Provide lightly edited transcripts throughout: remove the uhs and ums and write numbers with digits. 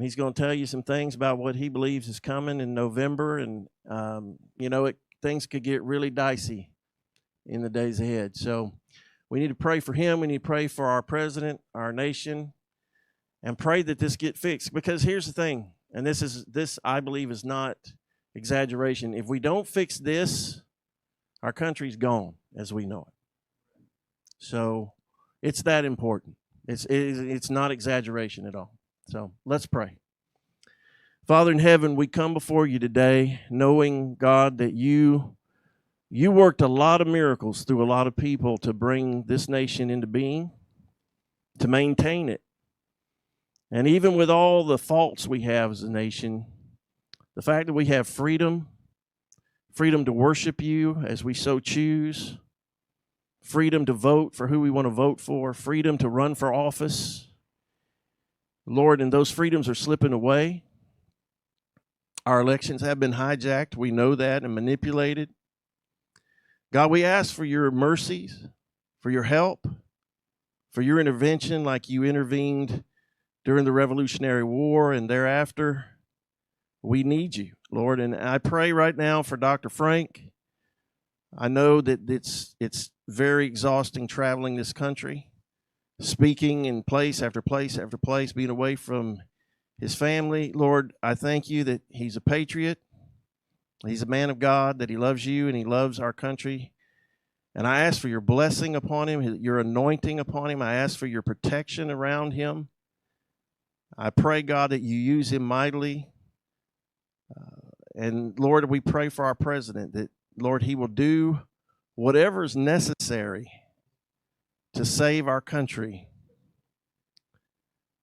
He's going to tell you some things about what he believes is coming in November, and things could get really dicey in the days ahead. So we need to pray for him. We need to pray for our president, our nation, and pray that this get fixed. Because here's the thing, and this I believe is not exaggeration. If we don't fix this, our country's gone as we know it. So it's that important. It's not exaggeration at all. So let's pray. Father in heaven, we come before you today knowing, God, that you worked a lot of miracles through a lot of people to bring this nation into being, to maintain it. And even with all the faults we have as a nation, the fact that we have freedom to worship you as we so choose, freedom to vote for who we want to vote for, freedom to run for office, Lord, and those freedoms are slipping away. Our elections have been hijacked. We know that, and manipulated. God, we ask for your mercies, for your help, for your intervention like you intervened during the Revolutionary War and thereafter. We need you, Lord, and I pray right now for Dr. Frank. I know that it's very exhausting traveling this country, speaking in place after place after place, being away from his family. Lord, I thank you that he's a patriot. He's a man of God, that he loves you and he loves our country. And I ask for your blessing upon him, your anointing upon him. I ask for your protection around him. I pray, God, that you use him mightily. And Lord, we pray for our president that, Lord, he will do whatever is necessary to save our country.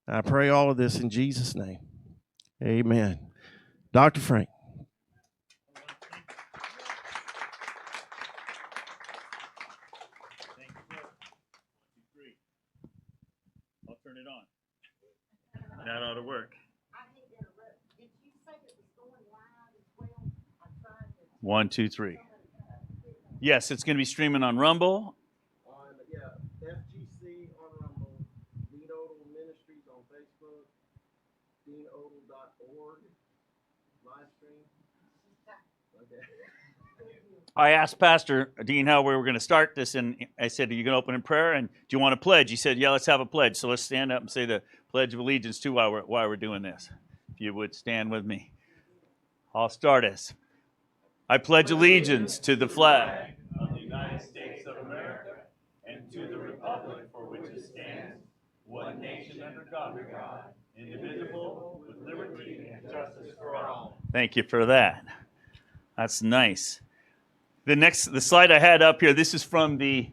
I pray all of this in Jesus' name. Amen. Dr. Frank. Thank you, Lord. 1, 2, 3. I'll turn it on. That ought to work. 1, 2, 3. Yes, it's going to be streaming on Rumble. FGC on Rumble, Dean Odle Ministries on Facebook, DeanOdle.org, live stream. Okay. I asked Pastor Dean how we were going to start this, and I said, are you going to open in prayer? And do you want a pledge? He said, yeah, let's have a pledge. So let's stand up and say the Pledge of Allegiance too while we're doing this. If you would stand with me. I'll start us. I pledge allegiance to the flag of the United States of America and to the republic for which it stands, one nation under God, indivisible, with liberty and justice for all. Thank you for that. That's nice. The slide I had up here, this is from the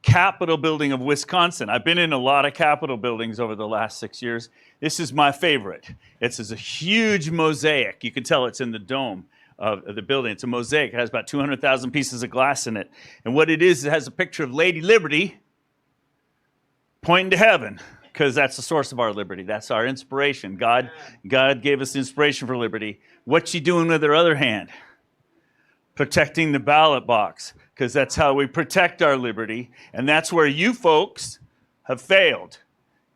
Capitol building of Wisconsin. I've been in a lot of Capitol buildings over the last 6 years. This is my favorite. It's a huge mosaic. You can tell it's in the dome of the building. It's a mosaic. It has about 200,000 pieces of glass in it. And what it has a picture of Lady Liberty pointing to heaven, because that's the source of our liberty. That's our inspiration. God gave us inspiration for liberty. What's she doing with her other hand? Protecting the ballot box, because that's how we protect our liberty. And that's where you folks have failed.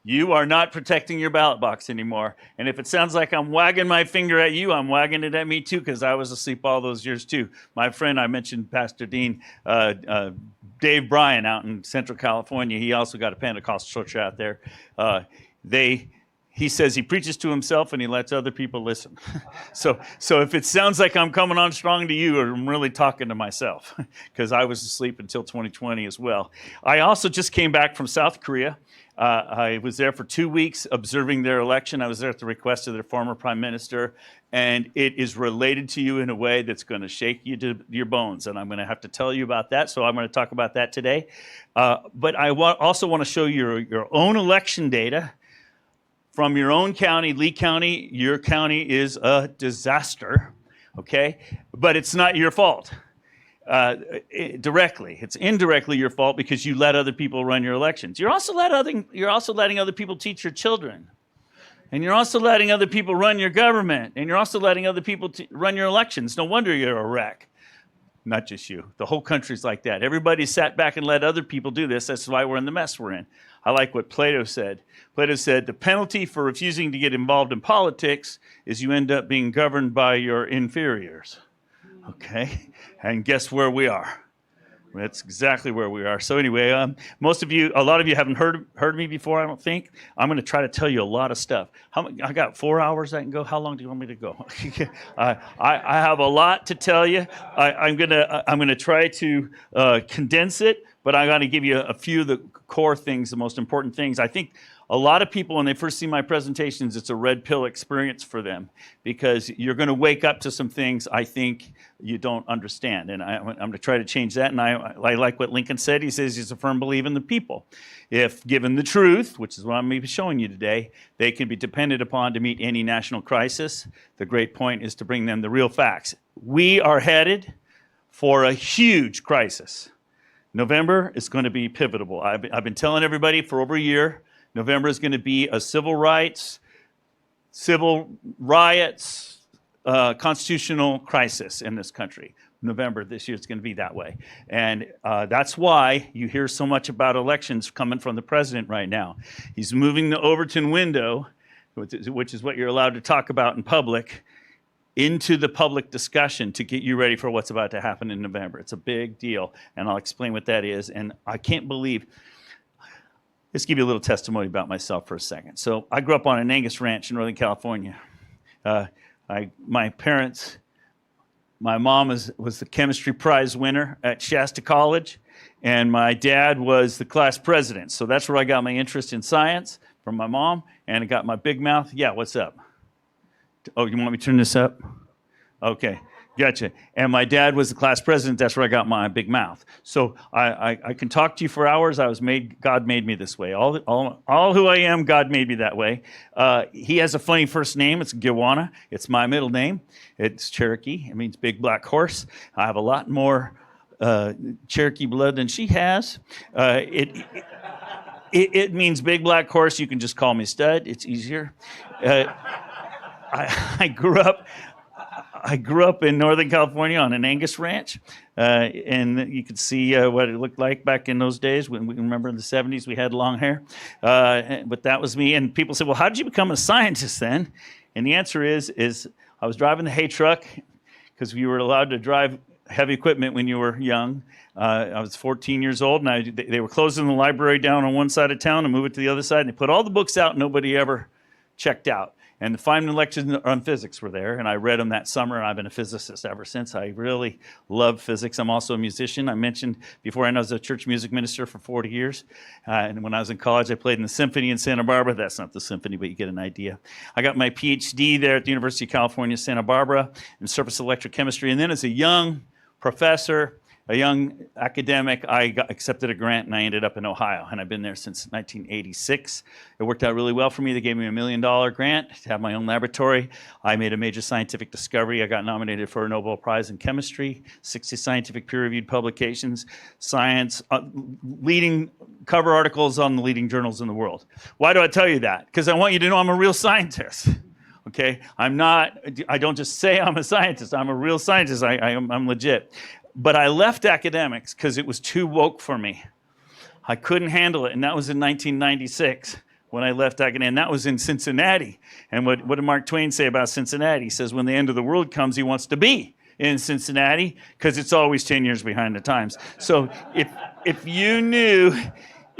You are not protecting your ballot box anymore. And if it sounds like I'm wagging my finger at you, I'm wagging it at me too, because I was asleep all those years too. My friend, I mentioned Pastor Dean, Dave Bryan out in Central California. He also got a Pentecostal church out there. He says he preaches to himself and he lets other people listen. So if it sounds like I'm coming on strong to you, I'm really talking to myself, because I was asleep until 2020 as well. I also just came back from South Korea. I was there for 2 weeks observing their election. I was there at the request of their former prime minister, and it is related to you in a way that's going to shake you to your bones, and I'm going to have to tell you about that, so I'm going to talk about that today. But I also want to show you your own election data from your own county, Lee County. Your county is a disaster, okay? But it's not your fault. Directly. It's indirectly your fault because you let other people run your elections. You're also letting other people teach your children. And you're also letting other people run your government. And you're also letting other people run your elections. No wonder you're a wreck. Not just you. The whole country's like that. Everybody sat back and let other people do this. That's why we're in the mess we're in. I like what Plato said. Plato said, the penalty for refusing to get involved in politics is you end up being governed by your inferiors. Okay? And guess where we are? That's exactly where we are. So anyway, a lot of you haven't heard me before, I don't think. I'm going to try to tell you a lot of stuff. I got 4 hours I can go. How long do you want me to go? I have a lot to tell you. I'm gonna try to condense it, but I'm going to give you a few of the core things, the most important things. I think a lot of people, when they first see my presentations, it's a red pill experience for them because you're going to wake up to some things I think you don't understand. And I'm going to try to change that. And I like what Lincoln said. He says he's a firm believer in the people. If given the truth, which is what I'm maybe showing you today, they can be depended upon to meet any national crisis. The great point is to bring them the real facts. We are headed for a huge crisis. November is going to be pivotal. I've been telling everybody for over a year, November is going to be a civil rights, civil riots, constitutional crisis in this country. November this year is going to be that way. And that's why you hear so much about elections coming from the president right now. He's moving the Overton window, which is what you're allowed to talk about in public, into the public discussion to get you ready for what's about to happen in November. It's a big deal, and I'll explain what that is. And I can't believe... Let's give you a little testimony about myself for a second. So I grew up on an Angus ranch in Northern California. My parents, my mom was the chemistry prize winner at Shasta College, and my dad was the class president. So that's where I got my interest in science from my mom, and I got my big mouth. Yeah, what's up? Oh, you want me to turn this up? Okay. Gotcha. And my dad was the class president. That's where I got my big mouth. So I can talk to you for hours. God made me this way. All who I am, God made me that way. He has a funny first name. It's Giwana. It's my middle name. It's Cherokee. It means big black horse. I have a lot more Cherokee blood than she has. It means big black horse. You can just call me Stud. It's easier. I grew up in Northern California on an Angus ranch, and you could see what it looked like back in those days. When we remember in the 70s, we had long hair, but that was me. And people said, well, how did you become a scientist then? And the answer is I was driving the hay truck because you were allowed to drive heavy equipment when you were young. I was 14 years old, and they were closing the library down on one side of town and move it to the other side, and they put all the books out, and nobody ever checked out. And the Feynman lectures on physics were there, and I read them that summer, and I've been a physicist ever since. I really love physics. I'm also a musician. I mentioned before I was a church music minister for 40 years. And when I was in college, I played in the symphony in Santa Barbara. That's not the symphony, but you get an idea. I got my PhD there at the University of California, Santa Barbara, in surface electrochemistry. And then as a young professor, a young academic, I got accepted a grant, and I ended up in Ohio, and I've been there since 1986. It worked out really well for me. They gave me a $1 million grant to have my own laboratory. I made a major scientific discovery. I got nominated for a Nobel Prize in chemistry, 60 scientific peer-reviewed publications, science, leading cover articles on the leading journals in the world. Why do I tell you that? Because I want you to know I'm a real scientist. Okay? I don't just say I'm a scientist. I'm a real scientist. I'm legit. But I left academics because it was too woke for me. I couldn't handle it, and that was in 1996 when I left academia, and that was in Cincinnati. And what did Mark Twain say about Cincinnati? He says when the end of the world comes, he wants to be in Cincinnati because it's always 10 years behind the times. So if you knew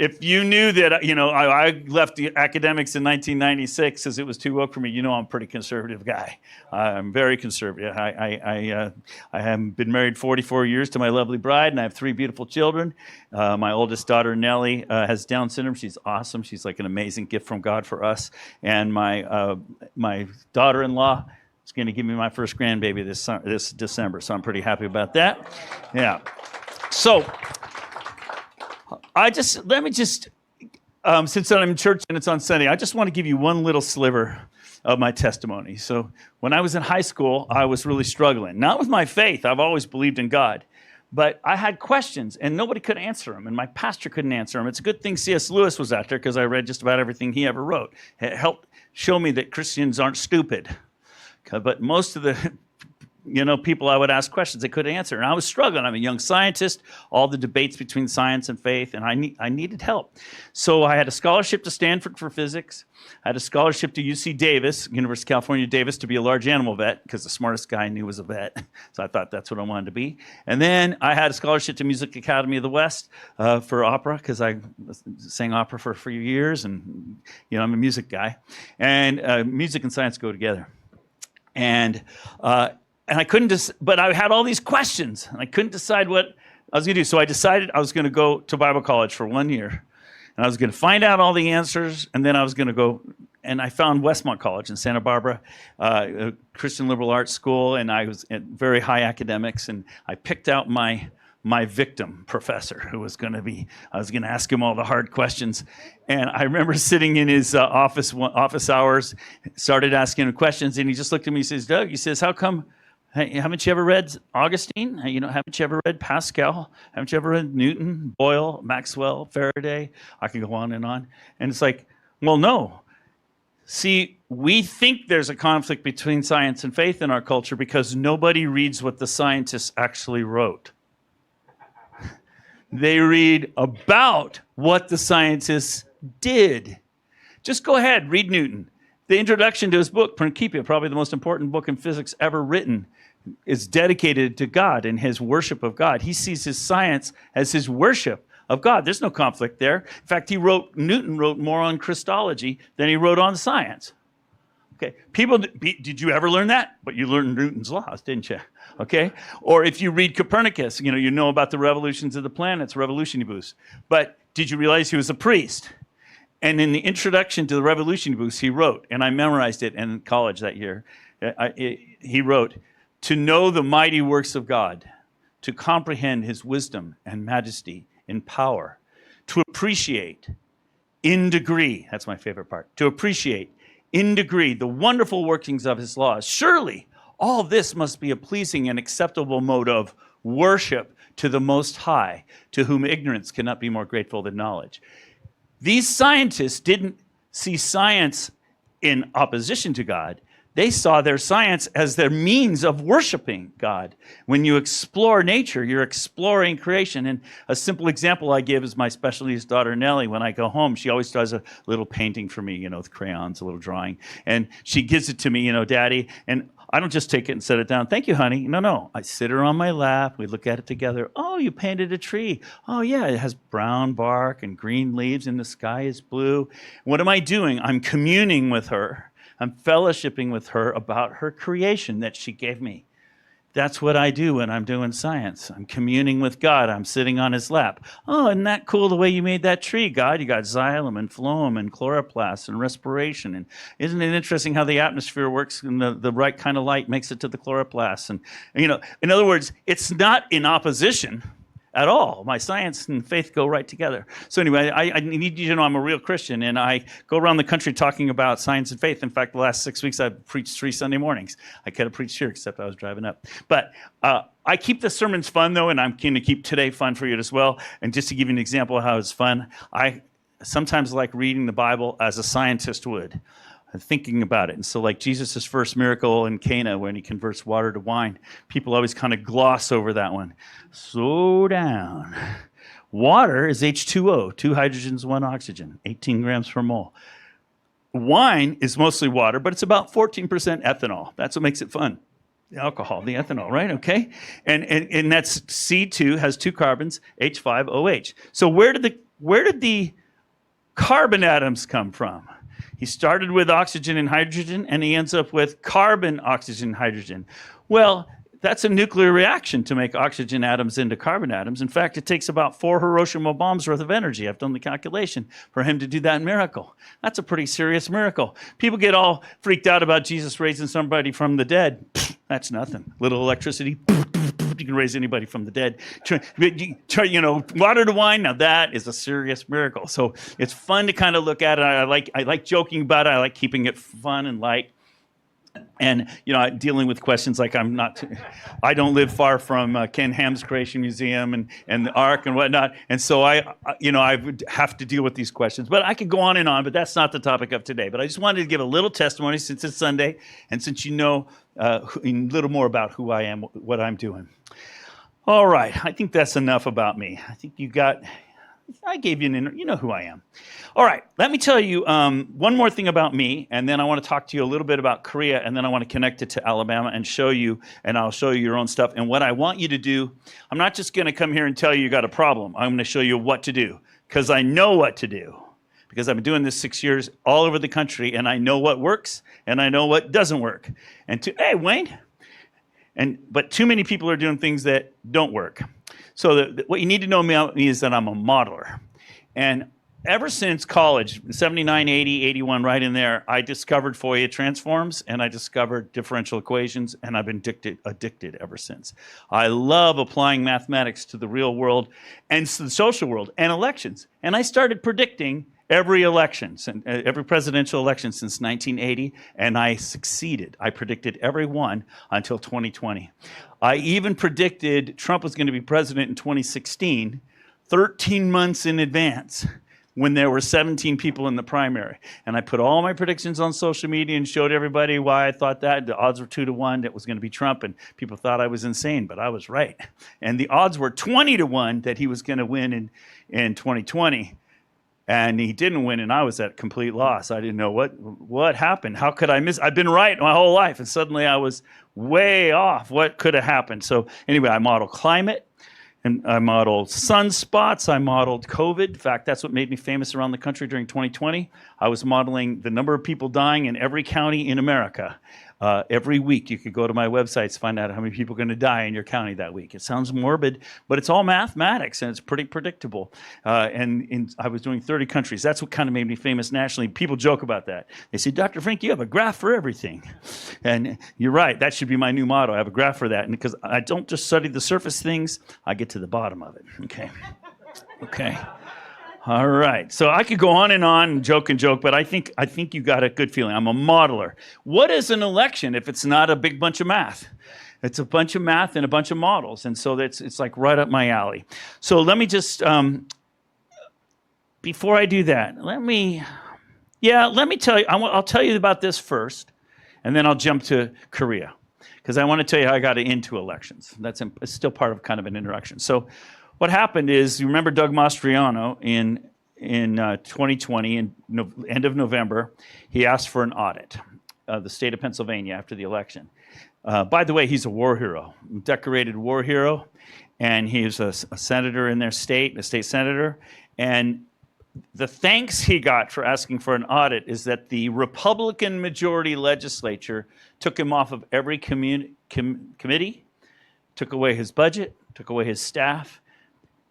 that, I left the academics in 1996 because it was too woke for me, I'm a pretty conservative guy. I'm very conservative. I have been married 44 years to my lovely bride, and I have 3 beautiful children. My oldest daughter, Nellie, has Down syndrome. She's awesome. She's like an amazing gift from God for us. And my daughter-in-law is going to give me my first grandbaby this December, so I'm pretty happy about that. Yeah. So... since I'm in church and it's on Sunday, I just want to give you one little sliver of my testimony. So when I was in high school, I was really struggling. Not with my faith. I've always believed in God. But I had questions, and nobody could answer them, and my pastor couldn't answer them. It's a good thing C.S. Lewis was out there because I read just about everything he ever wrote. It helped show me that Christians aren't stupid. But most of the people I would ask questions they couldn't answer. And I was struggling. I'm a young scientist, all the debates between science and faith, and I needed help. So I had a scholarship to Stanford for physics. I had a scholarship to UC Davis, University of California, Davis, to be a large animal vet, because the smartest guy I knew was a vet. So I thought that's what I wanted to be. And then I had a scholarship to Music Academy of the West for opera, because I sang opera for a few years, and I'm a music guy. And music and science go together. And I couldn't, but I had all these questions, and I couldn't decide what I was going to do. So I decided I was going to go to Bible college for 1 year, and I was going to find out all the answers, and then I was going to go, and I found Westmont College in Santa Barbara, a Christian liberal arts school, and I was at very high academics, and I picked out my victim professor who was going to be, I was going to ask him all the hard questions. And I remember sitting in his office hours, started asking him questions, and he just looked at me and says, Doug, he says, how come, hey, haven't you ever read Augustine? Haven't you ever read Pascal? Haven't you ever read Newton, Boyle, Maxwell, Faraday? I can go on. And it's like, well, no. See, we think there's a conflict between science and faith in our culture because nobody reads what the scientists actually wrote. They read about what the scientists did. Just go ahead, read Newton. The introduction to his book, Principia, probably the most important book in physics ever written, is dedicated to God and his worship of God. He sees his science as his worship of God. There's no conflict there. In fact, Newton wrote more on Christology than he wrote on science. Okay, did you ever learn that? But you learned Newton's laws, didn't you? Okay, or if you read Copernicus, you know about the revolutions of the planets, Revolutionibus. But did you realize he was a priest? And in the introduction to the Revolutionibus, he wrote, and I memorized it in college that year, he wrote, to know the mighty works of God, to comprehend his wisdom and majesty in power, to appreciate in degree, that's my favorite part, to appreciate in degree the wonderful workings of his laws. Surely all this must be a pleasing and acceptable mode of worship to the Most High, to whom ignorance cannot be more grateful than knowledge. These scientists didn't see science in opposition to God. They saw their science as their means of worshiping God. When you explore nature, you're exploring creation. And a simple example I give is my special needs daughter, Nellie. When I go home, she always does a little painting for me, with crayons, a little drawing. And she gives it to me, Daddy. And I don't just take it and set it down. Thank you, honey. No. I sit her on my lap. We look at it together. Oh, you painted a tree. Oh, yeah, it has brown bark and green leaves and the sky is blue. What am I doing? I'm communing with her. I'm fellowshipping with her about her creation that she gave me. That's what I do when I'm doing science. I'm communing with God. I'm sitting on his lap. Oh, isn't that cool the way you made that tree, God? You got xylem and phloem and chloroplast and respiration. And isn't it interesting how the atmosphere works and the right kind of light makes it to the chloroplast? And, in other words, it's not in opposition at all. My science and faith go right together. So anyway, I need you to know I'm a real Christian, and I go around the country talking about science and faith. In fact, the last 6 weeks I've preached 3 Sunday mornings. I could have preached here, except I was driving up. But I keep the sermons fun, though, and I'm keen to keep today fun for you as well. And just to give you an example of how it's fun, I sometimes like reading the Bible as a scientist would. Thinking about it. And so like Jesus' first miracle in Cana when he converts water to wine, people always kind of gloss over that one. Slow down. Water is H2O, 2 hydrogens, 1 oxygen, 18 grams per mole. Wine is mostly water, but it's about 14% ethanol. That's what makes it fun. The alcohol, the ethanol, right? Okay. And that's C2, has 2 carbons, H5OH. So where did the carbon atoms come from? He started with oxygen and hydrogen, and he ends up with carbon, oxygen, hydrogen. Well, that's a nuclear reaction to make oxygen atoms into carbon atoms. In fact, it takes about 4 Hiroshima bombs worth of energy. I've done the calculation for him to do that miracle. That's a pretty serious miracle. People get all freaked out about Jesus raising somebody from the dead. That's nothing. Little electricity. You can raise anybody from the dead. Water to wine, now that is a serious miracle. So it's fun to kind of look at it. I like joking about it. I like keeping it fun and light. And, dealing with questions like I don't live far from Ken Ham's Creation Museum and the Ark and whatnot. And so I would have to deal with these questions. But I could go on, but that's not the topic of today. But I just wanted to give a little testimony since it's Sunday and since you know a little more about who I am, what I'm doing. All right. I think that's enough about me. I think I gave you you know who I am. All right, let me tell you one more thing about me, and then I want to talk to you a little bit about Korea, and then I want to connect it to Alabama and show you, and I'll show you your own stuff. And what I want you to do, I'm not just going to come here and tell you got a problem. I'm going to show you what to do, because I know what to do, because I've been doing this 6 years all over the country, and I know what works, and I know what doesn't work. And hey, Wayne, but too many people are doing things that don't work. So what you need to know about me is that I'm a modeler. And ever since college, 79, 80, 81, right in there, I discovered Fourier transforms and I discovered differential equations, and I've been addicted ever since. I love applying mathematics to the real world and to the social world and elections. And I started predicting every election, every presidential election since 1980, and I succeeded. I predicted every one until 2020. I even predicted Trump was going to be president in 2016, 13 months in advance, when there were 17 people in the primary. And I put all my predictions on social media and showed everybody why I thought that. The odds were 2-1 that it was going to be Trump, and people thought I was insane, but I was right. And the odds were 20-1 that he was going to win in 2020. And he didn't win, and I was at complete loss. I didn't know what happened. How could I miss? I've been right my whole life, and suddenly I was way off. What could have happened? So anyway, I modeled climate, and I modeled sunspots. I modeled COVID. In fact, that's what made me famous around the country during 2020. I was modeling the number of people dying in every county in America. Every week, you could go to my websites to find out how many people are going to die in your county that week. It sounds morbid, but it's all mathematics, and it's pretty predictable. And I was doing 30 countries. That's what kind of made me famous nationally. People joke about that. They say, Dr. Frank, you have a graph for everything. And you're right. That should be my new motto. I have a graph for that. And because I don't just study the surface things, I get to the bottom of it. Okay. All right. So I could go on and joke, but I think you got a good feeling. I'm a modeler. What is an election if it's not a big bunch of math? It's a bunch of math and a bunch of models. And so it's like right up my alley. So let me just, before I do that, let me tell you, I'll tell you about this first, and then I'll jump to Korea, because I want to tell you how I got into elections. It's still part of kind of an introduction. So what happened is, you remember Doug Mastriano in 2020, in end of November, he asked for an audit of the state of Pennsylvania after the election. By the way, he's a war hero, decorated war hero, and he's a senator in their state, a state senator. And the thanks he got for asking for an audit is that the Republican majority legislature took him off of every committee, took away his budget, took away his staff.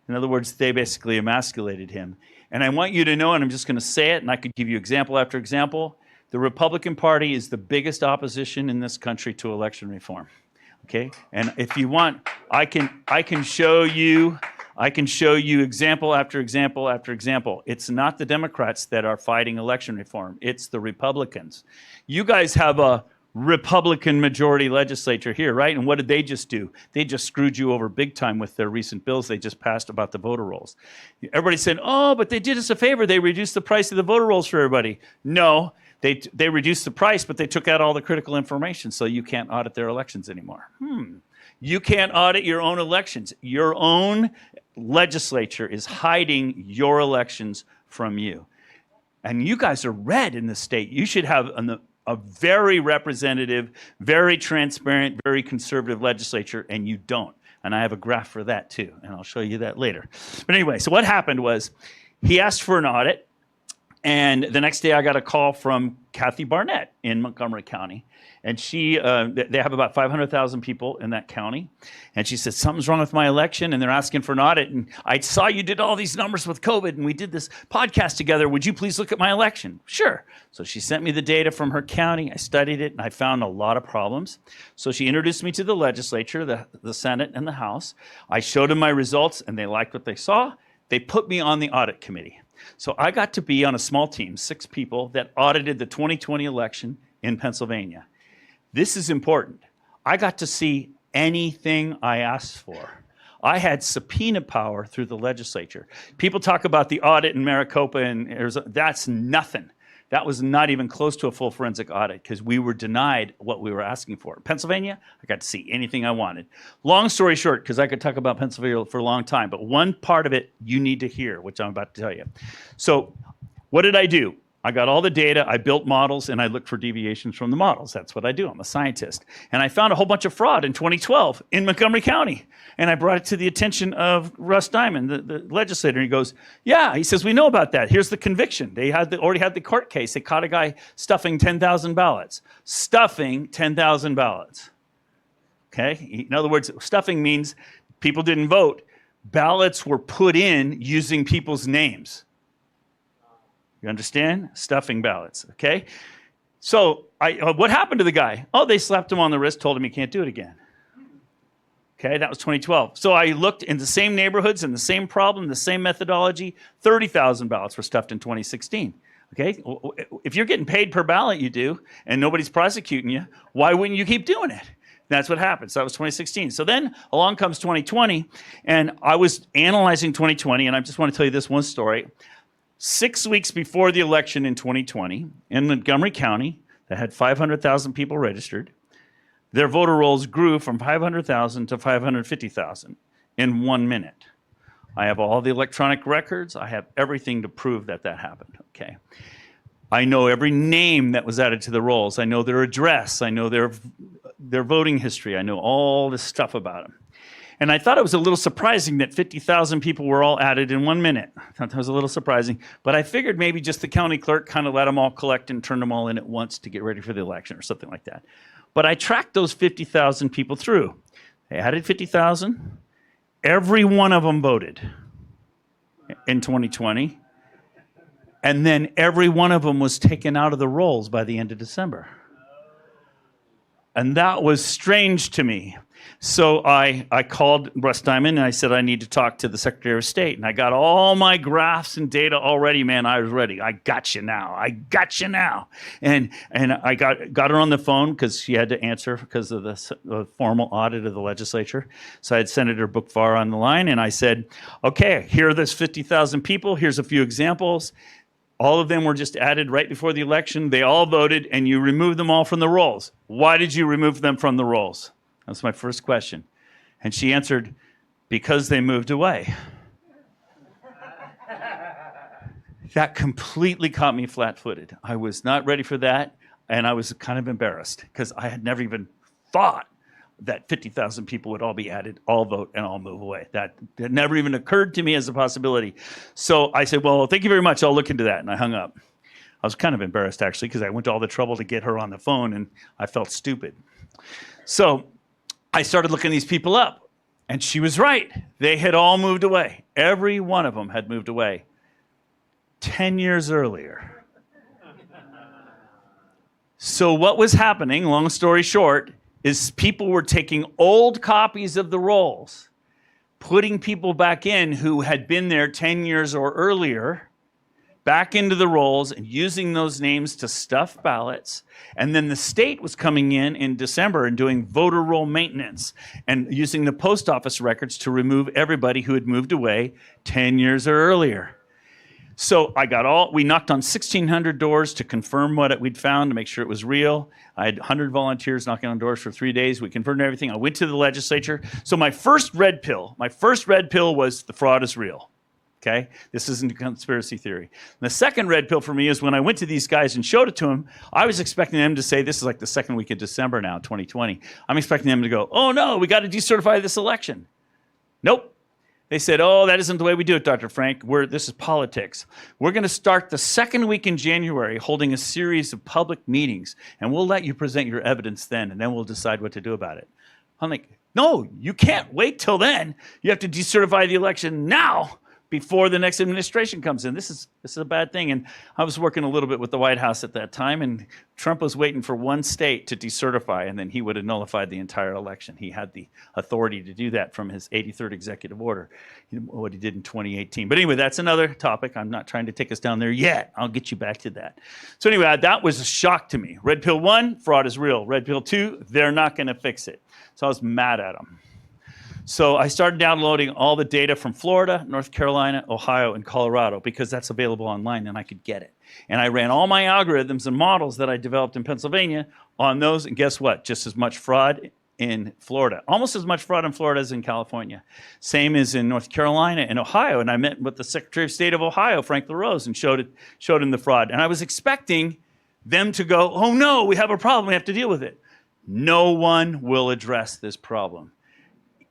In other words, they basically emasculated him. And I want you to know, and I'm just going to say it, and I could give you example after example, the Republican Party is the biggest opposition in this country to election reform. Okay? And if you want, I can show you example after example after example. It's not the Democrats that are fighting election reform. It's the Republicans. You guys have a Republican majority legislature here, right? And what did they just do? They just screwed you over big time with their recent bills they just passed about the voter rolls. Everybody said, oh, but they did us a favor. They reduced the price of the voter rolls for everybody. No, they reduced the price, but they took out all the critical information, so you can't audit their elections anymore. You can't audit your own elections. Your own legislature is hiding your elections from you. And you guys are red in the state. You should have a very representative, very transparent, very conservative legislature, and you don't. And I have a graph for that too, and I'll show you that later. But anyway, so what happened was he asked for an audit, and the next day I got a call from Kathy Barnett in Montgomery County. And they have about 500,000 people in that county. And she said, something's wrong with my election, and they're asking for an audit. And I saw you did all these numbers with COVID, and we did this podcast together. Would you please look at my election? Sure. So she sent me the data from her county. I studied it, and I found a lot of problems. So she introduced me to the legislature, the Senate, and the House. I showed them my results, and they liked what they saw. They put me on the audit committee. So I got to be on a small team, 6 people, that audited the 2020 election in Pennsylvania. This is important. I got to see anything I asked for. I had subpoena power through the legislature. People talk about the audit in Maricopa and Arizona. That's nothing. That was not even close to a full forensic audit because we were denied what we were asking for. Pennsylvania, I got to see anything I wanted. Long story short, because I could talk about Pennsylvania for a long time, but one part of it you need to hear, which I'm about to tell you. So what did I do? I got all the data, I built models, and I looked for deviations from the models. That's what I do. I'm a scientist. And I found a whole bunch of fraud in 2012 in Montgomery County. And I brought it to the attention of Russ Diamond, the legislator. And he goes, yeah, he says, we know about that. Here's the conviction. They already had the court case. They caught a guy stuffing 10,000 ballots. Stuffing 10,000 ballots. Okay? In other words, stuffing means people didn't vote. Ballots were put in using people's names. You understand? Stuffing ballots, okay? So what happened to the guy? Oh, they slapped him on the wrist, told him he can't do it again. Okay, that was 2012. So I looked in the same neighborhoods and the same problem, the same methodology. 30,000 ballots were stuffed in 2016. Okay, if you're getting paid per ballot, you do, and nobody's prosecuting you, why wouldn't you keep doing it? That's what happened. So that was 2016. So then along comes 2020, and I was analyzing 2020, and I just want to tell you this one story. 6 weeks before the election in 2020, in Montgomery County, that had 500,000 people registered, their voter rolls grew from 500,000 to 550,000 in 1 minute. I have all the electronic records. I have everything to prove that that happened, okay? I know every name that was added to the rolls. I know their address. I know their voting history. I know all this stuff about them. And I thought it was a little surprising that 50,000 people were all added in 1 minute. I thought that was a little surprising. But I figured maybe just the county clerk kind of let them all collect and turn them all in at once to get ready for the election or something like that. But I tracked those 50,000 people through. They added 50,000. Every one of them voted in 2020. And then every one of them was taken out of the rolls by the end of December. And that was strange to me. So I called Russ Diamond and I said, I need to talk to the Secretary of State. And I got all my graphs and data already, man. I was ready. I got you now. I got you now. And I got her on the phone because she had to answer because of the formal audit of the legislature. So I had Senator Bookvar on the line and I said, okay, here are this 50,000 people. Here's a few examples. All of them were just added right before the election. They all voted and you removed them all from the rolls. Why did you remove them from the rolls? That's my first question. And she answered, because they moved away. That completely caught me flat-footed. I was not ready for that, and I was kind of embarrassed because I had never even thought that 50,000 people would all be added, all vote, and all move away. That never even occurred to me as a possibility. So I said, well, thank you very much. I'll look into that, and I hung up. I was kind of embarrassed, actually, because I went to all the trouble to get her on the phone, and I felt stupid. So I started looking these people up, and she was right. They had all moved away. Every one of them had moved away 10 years earlier. So what was happening, long story short, is people were taking old copies of the rolls, putting people back in who had been there 10 years or earlier, back into the rolls and using those names to stuff ballots. And then the state was coming in December and doing voter roll maintenance and using the post office records to remove everybody who had moved away 10 years or earlier. So we knocked on 1,600 doors to confirm what we'd found, to make sure it was real. I had 100 volunteers knocking on doors for 3 days. We confirmed everything. I went to the legislature. So my first red pill was the fraud is real. Okay? This isn't a conspiracy theory. And the second red pill for me is when I went to these guys and showed it to them, I was expecting them to say, this is like the second week of December now, 2020. I'm expecting them to go, oh no, we got to decertify this election. Nope. They said, oh, that isn't the way we do it, Dr. Frank. This is politics. We're going to start the second week in January holding a series of public meetings, and we'll let you present your evidence then, and then we'll decide what to do about it. I'm like, no, you can't wait till then. You have to decertify the election now before the next administration comes in. This is a bad thing. And I was working a little bit with the White House at that time, and Trump was waiting for one state to decertify, and then he would have nullified the entire election. He had the authority to do that from his 83rd executive order, what he did in 2018. But anyway, that's another topic. I'm not trying to take us down there yet. I'll get you back to that. So anyway, that was a shock to me. Red pill 1, fraud is real. Red pill 2, they're not going to fix it. So I was mad at them. So I started downloading all the data from Florida, North Carolina, Ohio, and Colorado because that's available online and I could get it. And I ran all my algorithms and models that I developed in Pennsylvania on those, and guess what? Just as much fraud in Florida. Almost as much fraud in Florida as in California. Same as in North Carolina and Ohio. And I met with the Secretary of State of Ohio, Frank LaRose, and showed him the fraud. And I was expecting them to go, oh no, we have a problem, we have to deal with it. No one will address this problem.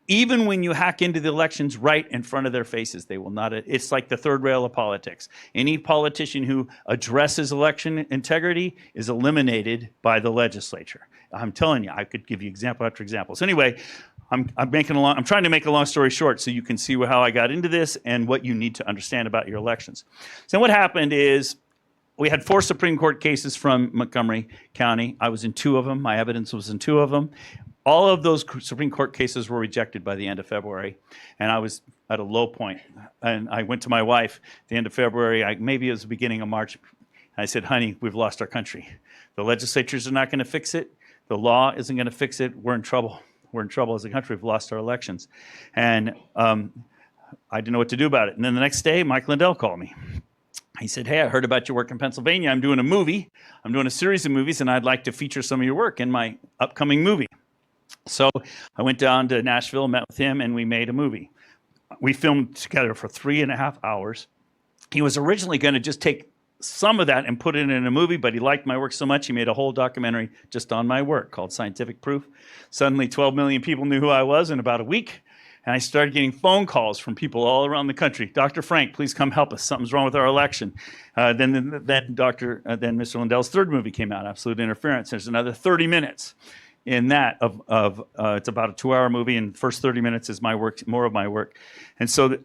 Even when you hack into the elections right in front of their faces, they will not. It's like the third rail of politics. Any politician who addresses election integrity is eliminated by the legislature. I'm telling you, I could give you example after example. So anyway, I'm trying to make a long story short so you can see how I got into this and what you need to understand about your elections. So what happened is we had 4 Supreme Court cases from Montgomery County. I was in 2 of them. My evidence was in 2 of them. All of those Supreme Court cases were rejected by the end of February, and I was at a low point. And I went to my wife at the end of February, maybe it was the beginning of March, and I said, honey, we've lost our country. The legislatures are not going to fix it. The law isn't going to fix it. We're in trouble. We're in trouble as a country. We've lost our elections. And I didn't know what to do about it. And then the next day, Mike Lindell called me. He said, hey, I heard about your work in Pennsylvania. I'm doing a movie. I'm doing a series of movies, and I'd like to feature some of your work in my upcoming movie. So I went down to Nashville, met with him, and we made a movie. We filmed together for 3.5 hours. He was originally going to just take some of that and put it in a movie, but he liked my work so much, he made a whole documentary just on my work called Scientific Proof. Suddenly, 12 million people knew who I was in about a week, and I started getting phone calls from people all around the country. Dr. Frank, please come help us. Something's wrong with our election. Then Mr. Lindell's third movie came out, Absolute Interference. There's another 30 minutes. In that it's about a 2-hour movie, and the first 30 minutes is my work, more of my work. And so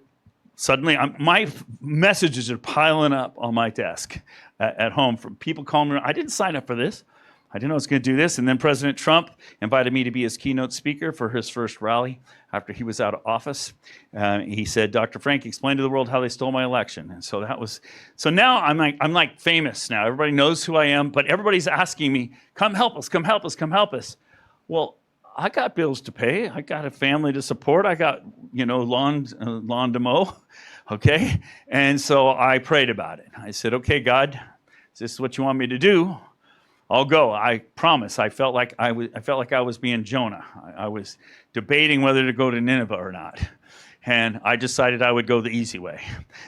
suddenly my messages are piling up on my desk at home from people calling me. I didn't sign up for this. I didn't know I was going to do this. And then President Trump invited me to be his keynote speaker for his first rally after he was out of office. He said, Dr. Frank, explain to the world how they stole my election. And so now I'm like famous now. Everybody knows who I am, but everybody's asking me, come help us, come help us, come help us. Well, I got bills to pay. I got a family to support. I got, lawn to mow, okay? And so I prayed about it. I said, okay, God, is this what you want me to do? I'll go. I promise. I felt like I was being Jonah. I was debating whether to go to Nineveh or not. And I decided I would go the easy way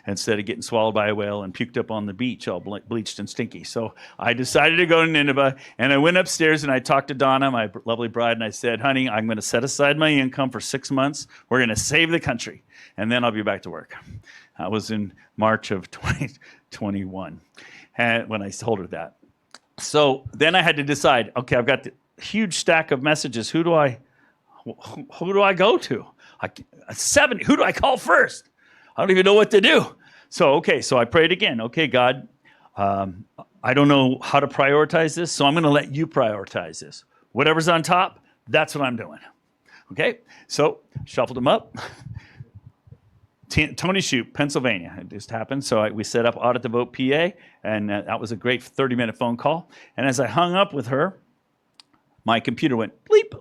instead of getting swallowed by a whale and puked up on the beach all bleached and stinky. So I decided to go to Nineveh, and I went upstairs and I talked to Donna, my lovely bride, and I said, honey, I'm going to set aside my income for 6 months. We're going to save the country, and then I'll be back to work. That was in March of 2021 when I told her that. So then I had to decide, okay, I've got the huge stack of messages. Who do I go to? 70. Who do I call first? I don't even know what to do. So I prayed again. Okay, God, I don't know how to prioritize this, so I'm going to let you prioritize this. Whatever's on top, that's what I'm doing. Okay, so shuffled them up. Tony Shoup, Pennsylvania. It just happened. So we set up Audit the Vote PA, and that was a great 30-minute phone call. And as I hung up with her, my computer went bleep.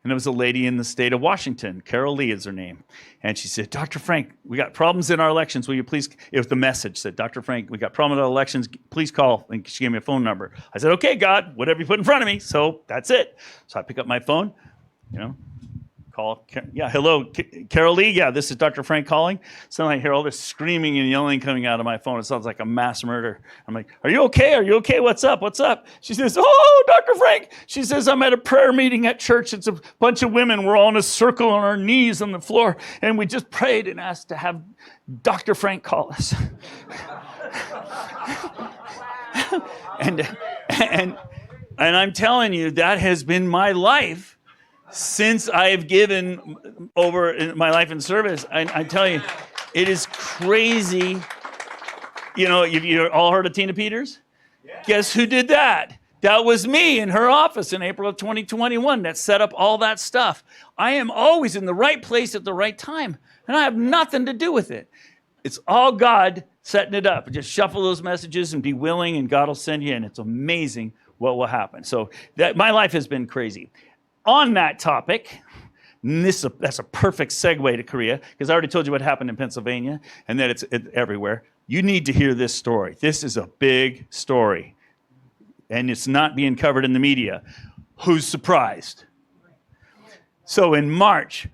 And there was a lady in the state of Washington, Carol Lee is her name. And she said, Dr. Frank, we got problems in our elections. Will you please, it was the message said, Dr. Frank, we got problems in our elections. Please call. And she gave me a phone number. I said, okay, God, whatever you put in front of me. So that's it. So I pick up my phone, call. Yeah, hello, Carol Lee. Yeah, this is Dr. Frank calling. Suddenly I hear all this screaming and yelling coming out of my phone. It sounds like a mass murder. I'm like, are you okay? Are you okay? What's up? What's up? She says, oh, Dr. Frank. She says, I'm at a prayer meeting at church. It's a bunch of women. We're all in a circle on our knees on the floor. And we just prayed and asked to have Dr. Frank call us. and I'm telling you, that has been my life since I have given over my life in service. I tell you, It is crazy. You know, you all heard of Tina Peters? Yeah. Guess who did that? That was me in her office in April of 2021 that set up all that stuff. I am always in the right place at the right time, and I have nothing to do with it. It's all God setting it up. Just shuffle those messages and be willing, and God will send you in. It's amazing what will happen. So my life has been crazy. On that topic, that's a perfect segue to Korea, because I already told you what happened in Pennsylvania and that it's everywhere. You need to hear this story. This is a big story, and it's not being covered in the media. Who's surprised? So in March,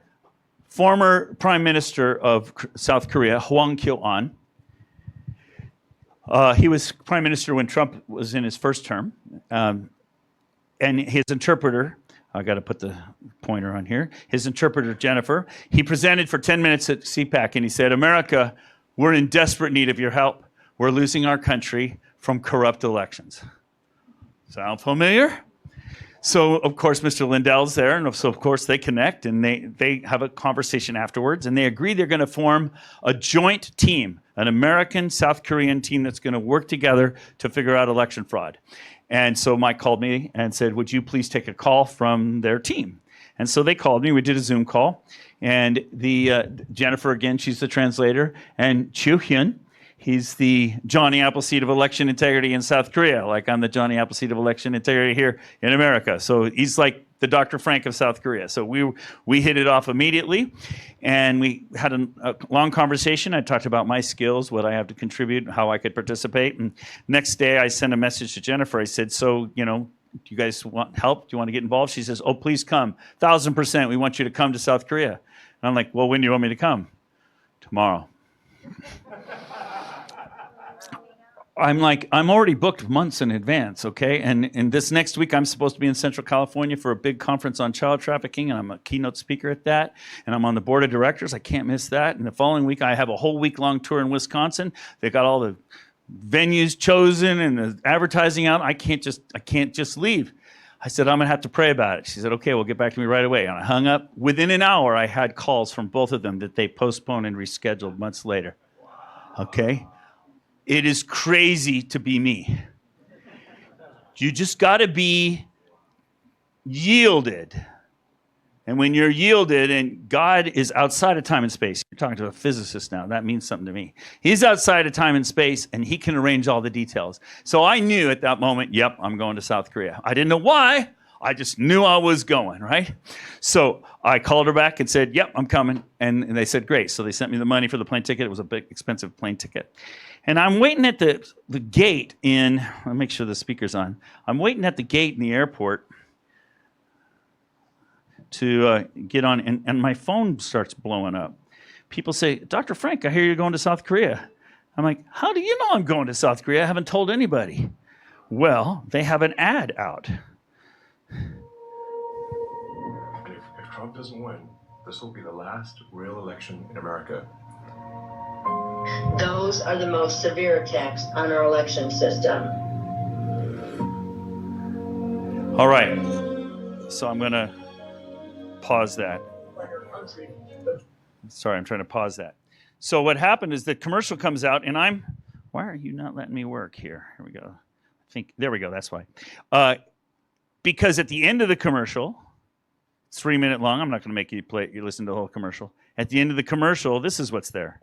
former Prime Minister of South Korea, Hwang Kyo-an, he was Prime Minister when Trump was in his first term, and his interpreter, I got to put the pointer on here, his interpreter, Jennifer, he presented for 10 minutes at CPAC, and he said, America, we're in desperate need of your help. We're losing our country from corrupt elections. Sound familiar? So, of course, Mr. Lindell's there, and so, of course, they connect, and they have a conversation afterwards, and they agree they're going to form a joint team, an American-South Korean team that's going to work together to figure out election fraud. And so Mike called me and said, would you please take a call from their team? And so they called me. We did a Zoom call, and Jennifer, again, she's the translator, and Chu Hyun, he's the Johnny Appleseed of election integrity in South Korea, like I'm the Johnny Appleseed of election integrity here in America. So he's like the Dr. Frank of South Korea. So we hit it off immediately, and we had a long conversation. I talked about my skills, what I have to contribute, how I could participate. And next day, I sent a message to Jennifer. I said, so, you know, do you guys want help? Do you want to get involved? She says, oh, please come. 1,000%. We want you to come to South Korea. And I'm like, well, when do you want me to come? Tomorrow. I'm like, I'm already booked months in advance, okay? And this next week, I'm supposed to be in Central California for a big conference on child trafficking, and I'm a keynote speaker at that, and I'm on the board of directors. I can't miss that. And the following week, I have a whole week-long tour in Wisconsin. They got all the venues chosen and the advertising out. I can't just leave. I said, I'm going to have to pray about it. She said, okay, well, get back to me right away. And I hung up. Within an hour, I had calls from both of them that they postponed and rescheduled months later. Okay? It is crazy to be me. You just got to be yielded. And when you're yielded, and God is outside of time and space, you're talking to a physicist now, that means something to me. He's outside of time and space, and he can arrange all the details. So I knew at that moment, yep, I'm going to South Korea. I didn't know why. I just knew I was going, right? So I called her back and said, yep, I'm coming. And they said, great. So they sent me the money for the plane ticket. It was a big, expensive plane ticket. And I'm waiting at the gate I'll make sure the speaker's on. I'm waiting at the gate in the airport to get on, and my phone starts blowing up. People say, Dr. Frank, I hear you're going to South Korea. I'm like, how do you know I'm going to South Korea? I haven't told anybody. Well, they have an ad out. If Trump doesn't win, this will be the last real election in America. Those are the most severe attacks on our election system. All right. So I'm going to pause that. Sorry, I'm trying to pause that. So what happened is the commercial comes out, and why are you not letting me work here? Here we go. There we go. That's why. Because at the end of the commercial, it's 3 minutes long. I'm not going to make you listen to the whole commercial. At the end of the commercial, this is what's there.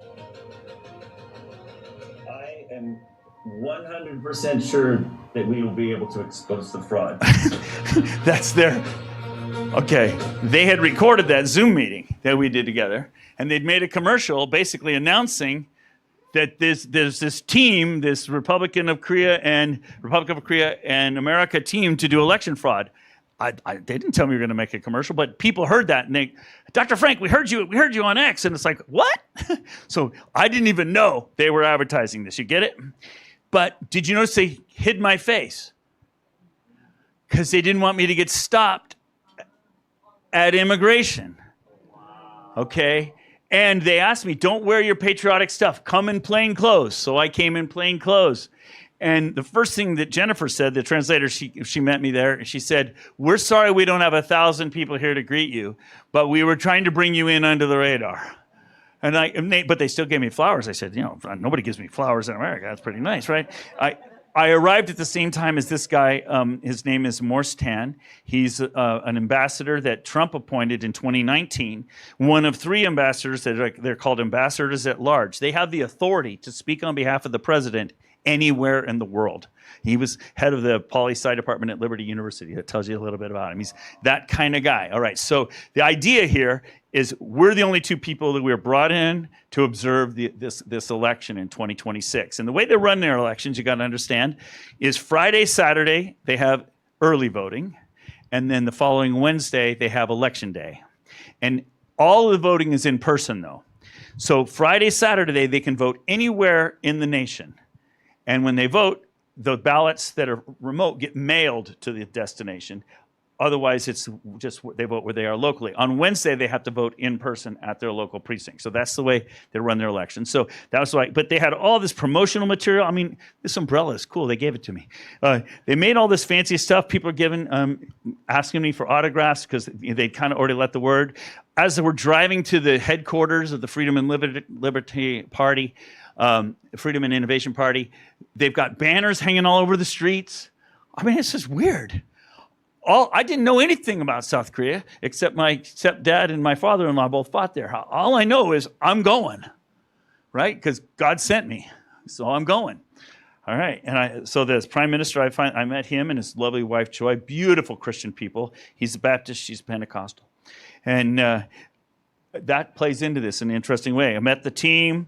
I am 100% sure that we will be able to expose the fraud. That's there. Okay. They had recorded that Zoom meeting that we did together, and they'd made a commercial basically announcing that there's this team, this Republic of Korea and America team to do election fraud. They didn't tell me we were going to make a commercial, but people heard that, and Dr. Frank, we heard you on X, and it's like, what? So I didn't even know they were advertising this. You get it? But did you notice they hid my face? Because they didn't want me to get stopped at immigration. Okay? And they asked me, don't wear your patriotic stuff. Come in plain clothes. So I came in plain clothes. And the first thing that Jennifer said, the translator, she met me there, she said, we're sorry we don't have 1,000 people here to greet you, but we were trying to bring you in under the radar. But they still gave me flowers. I said, nobody gives me flowers in America. That's pretty nice, right? I arrived at the same time as this guy. His name is Morstan. He's an ambassador that Trump appointed in 2019. One of 3 ambassadors that they're called ambassadors at large. They have the authority to speak on behalf of the president anywhere in the world. He was head of the poli-sci department at Liberty University. That tells you a little bit about him. He's that kind of guy. All right, so the idea here is we're the only 2 people that were brought in to observe this election in 2026. And the way they run their elections, you got to understand, is Friday, Saturday, they have early voting, and then the following Wednesday, they have election day. And all of the voting is in person, though. So Friday, Saturday, they can vote anywhere in the nation. And when they vote, the ballots that are remote get mailed to the destination. Otherwise, it's just they vote where they are locally. On Wednesday, they have to vote in person at their local precinct. So that's the way they run their election. So that was why. But they had all this promotional material. I mean, this umbrella is cool. They gave it to me. They made all this fancy stuff. People are asking me for autographs because they kind of already let the word. As they were driving to the headquarters of the Freedom and Liberty Party, Freedom and Innovation Party, they've got banners hanging all over the streets. I mean, it's just weird. I didn't know anything about South Korea except my stepdad and my father-in-law both fought there. All I know is I'm going, right? Because God sent me, so I'm going. All right, and so the Prime Minister, I met him and his lovely wife Joy, beautiful Christian people. He's a Baptist, she's Pentecostal, and that plays into this in an interesting way. I met the team.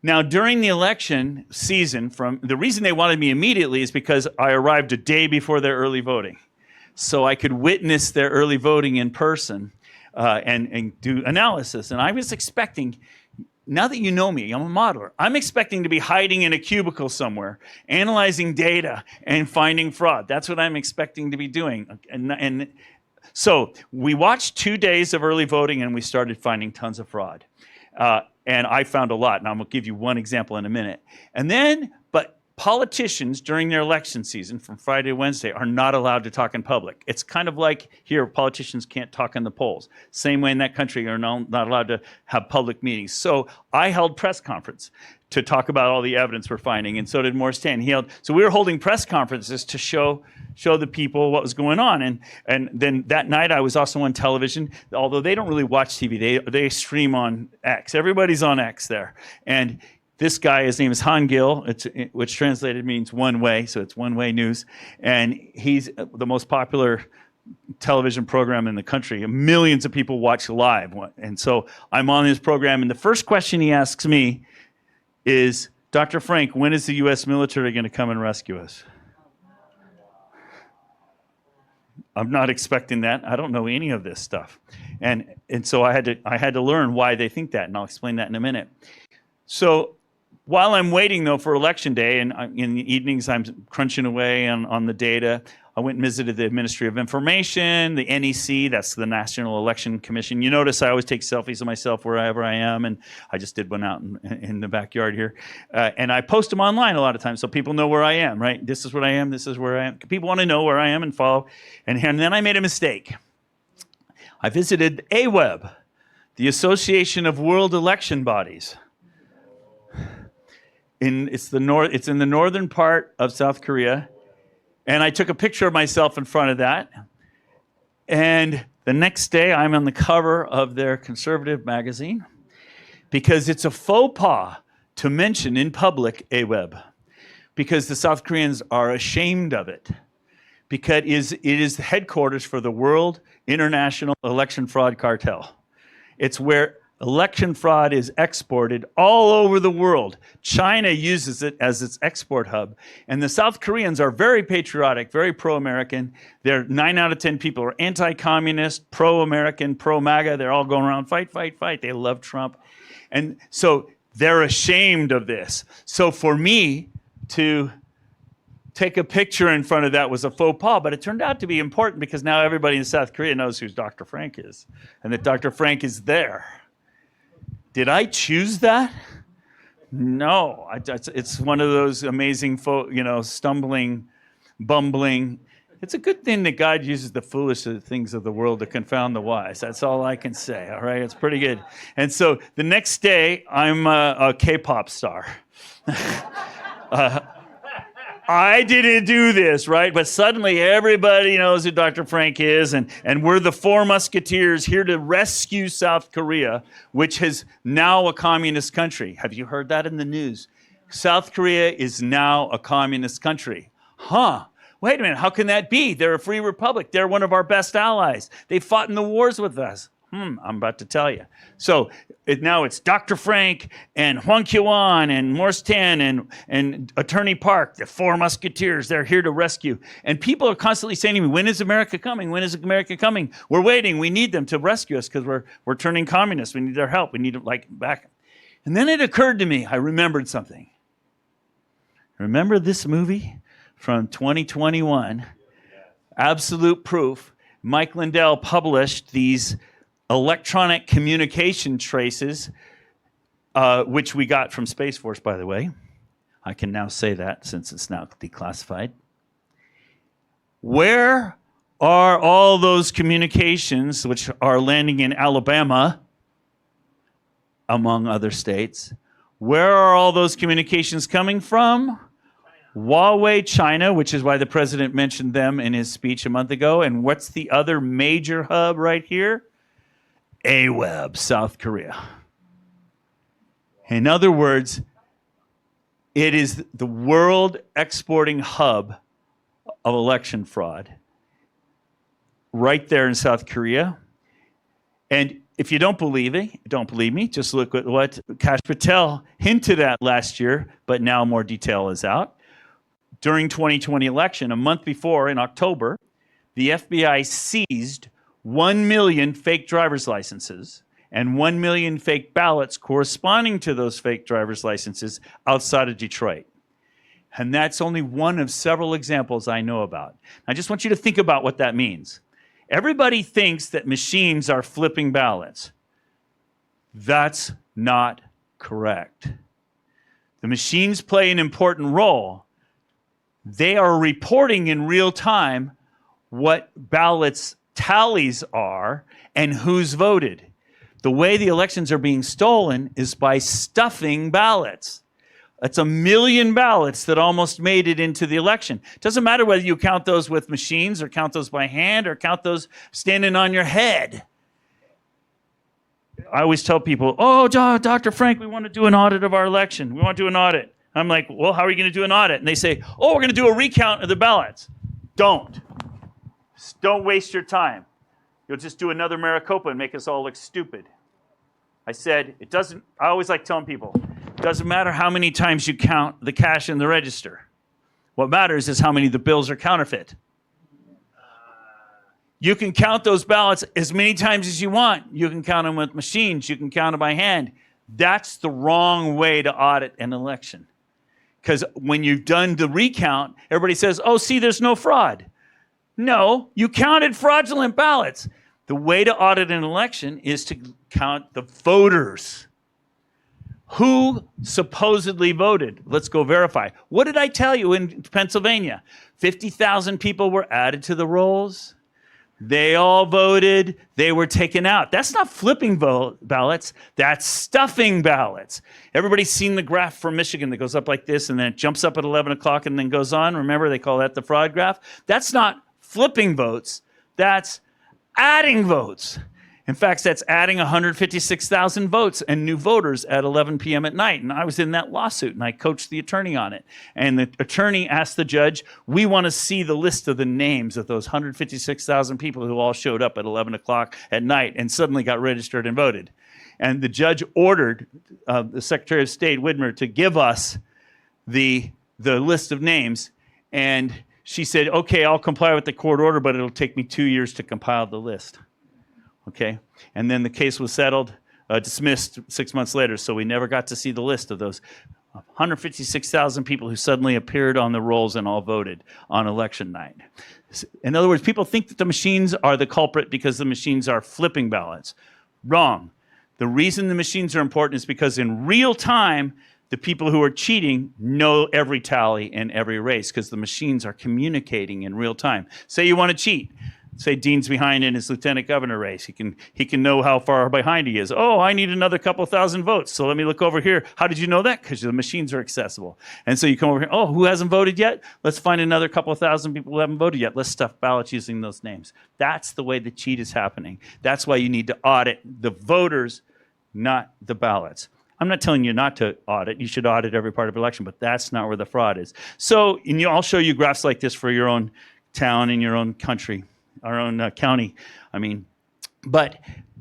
Now, during the election season, the reason they wanted me immediately is because I arrived a day before their early voting. So I could witness their early voting in person and do analysis. And I was expecting, now that you know me, I'm a modeler, I'm expecting to be hiding in a cubicle somewhere, analyzing data and finding fraud. That's what I'm expecting to be doing. And so we watched 2 days of early voting and we started finding tons of fraud. And I found a lot, and I'm going to give you one example in a minute. But politicians during their election season from Friday to Wednesday are not allowed to talk in public. It's kind of like here, politicians can't talk in the polls. Same way in that country, are not allowed to have public meetings. So I held press conference to talk about all the evidence we're finding, and so did Morstan. So we were holding press conferences to show the people what was going on. And then that night I was also on television, although they don't really watch TV. They stream on X. Everybody's on X there. And this guy, his name is Han Gil, which translated means one way, so it's one way news. And he's the most popular television program in the country. Millions of people watch live. And so I'm on his program, and the first question he asks me is, Dr. Frank, when is the U.S. military going to come and rescue us? I'm not expecting that. I don't know any of this stuff. And so I had to learn why they think that, and I'll explain that in a minute. So while I'm waiting, though, for Election Day, and in the evenings I'm crunching away on the data, I went and visited the Ministry of Information, the NEC, that's the National Election Commission. You notice I always take selfies of myself wherever I am, and I just did one out in the backyard here. And I post them online a lot of times so people know where I am, right? This is what I am, this is where I am. People want to know where I am and follow. And then I made a mistake. I visited AWEB, the Association of World Election Bodies. It's in the northern part of South Korea, and I took a picture of myself in front of that. And the next day, I'm on the cover of their conservative magazine because it's a faux pas to mention in public AWEB, because the South Koreans are ashamed of it, because it is the headquarters for the World International Election Fraud Cartel. It's where election fraud is exported all over the world. China uses it as its export hub. And the South Koreans are very patriotic, very pro-American. 9 out of 10 people are anti-communist, pro-American, pro-MAGA. They're all going around, fight, fight, fight. They love Trump. And so they're ashamed of this. So for me to take a picture in front of that was a faux pas, but it turned out to be important because now everybody in South Korea knows who Dr. Frank is and that Dr. Frank is there. Did I choose that? No. It's one of those amazing, stumbling, bumbling It's a good thing that God uses the foolish things of the world to confound the wise. That's all I can say, all right? It's pretty good. And so the next day, I'm a K-pop star. I didn't do this, right? But suddenly everybody knows who Dr. Frank is, and we're the four musketeers here to rescue South Korea, which is now a communist country. Have you heard that in the news? South Korea is now a communist country. Huh. Wait a minute, how can that be? They're a free republic. They're one of our best allies. They fought in the wars with us. I'm about to tell you. So now it's Dr. Frank and Hwang Kyo-wan and Morse Tan and Attorney Park, the four musketeers. They're here to rescue. And people are constantly saying to me, when is America coming? When is America coming? We're waiting. We need them to rescue us because we're turning communist. We need their help. We need it like back. And then it occurred to me, I remembered something. Remember this movie from 2021, Absolute Proof? Mike Lindell published these electronic communication traces, which we got from Space Force, by the way. I can now say that since it's now declassified. Where are all those communications which are landing in Alabama, among other states? Where are all those communications coming from? Huawei, China, which is why the president mentioned them in his speech a month ago. And what's the other major hub right here? AWEB, South Korea. In other words, it is the world exporting hub of election fraud right there in South Korea. And if you don't believe me, just look at what Kash Patel hinted at last year, but now more detail is out. During 2020 election, a month before, in October, the FBI seized 1 million fake driver's licenses and 1 million fake ballots corresponding to those fake driver's licenses outside of Detroit. And that's only one of several examples I know about. I just want you to think about what that means. Everybody thinks that machines are flipping ballots. That's not correct. The machines play an important role. They are reporting in real time what ballots tallies are and who's voted. The way the elections are being stolen is by stuffing ballots. That's 1 million ballots that almost made it into the election. It doesn't matter whether you count those with machines or count those by hand or count those standing on your head. I always tell people, oh, Dr. Frank, we want to do an audit of our election. We want to do an audit. I'm like, well, how are you going to do an audit? And they say, oh, we're going to do a recount of the ballots. Don't waste your time. You'll just do another Maricopa and make us all look stupid. I said, I always like telling people, it doesn't matter how many times you count the cash in the register. What matters is how many of the bills are counterfeit. You can count those ballots as many times as you want. You can count them with machines. You can count them by hand. That's the wrong way to audit an election. Because when you've done the recount, everybody says, oh, see, there's no fraud. No, you counted fraudulent ballots. The way to audit an election is to count the voters. Who supposedly voted? Let's go verify. What did I tell you in Pennsylvania? 50,000 people were added to the rolls. They all voted. They were taken out. That's not flipping ballots. That's stuffing ballots. Everybody's seen the graph from Michigan that goes up like this and then it jumps up at 11 o'clock and then goes on. Remember, they call that the fraud graph. That's not flipping votes. That's adding votes. In fact, that's adding 156,000 votes and new voters at 11 p.m. at night. And I was in that lawsuit, and I coached the attorney on it. And the attorney asked the judge, we want to see the list of the names of those 156,000 people who all showed up at 11 o'clock at night and suddenly got registered and voted. And the judge ordered the Secretary of State, Whitmer, to give us the list of names. And she said, okay, I'll comply with the court order, but it'll take me 2 years to compile the list. Okay, and then the case was settled, dismissed 6 months later, so we never got to see the list of those 156,000 people who suddenly appeared on the rolls and all voted on election night. In other words, people think that the machines are the culprit because the machines are flipping ballots. Wrong. The reason the machines are important is because in real time, the people who are cheating know every tally and every race because the machines are communicating in real time. Say you want to cheat. Say Dean's behind in his lieutenant governor race. He can know how far behind he is. Oh, I need another couple thousand votes. So let me look over here. How did you know that? Because the machines are accessible. And so you come over here. Oh, who hasn't voted yet? Let's find another couple thousand people who haven't voted yet. Let's stuff ballots using those names. That's the way the cheat is happening. That's why you need to audit the voters, not the ballots. I'm not telling you not to audit. You should audit every part of the election, but that's not where the fraud is. So I'll show you graphs like this for your own town and your own country. Our own county, But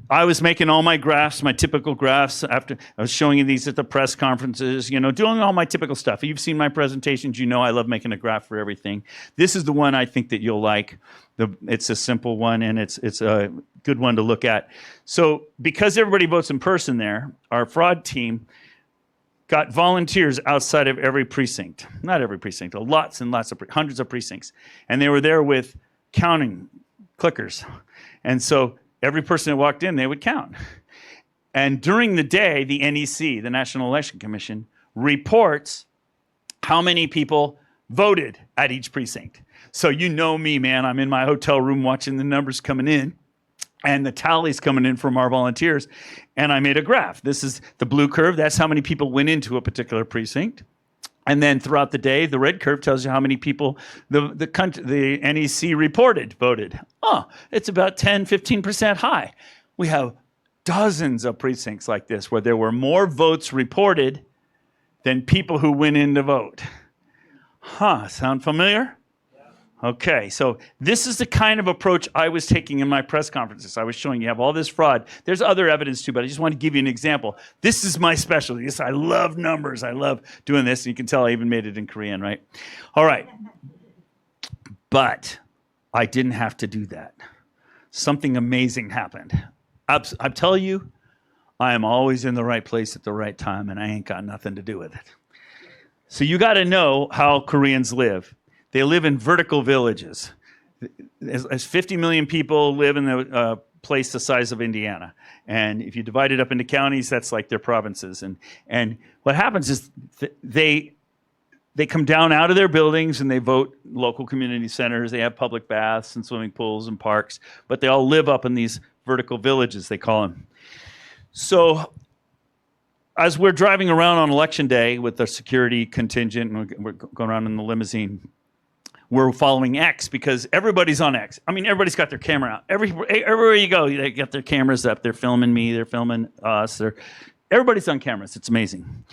I was making all my graphs, my typical graphs. After I was showing you these at the press conferences, doing all my typical stuff. If you've seen my presentations, you know I love making a graph for everything. This is the one I think that you'll like. It's a simple one, and it's a good one to look at. So because everybody votes in person there, our fraud team got volunteers outside of every precinct. Not every precinct, lots and lots of, hundreds of precincts. And they were there with counting clickers. And so every person that walked in, they would count. And during the day, the NEC, the National Election Commission, reports how many people voted at each precinct. So you know me, man. I'm in my hotel room watching the numbers coming in and the tallies coming in from our volunteers. And I made a graph. This is the blue curve. That's how many people went into a particular precinct. And then throughout the day, the red curve tells you how many people the NEC reported voted. Oh, it's about 10, 15% high. We have dozens of precincts like this where there were more votes reported than people who went in to vote. Sound familiar? Okay, so this is the kind of approach I was taking in my press conferences. I was showing you have all this fraud. There's other evidence too, but I just want to give you an example. This is my specialty. I love numbers. I love doing this. You can tell I even made it in Korean, right? All right. But I didn't have to do that. Something amazing happened. I tell you, I am always in the right place at the right time, and I ain't got nothing to do with it. So you got to know how Koreans live. They live in vertical villages. As 50 million people live in a place the size of Indiana. And if you divide it up into counties, that's like their provinces. And what happens is they come down out of their buildings and they vote local community centers. They have public baths and swimming pools and parks. But they all live up in these vertical villages, they call them. So as we're driving around on election day with the security contingent, and we're going around in the limousine, we're following X because everybody's on X. I mean, everybody's got their camera out. Everywhere you go, they got their cameras up. They're filming me. They're filming us. Everybody's on cameras. It's amazing.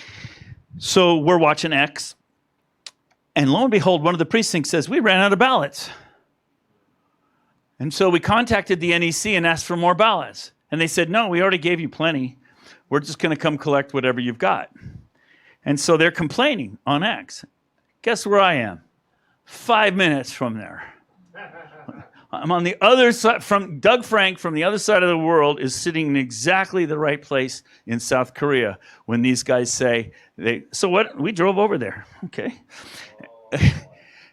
So we're watching X. And lo and behold, one of the precincts says, we ran out of ballots. And so we contacted the NEC and asked for more ballots. And they said, no, we already gave you plenty. We're just going to come collect whatever you've got. And so they're complaining on X. Guess where I am? 5 minutes from there. I'm on the other side. From Doug Frank from the other side of the world is sitting in exactly the right place in South Korea when these guys say, so what? We drove over there. Okay.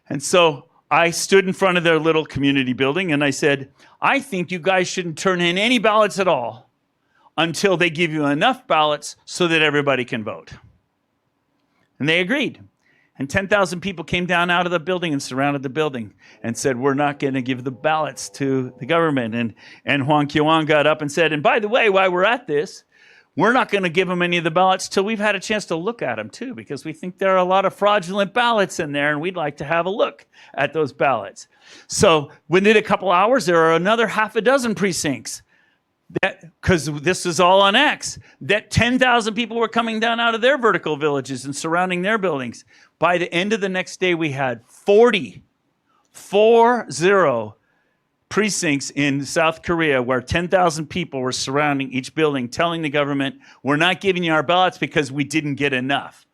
And so I stood in front of their little community building and I said, I think you guys shouldn't turn in any ballots at all until they give you enough ballots so that everybody can vote. And they agreed. And 10,000 people came down out of the building and surrounded the building and said, we're not going to give the ballots to the government. And Hwang Kyo-won got up and said, and by the way, while we're at this, we're not going to give them any of the ballots till we've had a chance to look at them too, because we think there are a lot of fraudulent ballots in there and we'd like to have a look at those ballots. So within a couple hours, there are another half a dozen precincts because this is all on X, that 10,000 people were coming down out of their vertical villages and surrounding their buildings. By the end of the next day, we had 40 precincts in South Korea where 10,000 people were surrounding each building, telling the government, we're not giving you our ballots because we didn't get enough.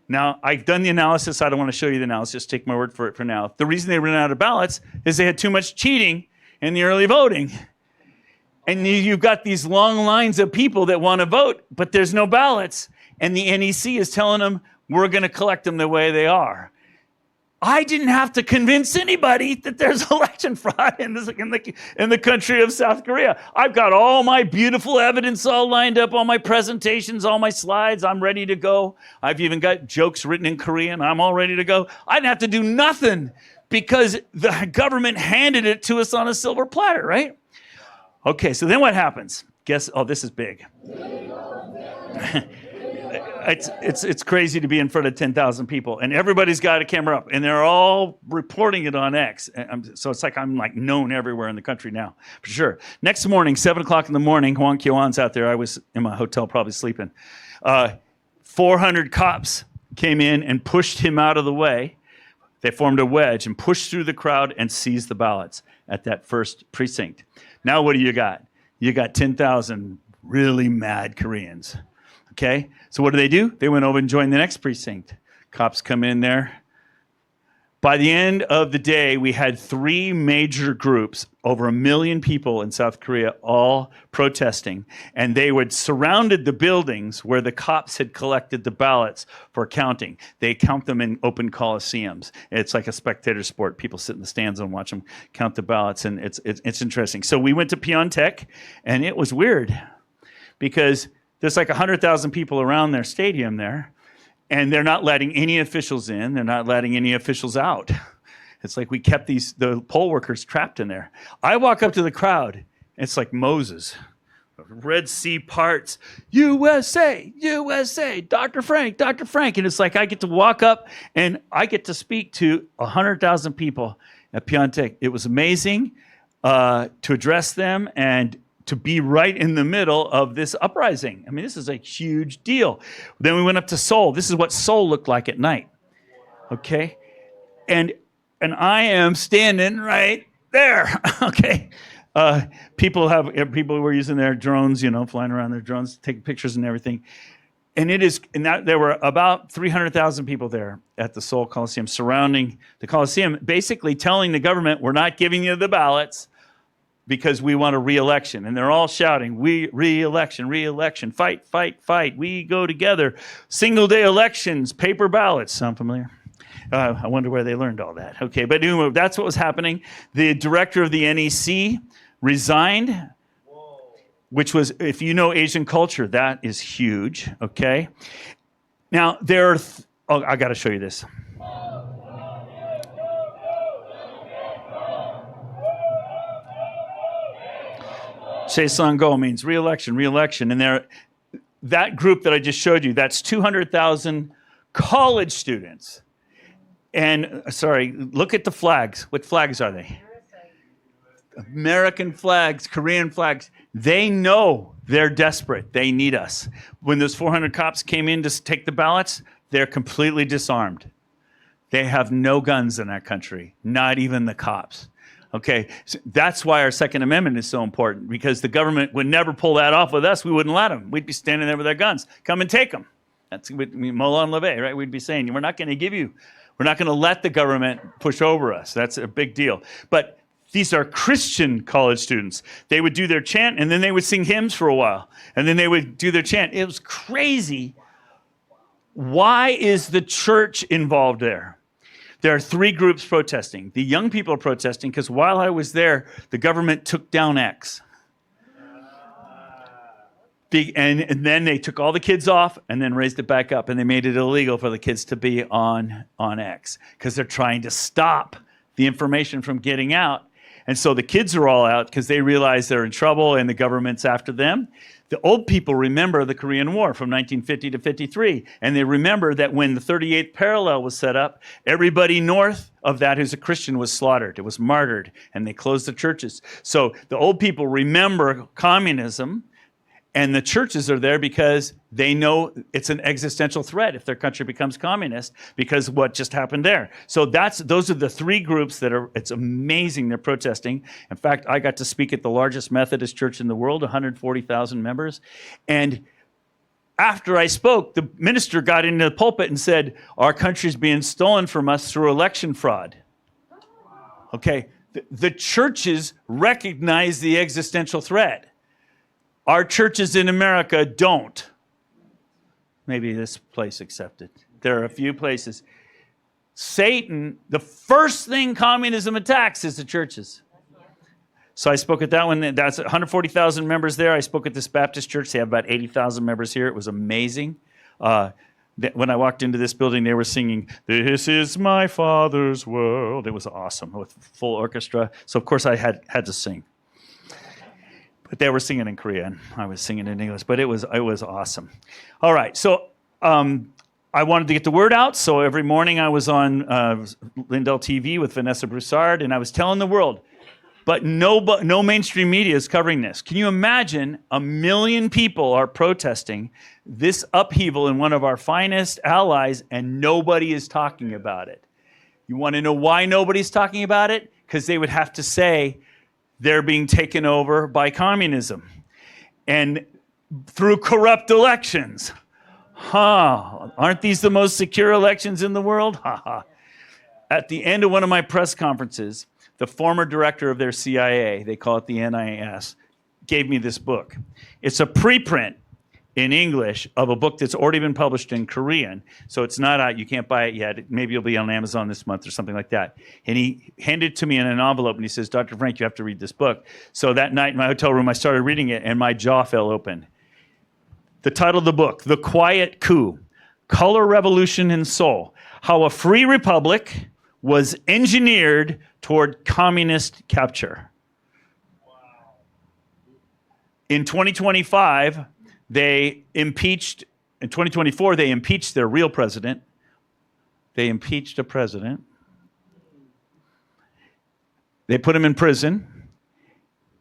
Now, I've done the analysis. I don't want to show you the analysis. Just take my word for it for now. The reason they ran out of ballots is they had too much cheating in the early voting. And you've got these long lines of people that want to vote, but there's no ballots. And the NEC is telling them, we're going to collect them the way they are. I didn't have to convince anybody that there's election fraud in the country of South Korea. I've got all my beautiful evidence all lined up, all my presentations, all my slides. I'm ready to go. I've even got jokes written in Korean. I'm all ready to go. I didn't have to do nothing because the government handed it to us on a silver platter, right? Okay, so then what happens? This is big. It's crazy to be in front of 10,000 people, and everybody's got a camera up, and they're all reporting it on X. So it's like I'm like known everywhere in the country now, for sure. Next morning, 7 o'clock in the morning, Hwang Kyo-an's out there. I was in my hotel probably sleeping. 400 cops came in and pushed him out of the way. They formed a wedge and pushed through the crowd and seized the ballots at that first precinct. Now what do you got? You got 10,000 really mad Koreans. Okay, so what do? They went over and joined the next precinct. Cops come in there. By the end of the day, we had 3 major groups, over 1 million people in South Korea, all protesting. And they would surrounded the buildings where the cops had collected the ballots for counting. They count them in open coliseums. It's like a spectator sport. People sit in the stands and watch them count the ballots, and it's interesting. So we went to Pyeongtaek, and it was weird because there's like 100,000 people around their stadium there, and they're not letting any officials in. They're not letting any officials out. It's like we kept the poll workers trapped in there. I walk up to the crowd. It's like Moses. Red Sea parts. USA, USA, Dr. Frank, Dr. Frank. And it's like I get to walk up, and I get to speak to 100,000 people at Pyeongtaek. It was amazing to address them and to be right in the middle of this uprising. I mean, this is a huge deal. Then we went up to Seoul. This is what Seoul looked like at night. Okay? And I am standing right there. Okay? People were using their drones, flying around their drones, taking pictures and everything. And there were about 300,000 people there at the Seoul Coliseum, surrounding the Coliseum, basically telling the government, we're not giving you the ballots because we want a re-election. And they're all shouting, re-election, re-election, fight, fight, fight. We go together. Single-day elections, paper ballots. Sound familiar? I wonder where they learned all that. Okay, but anyway, that's what was happening. The director of the NEC resigned, which was, if you know Asian culture, that is huge, okay? Now, I got to show you this. Chae-Sung-go means re-election, re-election. And that group that I just showed you, that's 200,000 college students. And, look at the flags. What flags are they? American flags, Korean flags. They know they're desperate. They need us. When those 400 cops came in to take the ballots, they're completely disarmed. They have no guns in that country, not even the cops. Okay, so that's why our Second Amendment is so important, because the government would never pull that off with us. We wouldn't let them. We'd be standing there with our guns. Come and take them. That's Molon Levey, right? We'd be saying, we're not going to let the government push over us. That's a big deal. But these are Christian college students. They would do their chant, and then they would sing hymns for a while. And then they would do their chant. It was crazy. Why is the church involved there? There are 3 groups protesting. The young people are protesting because while I was there, the government took down X. And then they took all the kids off and then raised it back up, and they made it illegal for the kids to be on X because they're trying to stop the information from getting out. And so the kids are all out because they realize they're in trouble and the government's after them. The old people remember the Korean War from 1950 to 53, and they remember that when the 38th parallel was set up, everybody north of that who's a Christian was slaughtered. It was martyred, and they closed the churches. So the old people remember communism, and the churches are there because they know it's an existential threat if their country becomes communist, because what just happened there. So those are the 3 groups it's amazing they're protesting. In fact, I got to speak at the largest Methodist church in the world, 140,000 members. And after I spoke, the minister got into the pulpit and said, our country's being stolen from us through election fraud. Okay, the churches recognize the existential threat. Our churches in America don't. Maybe this place accepted. There are a few places. Satan, the first thing communism attacks is the churches. So I spoke at that one. That's 140,000 members there. I spoke at this Baptist church. They have about 80,000 members here. It was amazing. When I walked into this building, they were singing, "This is my Father's world." It was awesome with full orchestra. So, of course, I had to sing. But they were singing in Korean. I was singing in English. But it was awesome. All right. So I wanted to get the word out. So every morning I was on Lindell TV with Vanessa Broussard, and I was telling the world. But no mainstream media is covering this. Can you imagine 1 million people are protesting this upheaval in one of our finest allies, and nobody is talking about it? You want to know why nobody's talking about it? Because they would have to say they're being taken over by communism and through corrupt elections. Aren't these the most secure elections in the world? At the end of one of my press conferences, the former director of their CIA, they call it the NIS, gave me this book. It's a preprint in English of a book that's already been published in Korean. So it's not out. You can't buy it yet. Maybe it'll be on Amazon this month or something like that. And he handed it to me in an envelope, and he says, "Dr. Frank, you have to read this book." So that night in my hotel room, I started reading it, and my jaw fell open. The title of the book, The Quiet Coup, Color Revolution in Seoul, How a Free Republic was Engineered Toward Communist Capture. Wow. In 2025, they impeached, in 2024, they impeached their real president. They impeached a president. They put him in prison,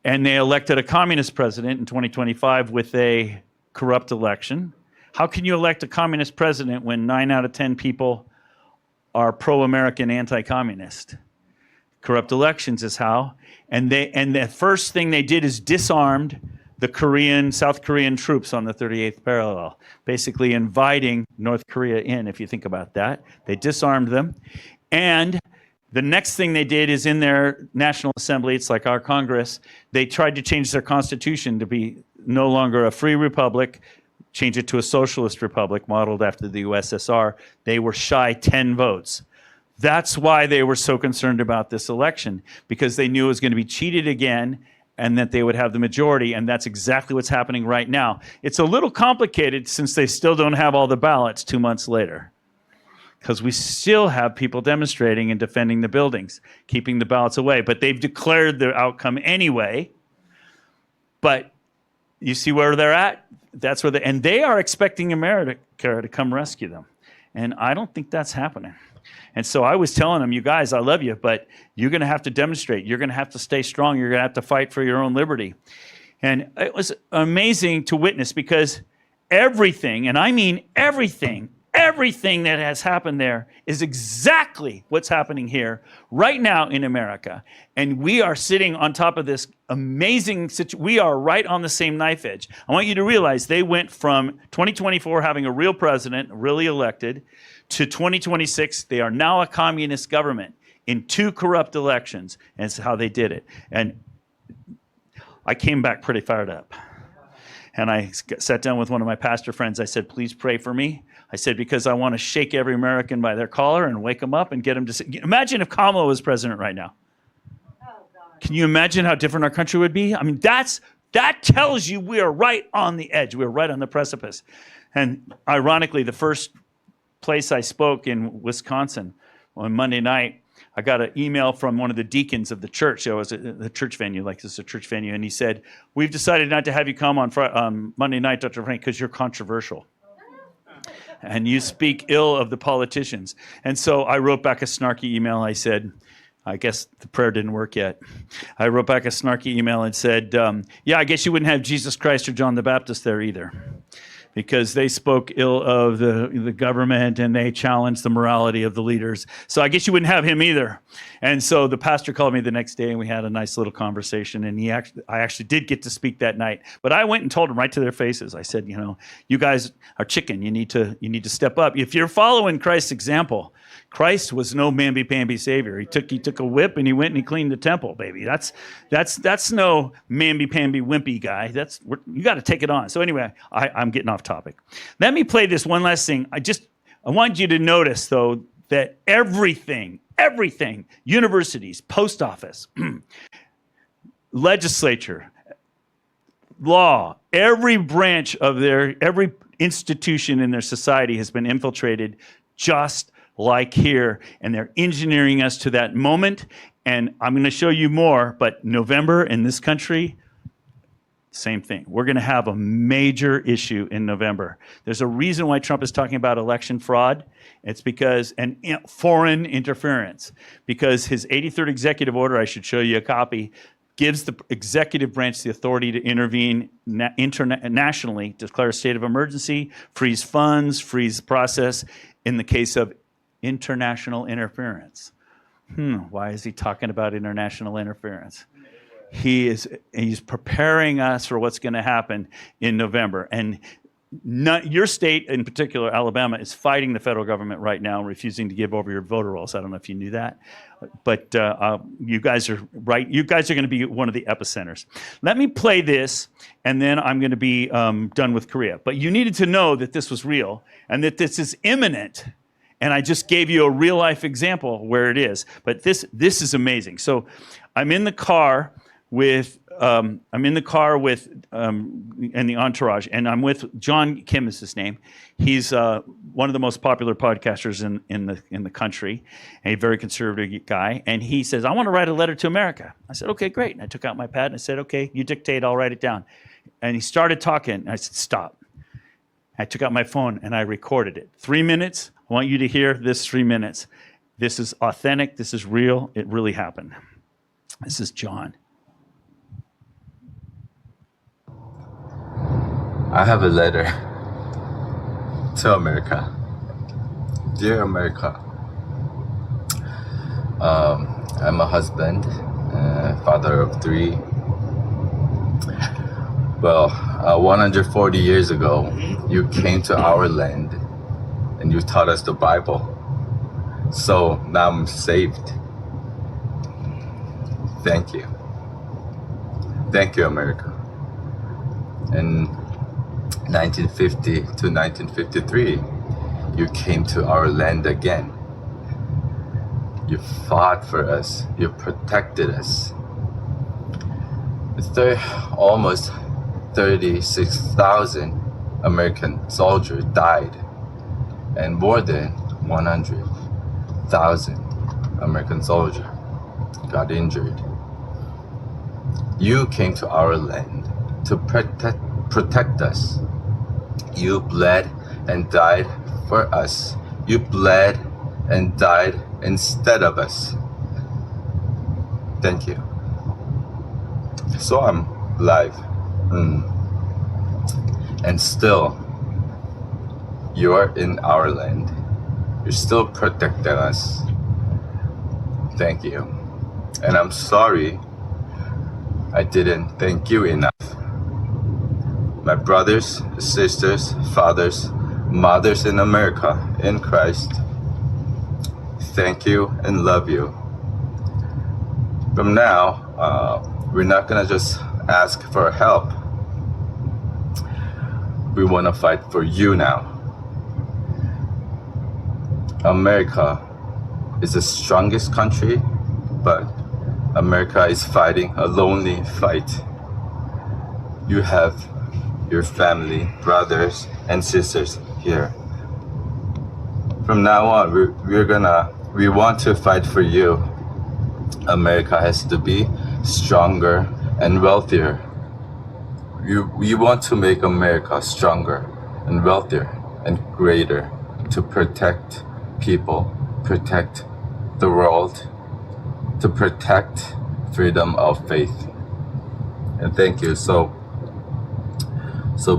and they elected a communist president in 2025 with a corrupt election. How can you elect a communist president when 9 out of 10 people are pro-American, anti-communist? Corrupt elections is how. And the first thing they did is disarmed the South Korean troops on the 38th parallel, basically inviting North Korea in, if you think about that. They disarmed them. And the next thing they did is in their National Assembly, it's like our Congress, they tried to change their constitution to be no longer a free republic, change it to a socialist republic modeled after the USSR. They were shy 10 votes. That's why they were so concerned about this election, because they knew it was going to be cheated again and that they would have the majority, and that's exactly what's happening right now. It's a little complicated since they still don't have all the ballots 2 months later, because we still have people demonstrating and defending the buildings, keeping the ballots away. But they've declared their outcome anyway. But you see where they're at? That's where and they are expecting America to come rescue them. And I don't think that's happening. And so I was telling them, you guys, I love you, but you're going to have to demonstrate. You're going to have to stay strong. You're going to have to fight for your own liberty. And it was amazing to witness, because everything, and I mean everything that has happened there is exactly what's happening here right now in America. And we are sitting on top of this amazing situation. We are right on the same knife edge. I want you to realize they went from 2024 having a real president, really elected, to 2026. They are now a communist government in 2 corrupt elections. And it's how they did it. And I came back pretty fired up. And I sat down with one of my pastor friends. I said, "Please pray for me." I said, because I want to shake every American by their collar and wake them up and get them to say, imagine if Kamala was president right now. Oh, God. Can you imagine how different our country would be? I mean, that tells you we are right on the edge. We're right on the precipice. And ironically, the first place I spoke in Wisconsin on Monday night, I got an email from one of the deacons of the church. It was a church venue, like this is a church venue. And he said, "We've decided not to have you come on Monday night, Dr. Frank, because you're controversial. And you speak ill of the politicians." And so I wrote back a snarky email. I said, I guess the prayer didn't work yet. I wrote back a snarky email and said, yeah, I guess you wouldn't have Jesus Christ or John the Baptist there either, because they spoke ill of the government and they challenged the morality of the leaders. So I guess you wouldn't have him either. And so the pastor called me the next day and we had a nice little conversation. And I actually did get to speak that night. But I went and told them right to their faces. I said, you guys are chicken. You need to step up. If you're following Christ's example, Christ was no mamby-pamby savior. He took a whip and he went and he cleaned the temple, baby. That's no mamby-pamby wimpy guy. You got to take it on. So anyway, I'm getting off topic. Let me play this one last thing. I want you to notice, though, that everything, universities, post office, legislature, law, every branch of every institution in their society has been infiltrated just like here. And they're engineering us to that moment. And I'm going to show you more, but November in this country, same thing. We're going to have a major issue in November. There's a reason why Trump is talking about election fraud. It's because, and foreign interference, because his 83rd executive order, I should show you a copy, gives the executive branch the authority to intervene internationally, declare a state of emergency, freeze funds, freeze the process in the case of international interference. Why is he talking about international interference? He's preparing us for what's going to happen in November. And your state, in particular, Alabama, is fighting the federal government right now, refusing to give over your voter rolls. I don't know if you knew that, but you guys are right. You guys are going to be one of the epicenters. Let me play this, and then I'm going to be done with Korea. But you needed to know that this was real and that this is imminent. And I just gave you a real life example where it is. But this is amazing. So I'm in the car with and the entourage, and I'm with John Kim is his name. He's one of the most popular podcasters in the country, a very conservative guy. And he says, I want to write a letter to America. I said, okay, great. And I took out my pad and I said, okay, you dictate, I'll write it down. And he started talking, and I said, stop. I took out my phone and I recorded it. 3 minutes. I want you to hear this 3 minutes. This is authentic. This is real. It really happened. This is John. I have a letter to America. Dear America, I'm a husband, father of 3. Well, 140 years ago, you came to our land and you taught us the Bible. So now I'm saved. Thank you. Thank you, America. In 1950 to 1953, you came to our land again. You fought for us. You protected us. Almost 36,000 American soldiers died, and more than 100,000 American soldiers got injured. You came to our land to protect us. You bled and died for us. You bled and died instead of us. Thank you. So I'm alive. And still, you're in our land. You're still protecting us. Thank you. And I'm sorry I didn't thank you enough. My brothers, sisters, fathers, mothers in America, in Christ, thank you and love you. From now, we're not gonna just ask for help. We wanna fight for you now. America is the strongest country, but America is fighting a lonely fight. You have your family, brothers, and sisters here. From now on, we want to fight for you. America has to be stronger and wealthier. We want to make America stronger and wealthier and greater to protect people, protect the world, to protect freedom of faith. And thank you. So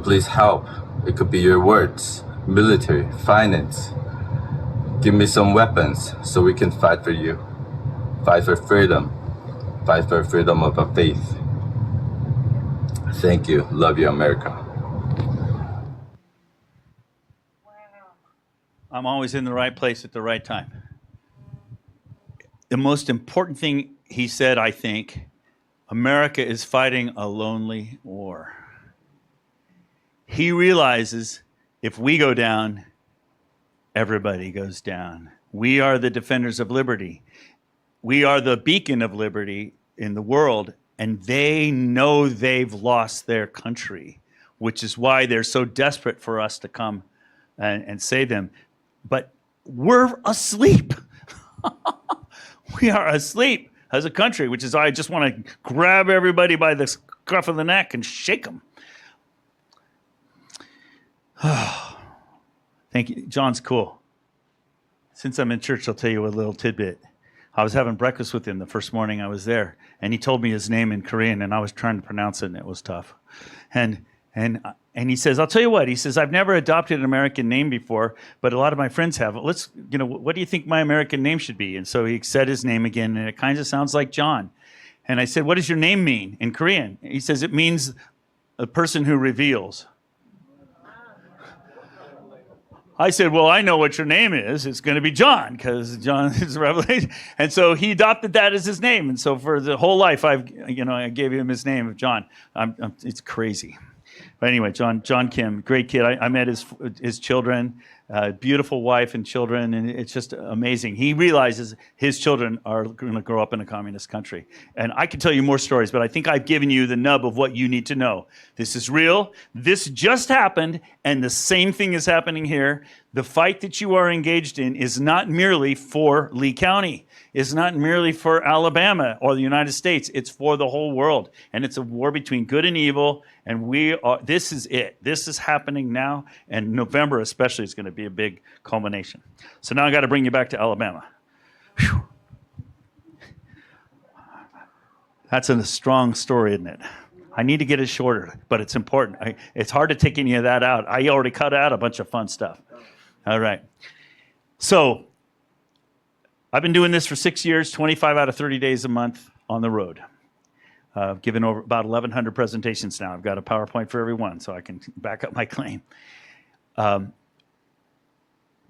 please help. It could be your words, military, finance. Give me some weapons so we can fight for you. Fight for freedom. Fight for freedom of our faith. Thank you. Love you, America. I'm always in the right place at the right time. The most important thing he said, I think, America is fighting a lonely war. He realizes if we go down, everybody goes down. We are the defenders of liberty. We are the beacon of liberty in the world, and they know they've lost their country, which is why they're so desperate for us to come and save them. But we're asleep. We are asleep as a country, which is why I just want to grab everybody by the scruff of the neck and shake them. Thank you. John's cool. Since I'm in church, I'll tell you a little tidbit. I was having breakfast with him the first morning I was there, and he told me his name in Korean, and I was trying to pronounce it, and it was tough. And he says, I'll tell you what. He says, I've never adopted an American name before, but a lot of my friends have. What do you think my American name should be? And so he said his name again, and it kind of sounds like John. And I said, what does your name mean in Korean? He says, it means a person who reveals. I said, well, I know what your name is. It's going to be John, because John is a revelation. And so he adopted that as his name. And so for the whole life, I gave him his name of John. It's crazy. But anyway, John Kim, great kid. I met his children, beautiful wife and children, and it's just amazing. He realizes his children are going to grow up in a communist country. And I could tell you more stories, but I think I've given you the nub of what you need to know. This is real. This just happened, and the same thing is happening here. The fight that you are engaged in is not merely for Lee County. It's not merely for Alabama or the United States. It's for the whole world. And it's a war between good and evil. And this is it. This is happening now. And November especially is going to be a big culmination. So now I got to bring you back to Alabama. Whew. That's a strong story, isn't it? I need to get it shorter, but it's important. It's hard to take any of that out. I already cut out a bunch of fun stuff. All right. So I've been doing this for 6 years, 25 out of 30 days a month on the road. I've given over about 1,100 presentations now. I've got a PowerPoint for every one, so I can back up my claim.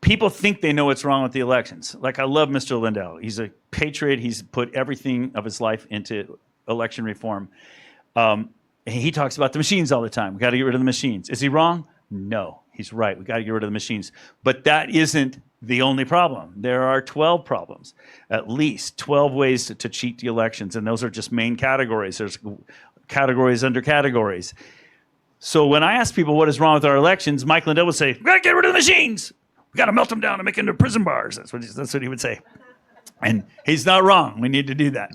People think they know what's wrong with the elections. Like, I love Mr. Lindell. He's a patriot. He's put everything of his life into election reform. He talks about the machines all the time. We got to get rid of the machines. Is he wrong? No, he's right. We got to get rid of the machines. But that isn't the only problem. There are 12 problems, at least 12 ways to cheat the elections, and those are just main categories. There's categories under categories. So when I ask people what is wrong with our elections, Mike Lindell would say, we got to get rid of the machines. We got to melt them down and make them into prison bars. That's what he would say. And he's not wrong. We need to do that.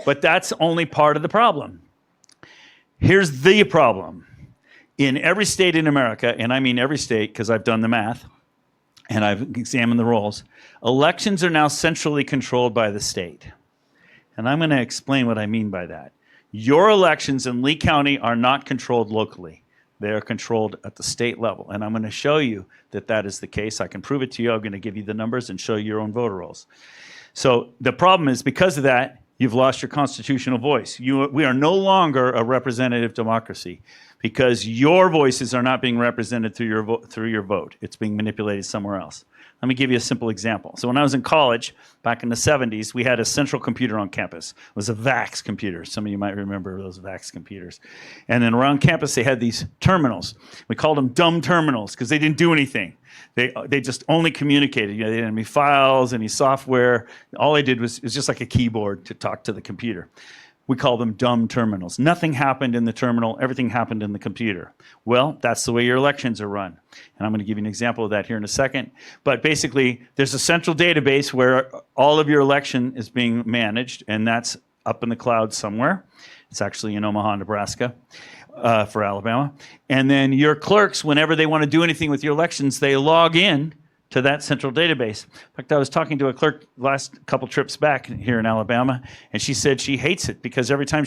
But that's only part of the problem. Here's the problem. In every state in America, and I mean every state because I've done the math, and I've examined the rolls, elections are now centrally controlled by the state. And I'm going to explain what I mean by that. Your elections in Lee County are not controlled locally. They are controlled at the state level. And I'm going to show you that that is the case. I can prove it to you. I'm going to give you the numbers and show you your own voter rolls. So the problem is, because of that, you've lost your constitutional voice. We are no longer a representative democracy, because your voices are not being represented through your vote. It's being manipulated somewhere else. Let me give you a simple example. So when I was in college, back in the 70s, we had a central computer on campus. It was a VAX computer. Some of you might remember those VAX computers. And then around campus, they had these terminals. We called them dumb terminals because they didn't do anything. They just only communicated. They didn't have any files, any software. All they did was just like a keyboard to talk to the computer. We call them dumb terminals. Nothing happened in the terminal. Everything happened in the computer. Well, that's the way your elections are run. And I'm going to give you an example of that here in a second. But basically, there's a central database where all of your election is being managed, and that's up in the cloud somewhere. It's actually in Omaha, Nebraska, for Alabama. And then your clerks, whenever they want to do anything with your elections, they log in to that central database. In fact, I was talking to a clerk last couple trips back here in Alabama, and she said she hates it because every time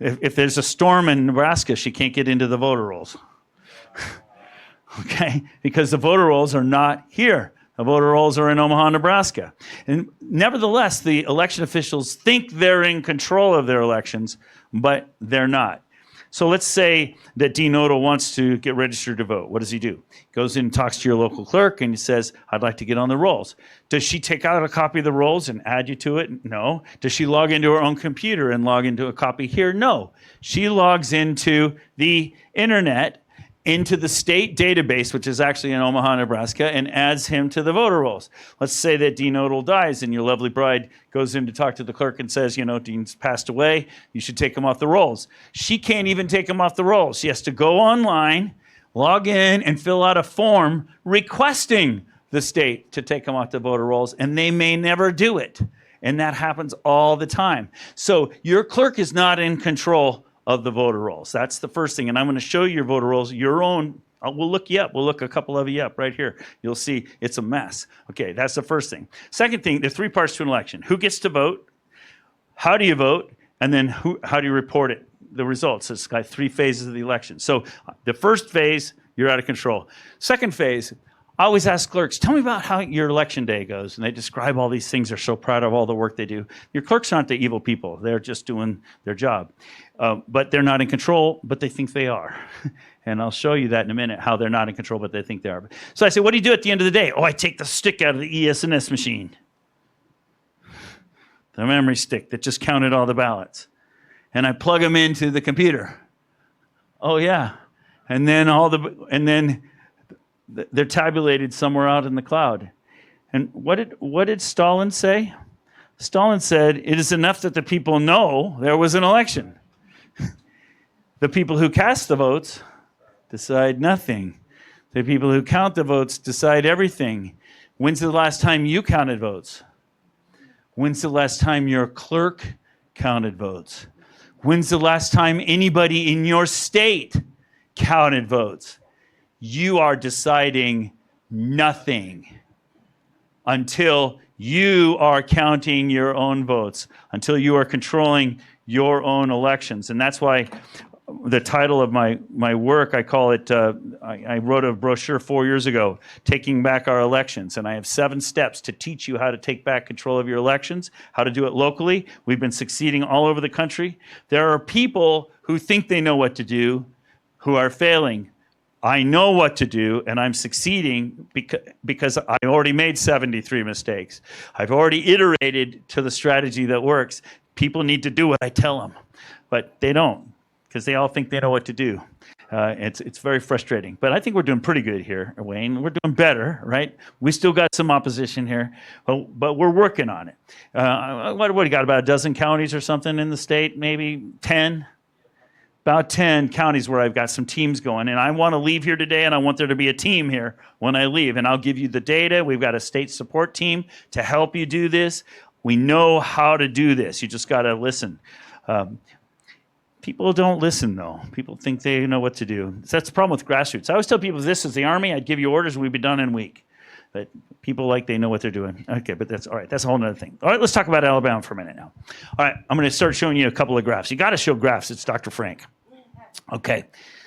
if there's a storm in Nebraska, she can't get into the voter rolls. Okay? Because the voter rolls are not here. The voter rolls are in Omaha, Nebraska. And nevertheless, the election officials think they're in control of their elections, but they're not. So let's say that Dean Odle wants to get registered to vote. What does he do? He goes in and talks to your local clerk, and he says, I'd like to get on the rolls. Does she take out a copy of the rolls and add you to it? No. Does she log into her own computer and log into a copy here? No. She logs into the internet into the state database, which is actually in Omaha, Nebraska, and adds him to the voter rolls. Let's say that Dean Odle dies and your lovely bride goes in to talk to the clerk and says, Dean's passed away, you should take him off the rolls. She can't even take him off the rolls. She has to go online, log in, and fill out a form requesting the state to take him off the voter rolls, and they may never do it. And that happens all the time. So your clerk is not in control of the voter rolls. That's the first thing. And I'm going to show you your voter rolls, your own. We'll look you up. We'll look a couple of you up right here. You'll see it's a mess. Okay, that's the first thing. Second thing, there's 3 parts to an election. Who gets to vote? How do you vote? And then how do you report it? The results. It's got 3 phases of the election. So the first phase, you're out of control. Second phase, I always ask clerks, tell me about how your election day goes. And they describe all these things. They're so proud of all the work they do. Your clerks aren't the evil people. They're just doing their job. But they're not in control, but they think they are. And I'll show you that in a minute, how they're not in control, but they think they are. So I say, what do you do at the end of the day? Oh, I take the stick out of the ES&S machine. The memory stick that just counted all the ballots. And I plug them into the computer. Oh, yeah. And then they're tabulated somewhere out in the cloud. And what did Stalin say? Stalin said, it is enough that the people know there was an election. The people who cast the votes decide nothing. The people who count the votes decide everything. When's the last time you counted votes? When's the last time your clerk counted votes? When's the last time anybody in your state counted votes? You are deciding nothing until you are counting your own votes, until you are controlling your own elections. And that's why the title of my work, I call it, I wrote a brochure 4 years ago, Taking Back Our Elections. And I have 7 steps to teach you how to take back control of your elections, how to do it locally. We've been succeeding all over the country. There are people who think they know what to do who are failing. I know what to do, and I'm succeeding because I already made 73 mistakes. I've already iterated to the strategy that works. People need to do what I tell them, but they don't because they all think they know what to do. It's very frustrating, but I think we're doing pretty good here, Wayne. We're doing better, right? We still got some opposition here, but we're working on it. What do you got, about a dozen counties or something in the state, maybe 10? About 10 counties where I've got some teams going, and I want to leave here today, and I want there to be a team here when I leave, and I'll give you the data. We've got a state support team to help you do this. We know how to do this. You just got to listen. People don't listen, though. People think they know what to do. That's the problem with grassroots. I always tell people, if this is the Army, I'd give you orders, we'd be done in a week. But people like they know what they're doing. Okay, but that's all right. That's a whole other thing. All right, let's talk about Alabama for a minute now. All right, I'm going to start showing you a couple of graphs. You got to show graphs. It's Dr. Frank. Okay,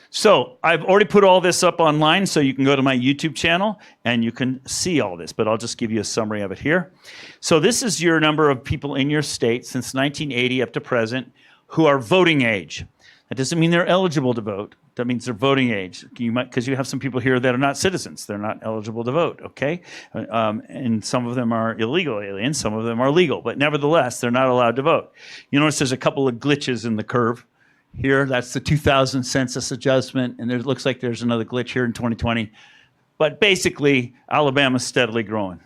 so I've already put all this up online, so you can go to my YouTube channel and you can see all this, but I'll just give you a summary of it here. So this is your number of people in your state since 1980 up to present who are voting age. That doesn't mean they're eligible to vote. That means they're voting age. You might, because you have some people here that are not citizens. They're not eligible to vote, okay? And some of them are illegal aliens. Some of them are legal. But nevertheless, they're not allowed to vote. You notice there's a couple of glitches in the curve here. That's the 2000 census adjustment. And it looks like there's another glitch here in 2020. But basically, Alabama's steadily growing.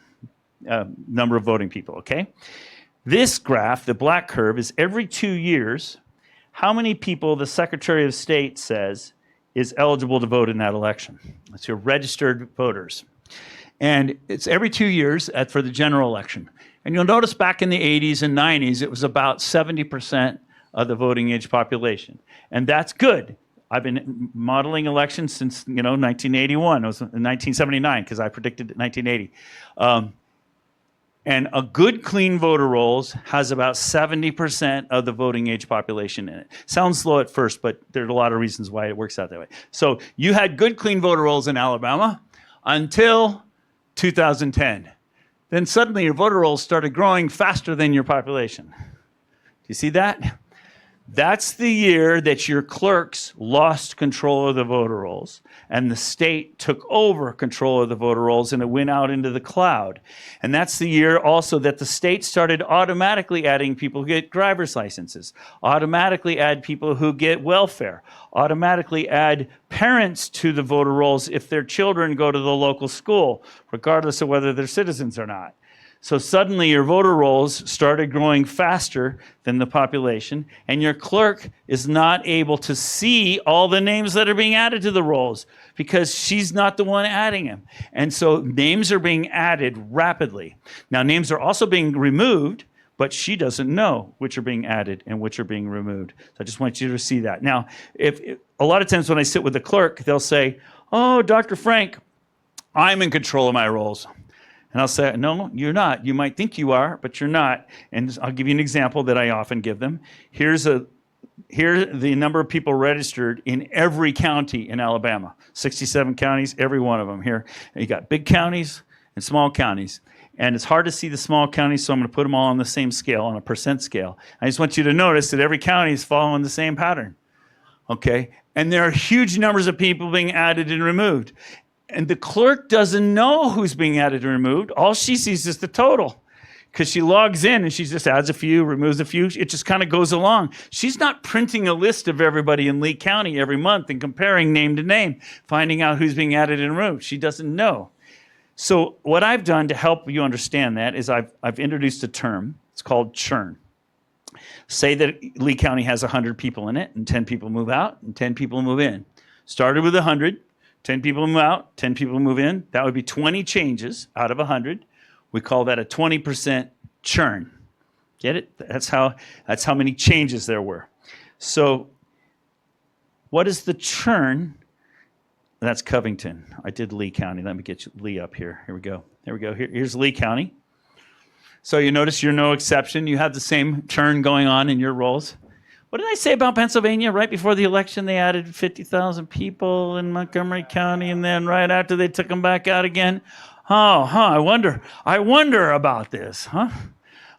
Number of voting people, okay? This graph, the black curve, is every 2 years, how many people the Secretary of State says is eligible to vote in that election. That's your registered voters. And it's every 2 years for the general election. And you'll notice back in the 80s and 90s, it was about 70% of the voting age population. And that's good. I've been modeling elections since 1981. It was in 1979 because I predicted 1980. And a good, clean voter rolls has about 70% of the voting age population in it. Sounds slow at first, but there's a lot of reasons why it works out that way. So you had good, clean voter rolls in Alabama until 2010. Then suddenly your voter rolls started growing faster than your population. Do you see that? That's the year that your clerks lost control of the voter rolls and the state took over control of the voter rolls and it went out into the cloud. And that's the year also that the state started automatically adding people who get driver's licenses, automatically add people who get welfare, automatically add parents to the voter rolls if their children go to the local school, regardless of whether they're citizens or not. So suddenly your voter rolls started growing faster than the population, and your clerk is not able to see all the names that are being added to the rolls because she's not the one adding them. And so names are being added rapidly. Now, names are also being removed, but she doesn't know which are being added and which are being removed. So I just want you to see that. Now, if a lot of times when I sit with the clerk, they'll say, "Oh, Dr. Frank, I'm in control of my rolls." And I'll say, "No, you're not. You might think you are, but you're not." And I'll give you an example that I often give them. Here's the number of people registered in every county in Alabama. 67 counties, every one of them here. And you got big counties and small counties. And it's hard to see the small counties, so I'm going to put them all on the same scale, on a percent scale. I just want you to notice that every county is following the same pattern. Okay? And there are huge numbers of people being added and removed. And the clerk doesn't know who's being added and removed. All she sees is the total because she logs in and she just adds a few, removes a few. It just kind of goes along. She's not printing a list of everybody in Lee County every month and comparing name to name, finding out who's being added and removed. She doesn't know. So what I've done to help you understand that is I've introduced a term. It's called churn. Say that Lee County has 100 people in it and 10 people move out and 10 people move in. Started with 100. 10 people move out, 10 people move in. That would be 20 changes out of 100. We call that a 20% churn. Get it? That's how many changes there were. So what is the churn? That's Covington. I did Lee County. Let me get Lee up here. Here we go. Here's Lee County. So you notice you're no exception. You have the same churn going on in your rolls. What did I say about Pennsylvania? Right before the election, they added 50,000 people in Montgomery County, and then right after they took them back out again. I wonder about this, huh?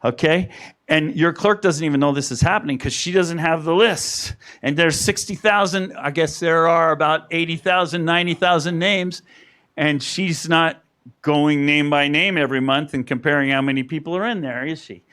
Okay, and your clerk doesn't even know this is happening because she doesn't have the lists. And there's 60,000, I guess there are about 80,000, 90,000 names, and she's not going name by name every month and comparing how many people are in there, is she?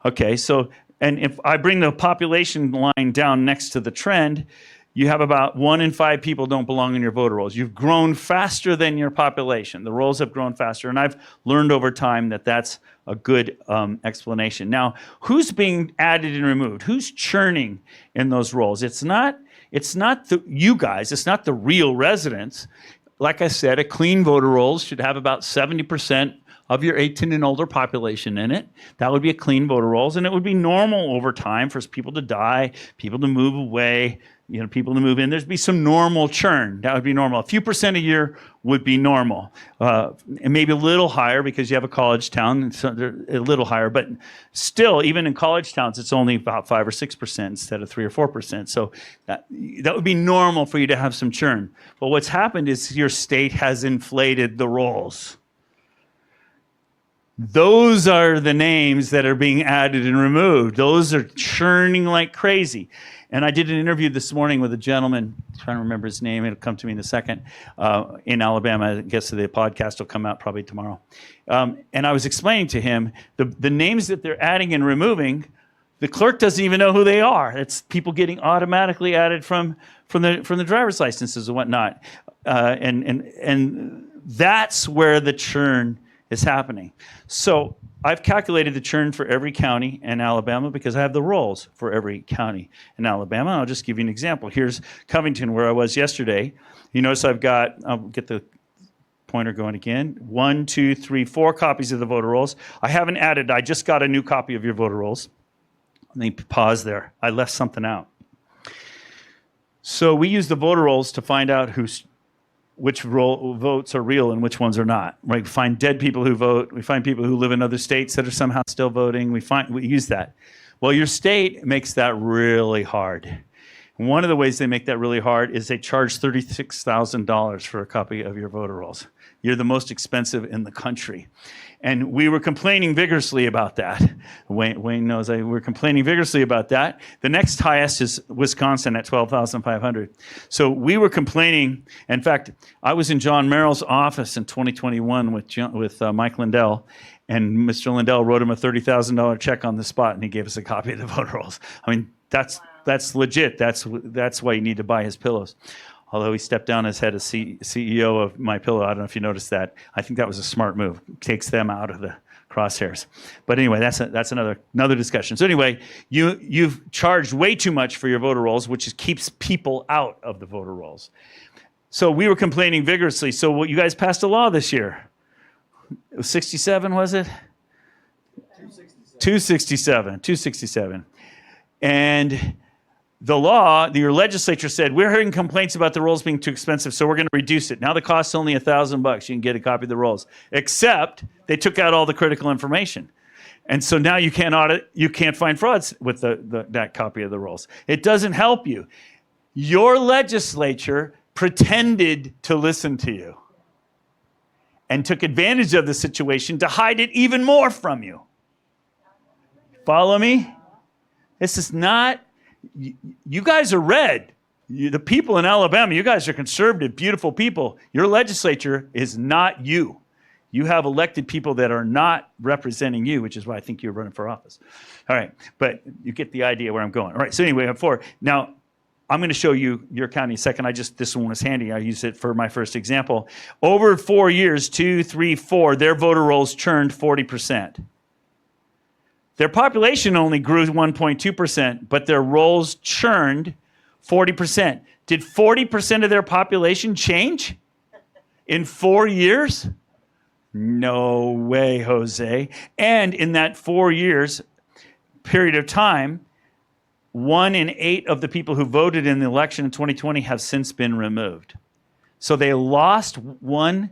Okay, so... And if I bring the population line down next to the trend, you have about 1 in 5 people don't belong in your voter rolls. You've grown faster than your population. The rolls have grown faster. And I've learned over time that that's a good explanation. Now, who's being added and removed? Who's churning in those rolls? It's not you guys. It's not the real residents. Like I said, a clean voter rolls should have about 70% of your 18 and older population in it. That would be a clean voter rolls, and it would be normal over time for people to die, people to move away, people to move in. There'd be some normal churn. That would be normal. A few percent a year would be normal, and maybe a little higher because you have a college town, so they're a little higher. But still, even in college towns, it's only about 5 or 6% instead of 3 or 4%. So that would be normal for you to have some churn. But what's happened is your state has inflated the rolls. Those are the names that are being added and removed. Those are churning like crazy. And I did an interview this morning with a gentleman, I'm trying to remember his name, it'll come to me in a second, in Alabama. I guess the podcast will come out probably tomorrow. And I was explaining to him the names that they're adding and removing, the clerk doesn't even know who they are. It's people getting automatically added from the driver's licenses and whatnot. And that's where the churn is happening. So I've calculated the churn for every county in Alabama because I have the rolls for every county in Alabama. I'll just give you an example. Here's Covington, where I was yesterday. You notice I'll get the pointer going again. 1, 2, 3, 4 copies of the voter rolls. I haven't added, I just got a new copy of your voter rolls. Let me pause there. I left something out. So we use the voter rolls to find out which votes are real and which ones are not. Right? We find dead people who vote. We find people who live in other states that are somehow still voting. We use that. Well, your state makes that really hard. One of the ways they make that really hard is they charge $36,000 for a copy of your voter rolls. You're the most expensive in the country. And we were complaining vigorously about that. Wayne knows we're complaining vigorously about that. The next highest is Wisconsin at $12,500. So we were complaining. In fact, I was in John Merrill's office in 2021 with Mike Lindell, and Mr. Lindell wrote him a $30,000 check on the spot, and he gave us a copy of the voter rolls. I mean, that's legit. That's why you need to buy his pillows. Although he stepped down as head of CEO of My Pillow. I don't know if you noticed that. I think that was a smart move. Takes them out of the crosshairs. But anyway, that's another discussion. So anyway, you've charged way too much for your voter rolls, which keeps people out of the voter rolls. So we were complaining vigorously. So you guys passed a law this year. It was 67, was it? 267. And the law, your legislature said, we're hearing complaints about the rolls being too expensive, so we're going to reduce it. Now the cost's only $1,000. You can get a copy of the rolls. Except they took out all the critical information. And so now you can't audit, you can't find frauds with that copy of the rolls. It doesn't help you. Your legislature pretended to listen to you and took advantage of the situation to hide it even more from you. Follow me? This is not... You guys are red. The people in Alabama, you guys are conservative, beautiful people. Your legislature is not you. You have elected people that are not representing you, which is why I think you're running for office. All right, but you get the idea where I'm going. All right, so anyway, now I'm going to show you your county in a second. This one was handy. I used it for my first example. Over 4 years, 2, 3, 4, their voter rolls churned 40%. Their population only grew 1.2%, but their rolls churned 40%. Did 40% of their population change in 4 years? No way, Jose. And in that 4 years period of time, 1 in 8 of the people who voted in the election in 2020 have since been removed. So they lost 1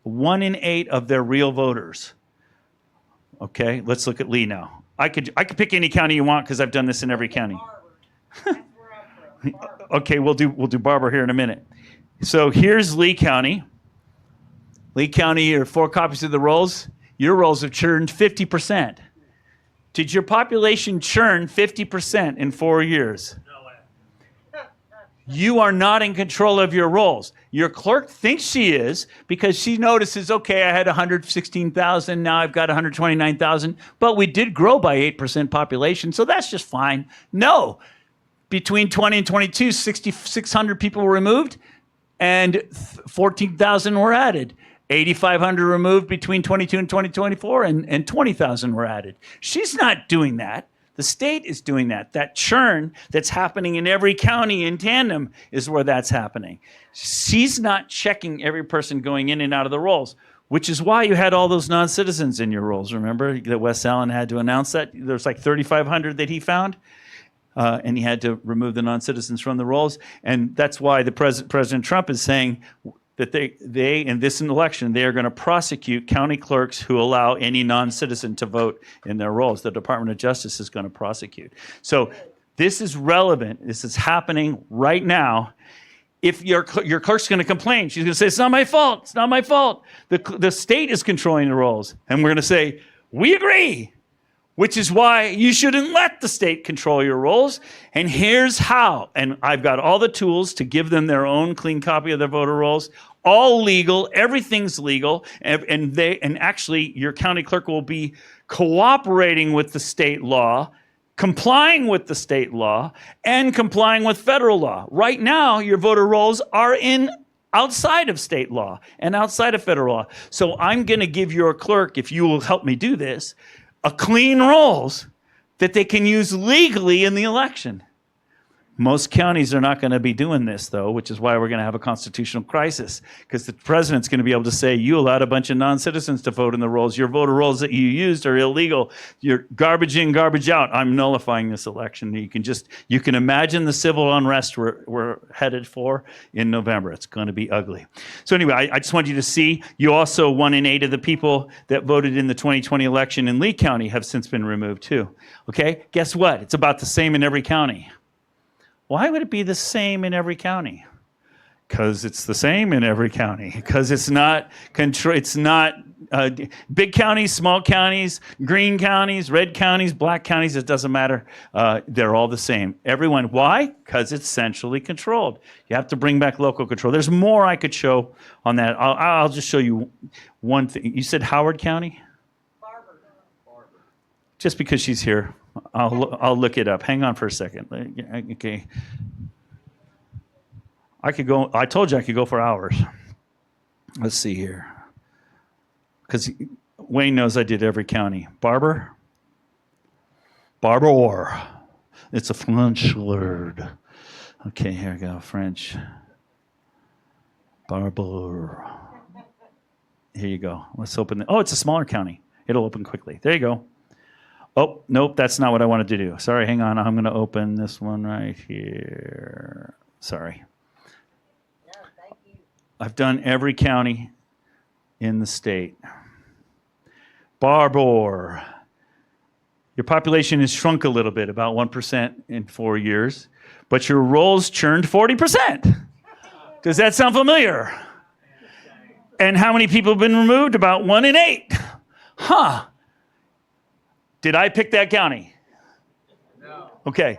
in 8 of their real voters. Okay, let's look at Lee now. I could pick any county you want because I've done this in every county. Okay, we'll do Barber here in a minute. So here's Lee County. Lee County, your 4 copies of the rolls. Your rolls have churned 50%. Did your population churn 50% in 4 years? You are not in control of your rolls. Your clerk thinks she is because she notices, okay, I had 116,000, now I've got 129,000, but we did grow by 8% population, so that's just fine. No. Between 20 and 22, 6,600 people were removed and 14,000 were added. 8,500 removed between 22 and 2024 and 20,000 were added. She's not doing that. The state is doing that. That churn that's happening in every county in tandem is where that's happening. She's not checking every person going in and out of the rolls, which is why you had all those non-citizens in your rolls. Remember that Wes Allen had to announce that? There's like 3,500 that he found, and he had to remove the non-citizens from the rolls. And that's why President Trump is saying that they in this election, they are going to prosecute county clerks who allow any non-citizen to vote in their rolls. The Department of Justice is going to prosecute. So this is relevant. This is happening right now. If your clerk's going to complain, she's going to say, it's not my fault. It's not my fault. The state is controlling the rolls. And we're going to say, we agree, which is why you shouldn't let the state control your rolls. And here's how. And I've got all the tools to give them their own clean copy of their voter rolls. All legal. Everything's legal. And actually, your county clerk will be cooperating with the state law, complying with the state law, and complying with federal law. Right now, your voter rolls are outside of state law and outside of federal law. So I'm going to give your clerk, if you will help me do this, a clean rolls that they can use legally in the election. Most counties are not going to be doing this, though, which is why we're going to have a constitutional crisis, because the president's going to be able to say, you allowed a bunch of non-citizens to vote in the rolls. Your voter rolls that you used are illegal. You're garbage in, garbage out. I'm nullifying this election. You can imagine the civil unrest we're headed for in November. It's going to be ugly. So anyway, I just want you to see, you also 1 in 8 of the people that voted in the 2020 election in Lee County have since been removed, too. Okay? Guess what? It's about the same in every county. Why would it be the same in every county? Because it's the same in every county. Because it's not big counties, small counties, green counties, red counties, black counties. It doesn't matter. They're all the same. Everyone. Why? Because it's centrally controlled. You have to bring back local control. There's more I could show on that. I'll just show you one thing. You said Howard County? Barber. Just because she's here, I'll look it up. Hang on for a second. Okay. I told you I could go for hours. Let's see here. Because Wayne knows I did every county. Barber? Barber. It's a French word. Okay, here we go. French. Barber. Here you go. Let's open it. Oh, it's a smaller county. It'll open quickly. There you go. Oh, nope, that's not what I wanted to do. Sorry, hang on. I'm going to open this one right here. Sorry. I've done every county in the state. Barber. Your population has shrunk a little bit, about 1% in 4 years, but your rolls churned 40%. Does that sound familiar? And how many people have been removed? About 1 in 8. Huh. Did I pick that county? No. Okay.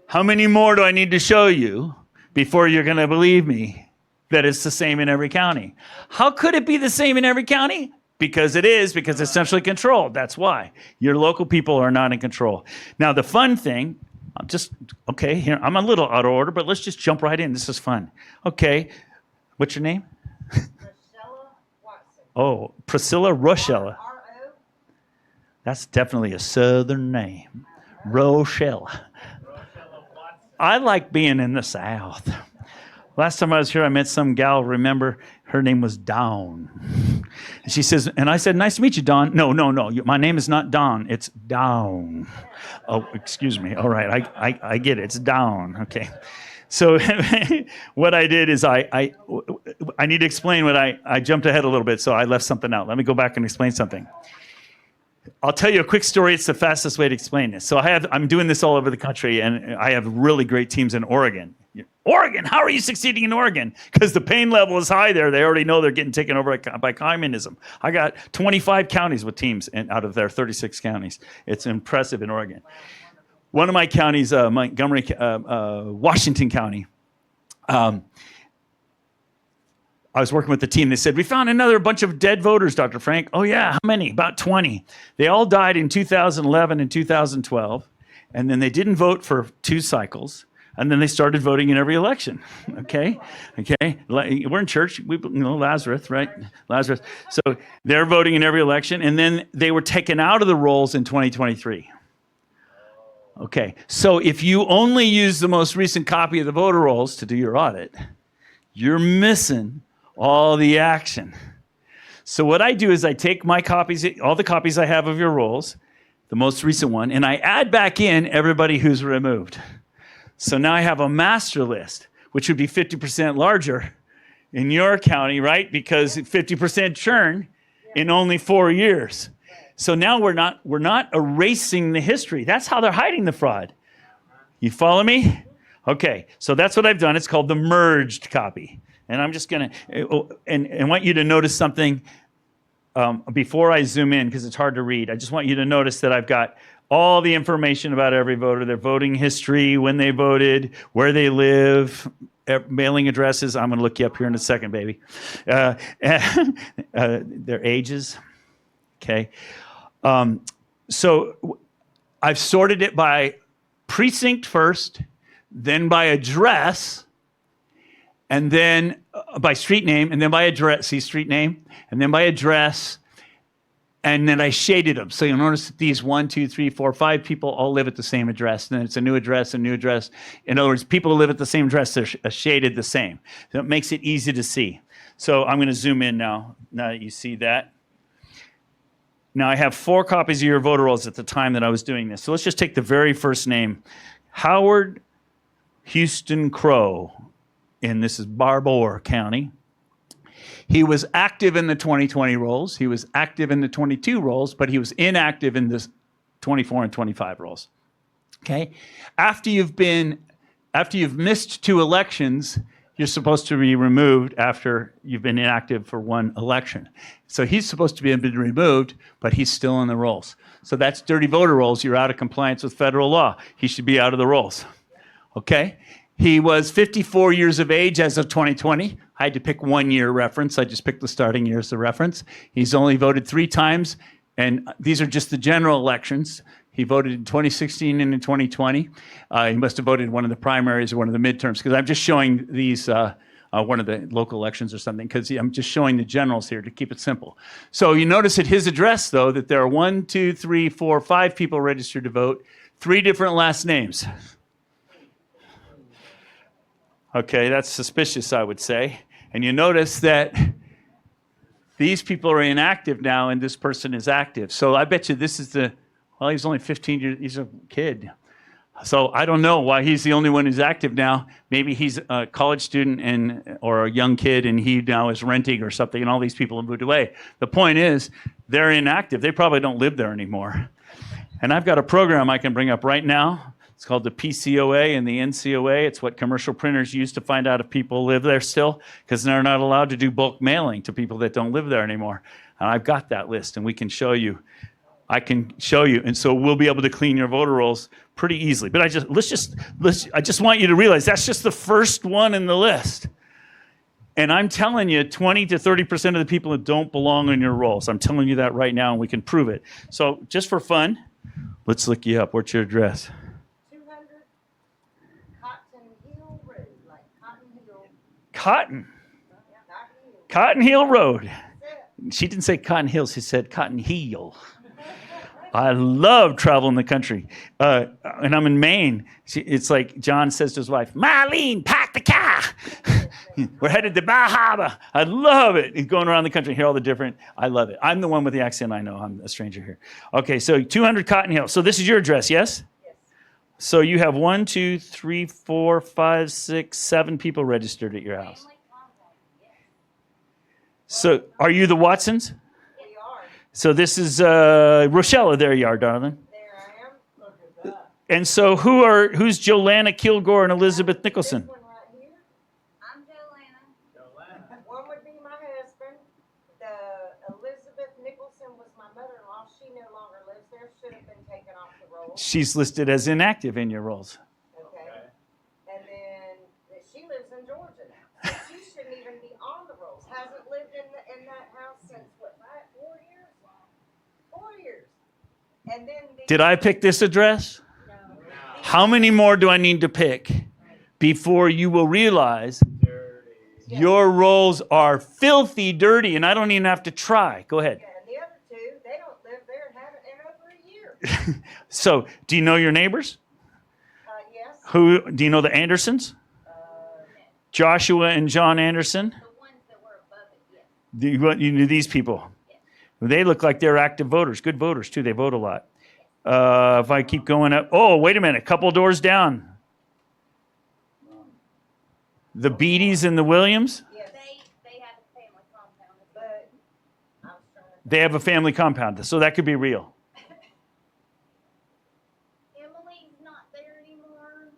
How many more do I need to show you before you're going to believe me that it's the same in every county? How could it be the same in every county? Because it is, because it's centrally controlled. That's why. Your local people are not in control. Now, the fun thing, here, I'm a little out of order, but let's just jump right in. This is fun. Okay. What's your name? Priscilla Watson. Oh, Priscilla Rochelle. R-O. That's definitely a southern name. Rochelle. I like being in the South. Last time I was here, I met some gal, remember, her name was Dawn. And she says, and I said, nice to meet you, Dawn. No, my name is not Dawn, it's Dawn. Oh, excuse me. All right, I get it, it's Dawn. Okay. So what I did is I need to explain what I jumped ahead a little bit, so I left something out. Let me go back and explain something. I'll tell you a quick story. It's the fastest way to explain this. So I'm doing this all over the country, and I have really great teams in Oregon. Oregon, how are you succeeding in Oregon? Because the pain level is high there. They already know they're getting taken over by communism. I got 25 counties with teams out of their 36 counties. It's impressive in Oregon. One of my counties, Montgomery, Washington County, I was working with the team. They said, we found another bunch of dead voters, Dr. Frank. Oh, yeah. How many? About 20. They all died in 2011 and 2012. And then they didn't vote for 2 cycles. And then they started voting in every election. Okay. We're in church. Lazarus, right? Lazarus. So they're voting in every election. And then they were taken out of the rolls in 2023. Okay. So if you only use the most recent copy of the voter rolls to do your audit, you're missing all the action. So what I do is I take my copies, all the copies I have of your rolls, the most recent one, and I add back in everybody who's removed. So now I have a master list, which would be 50% larger in your county, right? Because 50% churn in only 4 years. So now we're not erasing the history. That's how they're hiding the fraud. You follow me? Okay, so that's what I've done. It's called the merged copy. And I'm just going to, and want you to notice something before I zoom in, because it's hard to read. I just want you to notice that I've got all the information about every voter, their voting history, when they voted, where they live, mailing addresses. I'm going to look you up here in a second, baby. Their ages. Okay. So I've sorted it by precinct first, then by address, and then by street name, and then by address, see street name, and then by address, and then I shaded them. So you'll notice that these 1, 2, 3, 4, 5 people all live at the same address. And then it's a new address, a new address. In other words, people who live at the same address, they're shaded the same. So it makes it easy to see. So I'm going to zoom in now that you see that. Now I have 4 copies of your voter rolls at the time that I was doing this. So let's just take the very first name, Howard Houston Crow. And this is Barber County. He was active in the 2020 rolls. He was active in the 22 rolls, but he was inactive in the 24 and 25 rolls. Okay? After you've been after you've missed 2 elections, you're supposed to be removed after you've been inactive for 1 election. So he's supposed to be been removed, but he's still in the rolls. So that's dirty voter rolls. You're out of compliance with federal law. He should be out of the rolls. Okay? He was 54 years of age as of 2020. I had to pick 1 year reference. I just picked the starting year as the reference. He's only voted 3 times, and these are just the general elections. He voted in 2016 and in 2020. He must have voted in one of the primaries or one of the midterms, because I'm just showing these, one of the local elections or something, because I'm just showing the generals here to keep it simple. So you notice at his address, though, that there are 1, 2, 3, 4, 5 people registered to vote, 3 different last names. Okay, that's suspicious, I would say. And you notice that these people are inactive now, and this person is active. So I bet you this is well, he's only 15 years, he's a kid. So I don't know why he's the only one who's active now. Maybe he's a college student or a young kid, and he now is renting or something, and all these people have moved away. The point is, they're inactive. They probably don't live there anymore. And I've got a program I can bring up right now. It's called the PCOA and the NCOA. It's what commercial printers use to find out if people live there still, because they're not allowed to do bulk mailing to people that don't live there anymore. And I've got that list, and we can show you. I can show you, and so we'll be able to clean your voter rolls pretty easily. But I just want you to realize that's just the first one in the list. And I'm telling you, 20 to 30% of the people that don't belong in your rolls. I'm telling you that right now, and we can prove it. So just for fun, let's look you up. What's your address? 200 Cotton Hill Road, like Cotton Hill. Cotton. Cotton Hill. Cotton Hill Road. That's it. She didn't say Cotton Hill. She said Cotton Heel. I love traveling the country. And I'm in Maine. It's like John says to his wife, Marlene, pack the car. We're headed to Bar Harbor. I love it. And going around the country, hear all the different, I love it. I'm the one with the accent. I know. I'm a stranger here. Okay, so 200 Cotton Hill. So this is your address, yes? Yes. So you have 1, 2, 3, 4, 5, 6, 7 people registered at your house. Family compound, yes. So are you the Watsons? We are. So this is Rochella. There you are, darling. There I am. Look at that. And so who's Joanna Kilgore and Elizabeth Nicholson? This one right here. I'm Joanna. One would be my husband. The Elizabeth Nicholson was my mother-in-law. She no longer lives there. Should have been taken off the roll. She's listed as inactive in your rolls. Okay. And then she lives in Georgia now. So she shouldn't even be on the rolls. Hasn't lived in that house since what, 4 years? 4 years. And then Did I pick this address? No. How many more do I need to pick before you will realize your rolls are filthy dirty and I don't even have to try? Go ahead. Yeah, and the other 2, they don't live there and haven't in over a year. So, do you know your neighbors? Yes. Do you know the Andersons? Joshua and John Anderson? The ones that were above it, yes. You knew these people? They look like they're active voters. Good voters, too. They vote a lot. If I keep going up. Oh, wait a minute. A couple doors down. The Beatties and the Williams? Yes. They have a family compound, but I was trying to. They have a family compound, so that could be real. Emily's not there anymore.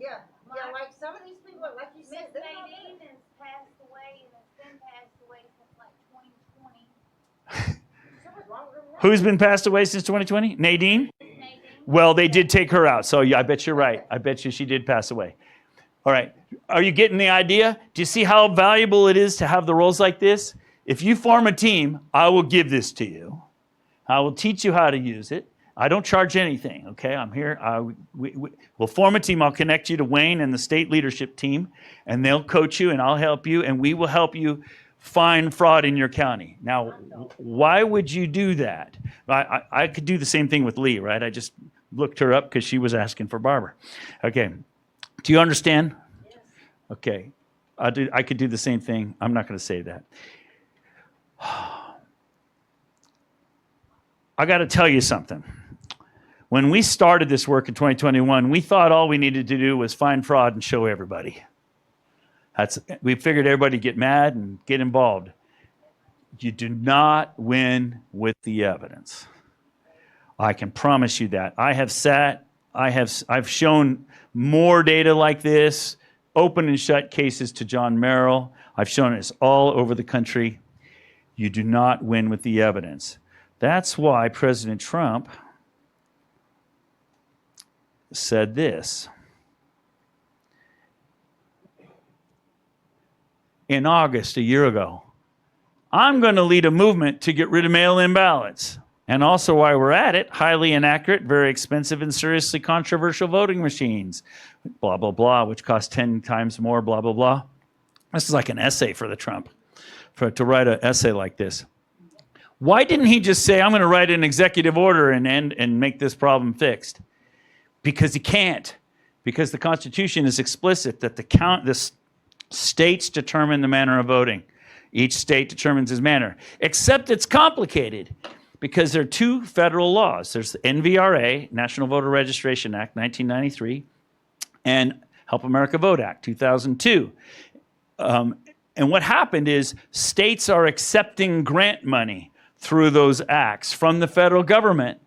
Yeah, like some of these people, like you said, Miss they're not there. Nadine has passed away, and it's been passed away since like 2020. She was longer than that. Who's been passed away since 2020? Nadine? Nadine. Well, they did take her out, so yeah, I bet you're right. I bet you she did pass away. All right. Are you getting the idea? Do you see how valuable it is to have the roles like this? If you form a team, I will give this to you. I will teach you how to use it. I don't charge anything, okay? I'm here. We'll form a team. I'll connect you to Wayne and the state leadership team, and they'll coach you, and I'll help you, and we will help you find fraud in your county. Now, why would you do that? I could do the same thing with Lee, right? I just looked her up because she was asking for Barbara. Okay. Do you understand? Yes. Okay. I could do the same thing. I'm not going to say that. I got to tell you something. When we started this work in 2021, we thought all we needed to do was find fraud and show everybody. We figured everybody get mad and get involved. You do not win with the evidence. I can promise you that. I have sat I've shown more data like this, open and shut cases to John Merrill. I've shown this all over the country. You do not win with the evidence. That's why President Trump said this. In August, a year ago, I'm going to lead a movement to get rid of mail-in ballots. And also, while we're at it, highly inaccurate, very expensive, and seriously controversial voting machines, blah, blah, blah, which cost 10 times more, blah, blah, blah. This is like an essay for the Trump, to write an essay like this. Why didn't he just say, I'm going to write an executive order and make this problem fixed? Because he can't. Because the Constitution is explicit that the states determine the manner of voting. Each state determines its manner. Except it's complicated because there are two federal laws. There's the NVRA, National Voter Registration Act, 1993, and Help America Vote Act, 2002. And what happened is states are accepting grant money through those acts from the federal government.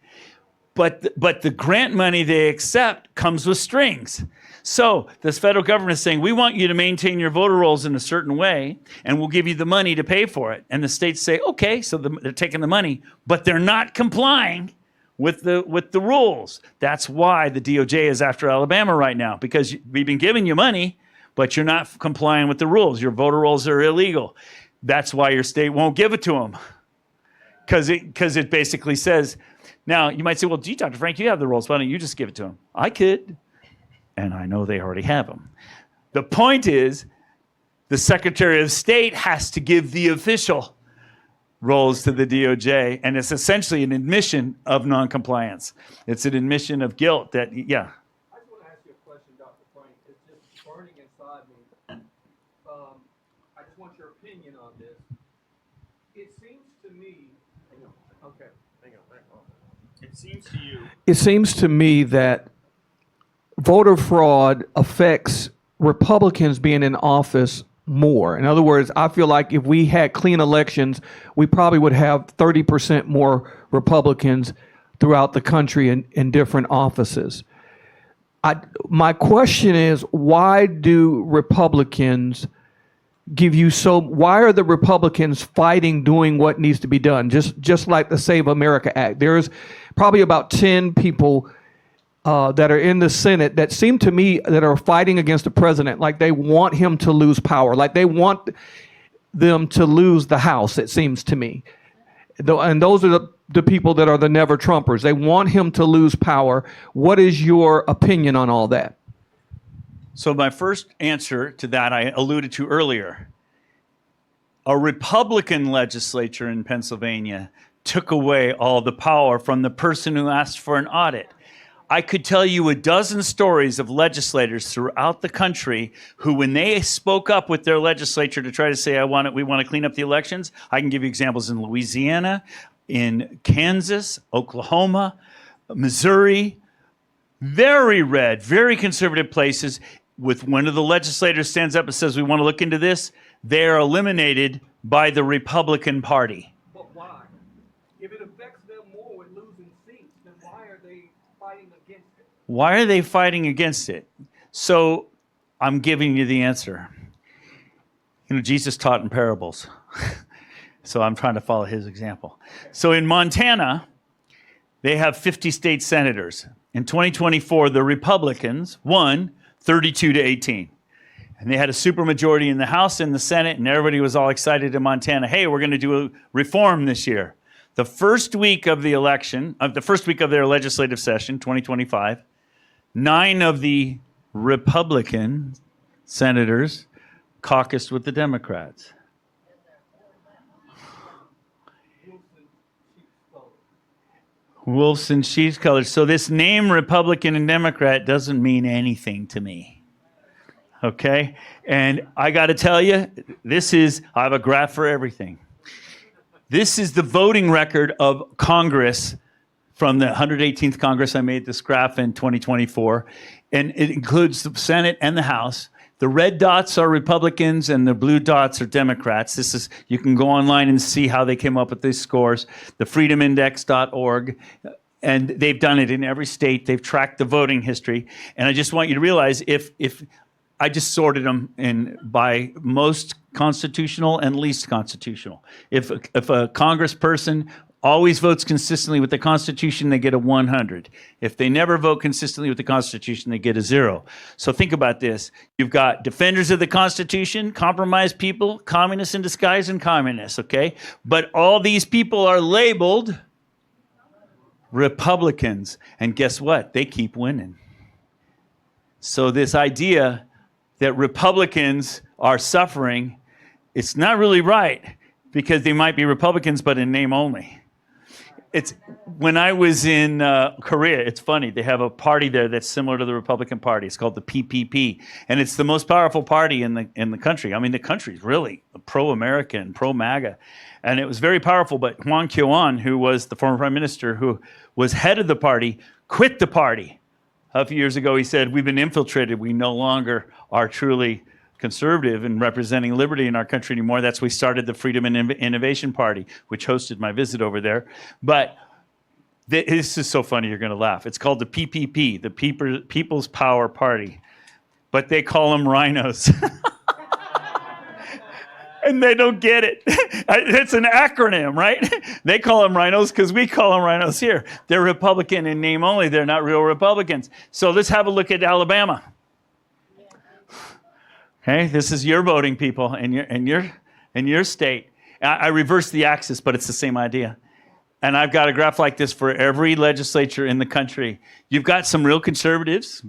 But the grant money they accept comes with strings. So this federal government is saying, we want you to maintain your voter rolls in a certain way, and we'll give you the money to pay for it. And the states say, okay, so they're taking the money, but they're not complying with the rules. That's why the DOJ is after Alabama right now, because we've been giving you money, but you're not complying with the rules. Your voter rolls are illegal. That's why your state won't give it to them, because it basically says. Now, you might say, well, gee, Dr. Frank, you have the rolls. Why don't you just give it to them? I could, and I know they already have them. The point is, the Secretary of State has to give the official rolls to the DOJ, and it's essentially an admission of noncompliance. It's an admission of guilt that, yeah. I just want to ask you a question, Dr. Frank. It's just burning inside me. I just want your opinion on this. It seems to me, okay. It seems to me that voter fraud affects Republicans being in office more. In other words, I feel like if we had clean elections, we probably would have 30% more Republicans throughout the country in different offices. My question is, why do Republicans why are the Republicans fighting doing what needs to be done? Just like the Save America Act. There's probably about 10 people that are in the Senate that seem to me that are fighting against the president, like they want him to lose power, like they want them to lose the House, it seems to me. And those are the people that are the never Trumpers. They want him to lose power. What is your opinion on all that? So my first answer to that I alluded to earlier. A Republican legislature in Pennsylvania took away all the power from the person who asked for an audit. I could tell you a dozen stories of legislators throughout the country who, when they spoke up with their legislature to try to say, we want to clean up the elections, I can give you examples in Louisiana, in Kansas, Oklahoma, Missouri, very red, very conservative places. With one of the legislators stands up and says, we want to look into this, they are eliminated by the Republican Party. But why? If it affects them more with losing seats, then why are they fighting against it? Why are they fighting against it? So I'm giving you the answer. Jesus taught in parables. So I'm trying to follow his example. So in Montana, they have 50 state senators. In 2024, the Republicans won 32-18. And they had a supermajority in the House and the Senate, and everybody was all excited in Montana. Hey, we're going to do a reform this year. The first week of the election, the first week of their legislative session, 2025, 9 of the Republican senators caucused with the Democrats. Wolves in sheep's colors. So this name Republican and Democrat doesn't mean anything to me. Okay? And I got to tell you, I have a graph for everything. This is the voting record of Congress from the 118th Congress. I made this graph in 2024. And it includes the Senate and the House. The red dots are Republicans and the blue dots are Democrats. You can go online and see how they came up with these scores. The freedomindex.org. And they've done it in every state. They've tracked the voting history. And I just want you to realize if I just sorted them in by most constitutional and least constitutional. If a congressperson always votes consistently with the Constitution, they get a 100. If they never vote consistently with the Constitution, they get a 0. So think about this. You've got defenders of the Constitution, compromised people, communists in disguise, and communists, okay? But all these people are labeled Republicans. And guess what? They keep winning. So this idea that Republicans are suffering, it's not really right, because they might be Republicans, but in name only. It's when I was in Korea, it's funny. They have a party there that's similar to the Republican Party. It's called the PPP, and it's the most powerful party in the country. I mean, the country's really pro-American, pro-MAGA, and it was very powerful. But Hwang Kyo-ahn, who was the former prime minister, who was head of the party, quit the party a few years ago. He said, "We've been infiltrated. We no longer are truly conservative and representing liberty in our country anymore." That's why we started the Freedom and Innovation Party, which hosted my visit over there. But this is so funny, you're going to laugh. It's called the PPP, the People's Power Party. But they call them rhinos. And they don't get it. It's an acronym, right? They call them rhinos because we call them rhinos here. They're Republican in name only. They're not real Republicans. So let's have a look at Alabama. Okay, this is your voting people in your state. I reversed the axis, but it's the same idea. And I've got a graph like this for every legislature in the country. You've got some real conservatives,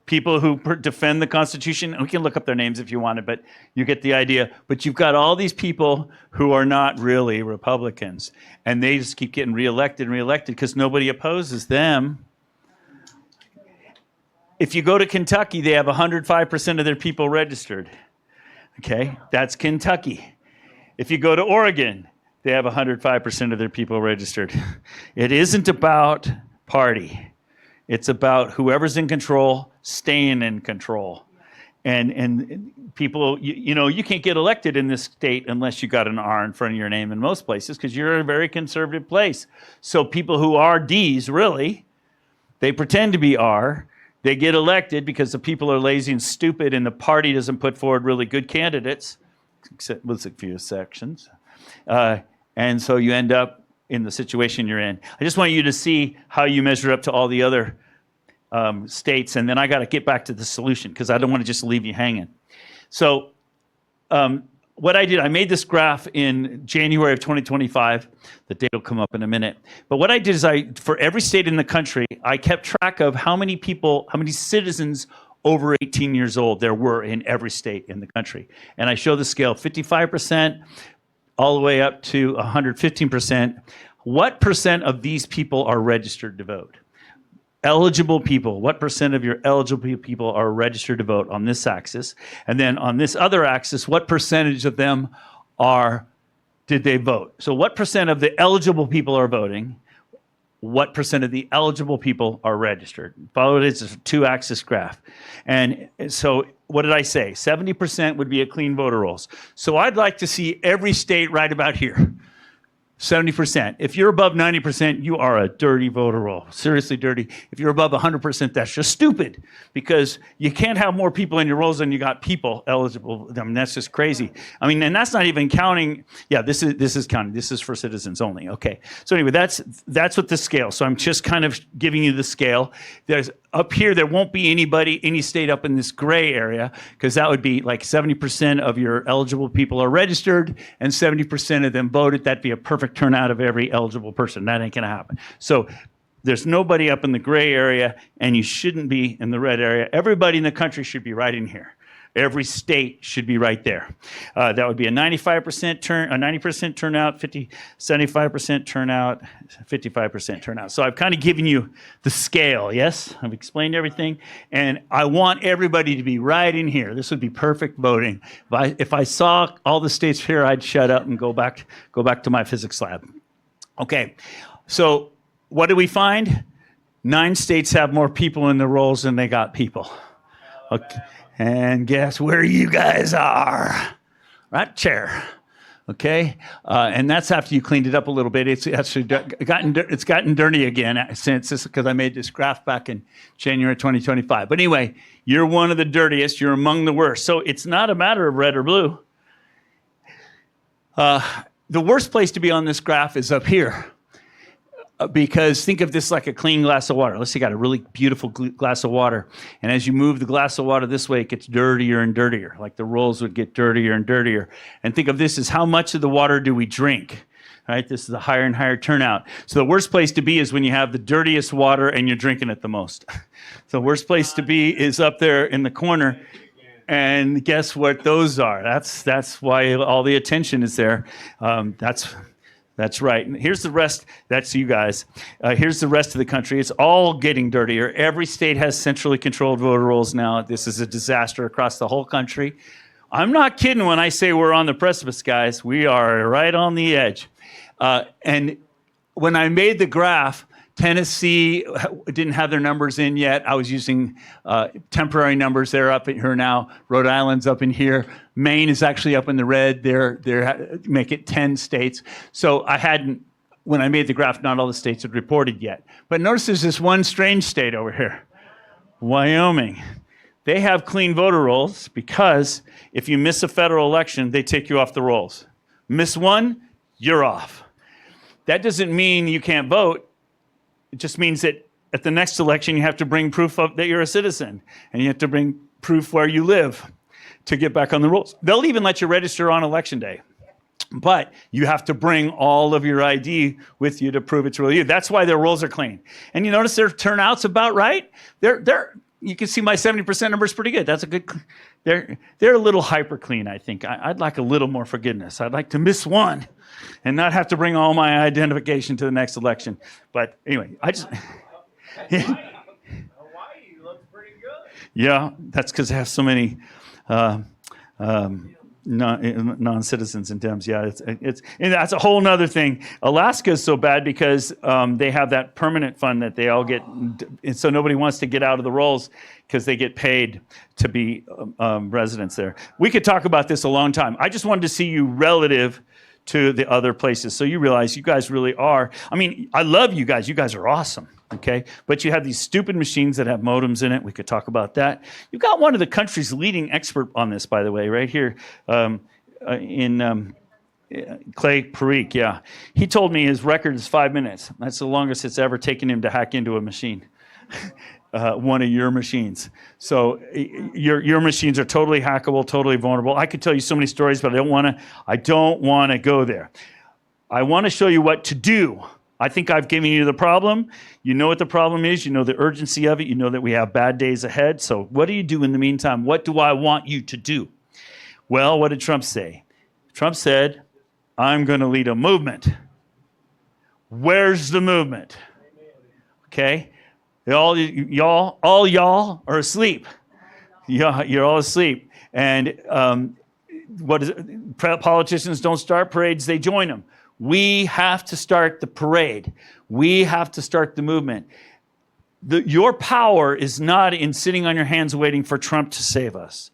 people who defend the Constitution. We can look up their names if you want it, but you get the idea. But you've got all these people who are not really Republicans, and they just keep getting reelected because nobody opposes them. If you go to Kentucky, they have 105% of their people registered. Okay, that's Kentucky. If you go to Oregon, they have 105% of their people registered. It isn't about party. It's about whoever's in control staying in control. And people, you can't get elected in this state unless you got an R in front of your name in most places, because you're a very conservative place. So people who are Ds, really, they pretend to be R. They get elected because the people are lazy and stupid, and the party doesn't put forward really good candidates, except with a few sections. And so you end up in the situation you're in. I just want you to see how you measure up to all the other states, and then I got to get back to the solution because I don't want to just leave you hanging. So what I did, I made this graph in January of 2025. The date will come up in a minute. But what I did is for every state in the country, I kept track of how many citizens over 18 years old there were in every state in the country. And I show the scale, 55% all the way up to 115%. What percent of these people are registered to vote? Eligible people, what percent of your eligible people are registered to vote on this axis? And then on this other axis, what percentage of them did they vote? So what percent of the eligible people are voting? What percent of the eligible people are registered? Follow it as a two-axis graph. And so what did I say? 70% would be a clean voter rolls. So I'd like to see every state right about here. 70%. If you're above 90%, you are a dirty voter roll. Seriously dirty. If you're above 100%, that's just stupid, because you can't have more people in your rolls than you got people eligible. I mean, that's just crazy. I mean, and that's not even counting. Yeah, this is counting. This is for citizens only. Okay. So anyway, that's what the scale. So I'm just kind of giving you the scale. There's up here, there won't be any state up in this gray area, because that would be like 70% of your eligible people are registered and 70% of them voted. That'd be a perfect turnout of every eligible person. That ain't going to happen. So there's nobody up in the gray area, and you shouldn't be in the red area. Everybody in the country should be right in here. Every state should be right there. That would be a 90% turnout, 75% turnout, 55% turnout. So I've kind of given you the scale, yes? I've explained everything, and I want everybody to be right in here. This would be perfect voting. If I saw all the states here, I'd shut up and go back to my physics lab. Okay, so what do we find? 9 states have more people in the rolls than they got people. Okay. And guess where you guys are? Right chair. Okay, and that's after you cleaned it up a little bit. It's actually gotten dirty again since this, because I made this graph back in January 2025. But anyway, you're one of the dirtiest. You're among the worst. So it's not a matter of red or blue. The worst place to be on this graph is up here. Because think of this like a clean glass of water. Let's say you got a really beautiful glass of water. And as you move the glass of water this way, it gets dirtier and dirtier. Like the rolls would get dirtier and dirtier. And think of this as how much of the water do we drink? Right? This is a higher and higher turnout. So the worst place to be is when you have the dirtiest water and you're drinking it the most. So the worst place to be is up there in the corner. And guess what those are? That's why all the attention is there. That's right. And here's the rest. That's you guys. Here's the rest of the country. It's all getting dirtier. Every state has centrally controlled voter rolls now. This is a disaster across the whole country. I'm not kidding when I say we're on the precipice, guys. We are right on the edge. And when I made the graph, Tennessee didn't have their numbers in yet. I was using temporary numbers. They're up here now. Rhode Island's up in here. Maine is actually up in the red. They're make it 10 states. So I hadn't, when I made the graph, not all the states had reported yet. But notice there's this one strange state over here, Wyoming. They have clean voter rolls because if you miss a federal election, they take you off the rolls. Miss one, you're off. That doesn't mean you can't vote. It just means that at the next election, you have to bring proof that you're a citizen, and you have to bring proof where you live to get back on the rolls. They'll even let you register on election day, but you have to bring all of your ID with you to prove it's really you. That's why their rolls are clean. And you notice their turnout's about right. You can see my 70% number is pretty good. That's a good. They're a little hyper clean, I think. I'd like a little more forgiveness. I'd like to miss one and not have to bring all my identification to the next election. But anyway, I just. Hawaii looks pretty good. Yeah, that's because they have so many non-citizens and Dems. Yeah, it's and that's a whole nother thing. Alaska is so bad because they have that permanent fund that they all get, and so nobody wants to get out of the rolls because they get paid to be residents there. We could talk about this a long time. I just wanted to see you relative to the other places, so you realize you guys really are. I mean, I love you guys. You guys are awesome. Okay, but you have these stupid machines that have modems in it. We could talk about that. You've got one of the country's leading expert on this, by the way, right here in Clay Parikh. Yeah, he told me his record is 5 minutes. That's the longest it's ever taken him to hack into a machine. One of your machines. So your machines are totally hackable, totally vulnerable. I could tell you so many stories, but I don't want to go there. I want to show you what to do. I think I've given you the problem. You know what the problem is. You know the urgency of it. You know that we have bad days ahead. So what do you do in the meantime? What do I want you to do? Well, what did Trump say? Trump said, I'm going to lead a movement. Where's the movement? Okay? All y'all are asleep. You're all asleep. And politicians don't start parades, they join them. We have to start the parade. We have to start the movement. Your power is not in sitting on your hands waiting for Trump to save us.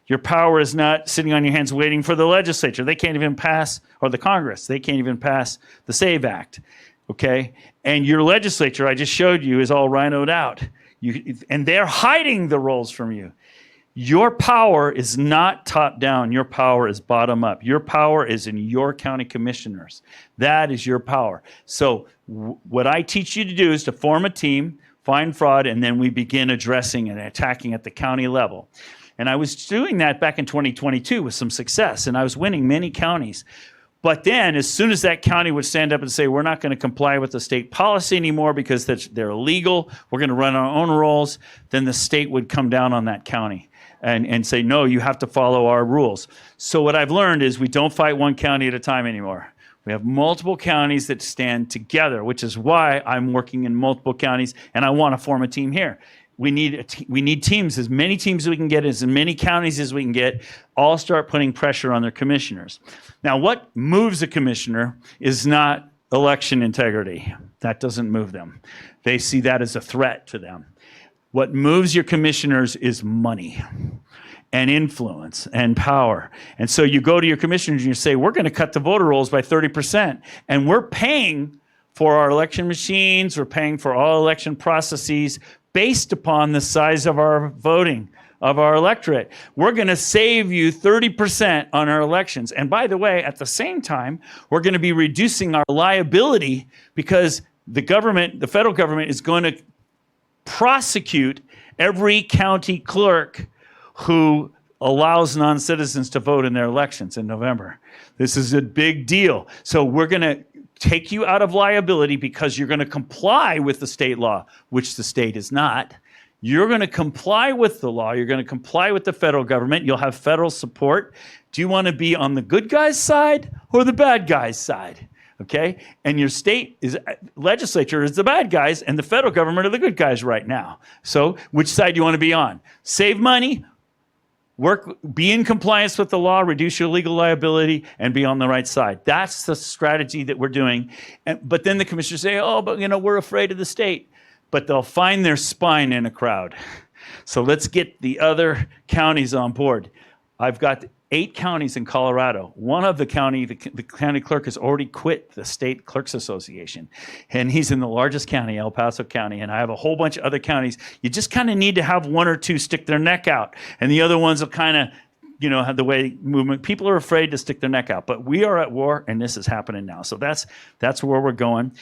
Your power is not sitting on your hands waiting for the legislature. They can't even pass, or the Congress, they can't even pass the SAVE Act. Okay? And your legislature, I just showed you, is all rhinoed out. And they're hiding the rolls from you. Your power is not top down. Your power is bottom up. Your power is in your county commissioners. That is your power. So what I teach you to do is to form a team, find fraud, and then we begin addressing and attacking at the county level. And I was doing that back in 2022 with some success, and I was winning many counties. But then as soon as that county would stand up and say, we're not going to comply with the state policy anymore because they're illegal, we're going to run our own rolls, then the state would come down on that county and say, no, you have to follow our rules. So what I've learned is we don't fight one county at a time anymore. We have multiple counties that stand together, which is why I'm working in multiple counties, and I want to form a team here. We need teams, as many teams as we can get, as many counties as we can get, all start putting pressure on their commissioners. Now, what moves a commissioner is not election integrity. That doesn't move them. They see that as a threat to them. What moves your commissioners is money. and influence and power. And so you go to your commissioners and you say, we're going to cut the voter rolls by 30%. And we're paying for our election machines. We're paying for all election processes based upon the size of our voting, of our electorate. We're going to save you 30% on our elections. And by the way, at the same time, we're going to be reducing our liability because the government, the federal government, is going to prosecute every county clerk who allows non-citizens to vote in their elections in November. This is a big deal. So we're going to take you out of liability because you're going to comply with the state law, which the state is not. You're going to comply with the law. You're going to comply with the federal government. You'll have federal support. Do you want to be on the good guy's side or the bad guy's side? Okay? And your state legislature is the bad guys, and the federal government are the good guys right now. So which side do you want to be on? Save money, be in compliance with the law, reduce your legal liability, and be on the right side. That's the strategy that we're doing. But then the commissioners say, oh, but we're afraid of the state. But they'll find their spine in a crowd. So let's get the other counties on board. I've got 8 counties in Colorado. One of the county clerk has already quit the State Clerks Association. And he's in the largest county, El Paso County. And I have a whole bunch of other counties. You just kind of need to have 1 or 2 stick their neck out. And the other ones will kind of, have the way movement. People are afraid to stick their neck out. But we are at war, and this is happening now. So that's where we're going.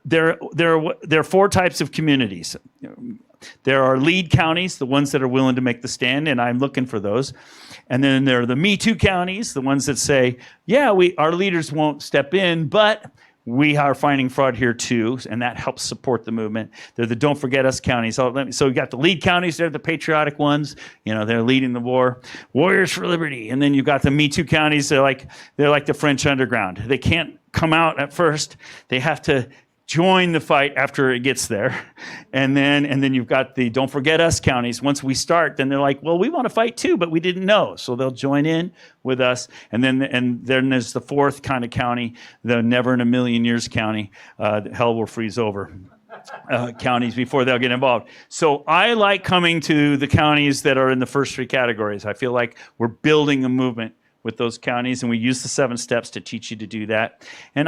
There are 4 types of communities. There are lead counties, the ones that are willing to make the stand, and I'm looking for those. And then there are the Me Too counties, the ones that say, yeah, our leaders won't step in, but we are finding fraud here too, and that helps support the movement. They're the Don't Forget Us counties. So you got the lead counties, they're the patriotic ones. They're leading the war. Warriors for Liberty. And then you've got the Me Too counties, they're like the French underground. They can't come out at first. They have to join the fight after it gets there. And then you've got the Don't Forget Us counties. Once we start, then they're like, well, we want to fight too, but we didn't know. So they'll join in with us. And then there's the 4th kind of county, the never in a million years county, hell will freeze over counties before they'll get involved. So I like coming to the counties that are in the first 3 categories. I feel like we're building a movement with those counties, and we use the 7 steps to teach you to do that. And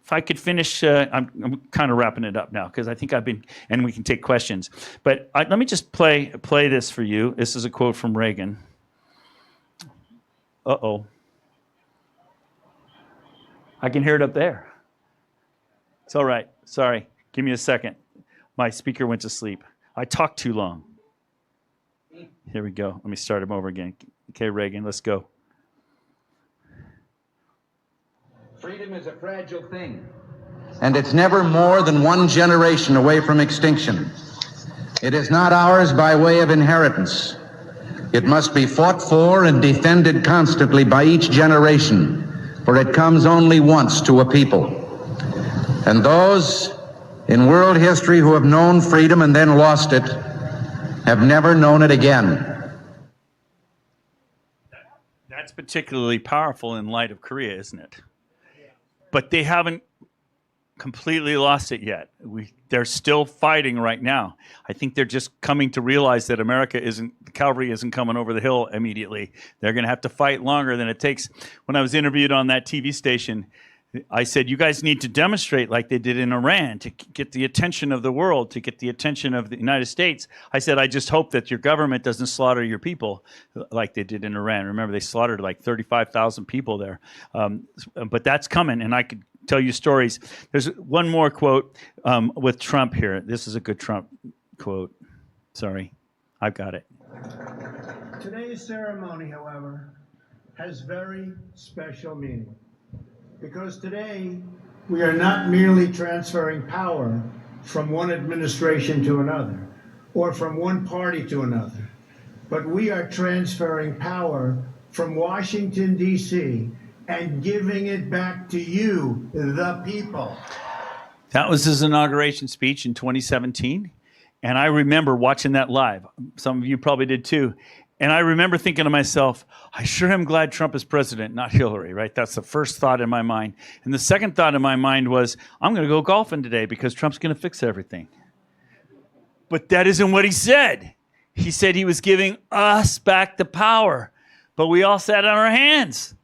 if I could finish, I'm kind of wrapping it up now because I think and we can take questions. But let me just play this for you. This is a quote from Reagan. Uh-oh. I can hear it up there. It's all right. Sorry. Give me a second. My speaker went to sleep. I talked too long. Here we go. Let me start him over again. Okay, Reagan, let's go. Freedom is a fragile thing, and it's never more than 1 generation away from extinction. It is not ours by way of inheritance. It must be fought for and defended constantly by each generation, for it comes only once to a people. And those in world history who have known freedom and then lost it have never known it again. That's particularly powerful in light of Korea, isn't it? But they haven't completely lost it yet. They're still fighting right now. I think they're just coming to realize that the cavalry isn't coming over the hill immediately. They're going to have to fight longer than it takes. When I was interviewed on that TV station, I said, you guys need to demonstrate like they did in Iran to get the attention of the world, to get the attention of the United States. I said, I just hope that your government doesn't slaughter your people like they did in Iran. Remember, they slaughtered like 35,000 people there. But that's coming, and I could tell you stories. There's one more quote with Trump here. This is a good Trump quote. Sorry, I've got it. Today's ceremony, however, has very special meaning. Because today, we are not merely transferring power from one administration to another, or from one party to another, but we are transferring power from Washington, D.C., and giving it back to you, the people. That was his inauguration speech in 2017, and I remember watching that live. Some of you probably did too. And I remember thinking to myself, I sure am glad Trump is president, not Hillary, right? That's the first thought in my mind. And the second thought in my mind was, I'm going to go golfing today because Trump's going to fix everything. But that isn't what he said. He said he was giving us back the power, but we all sat on our hands.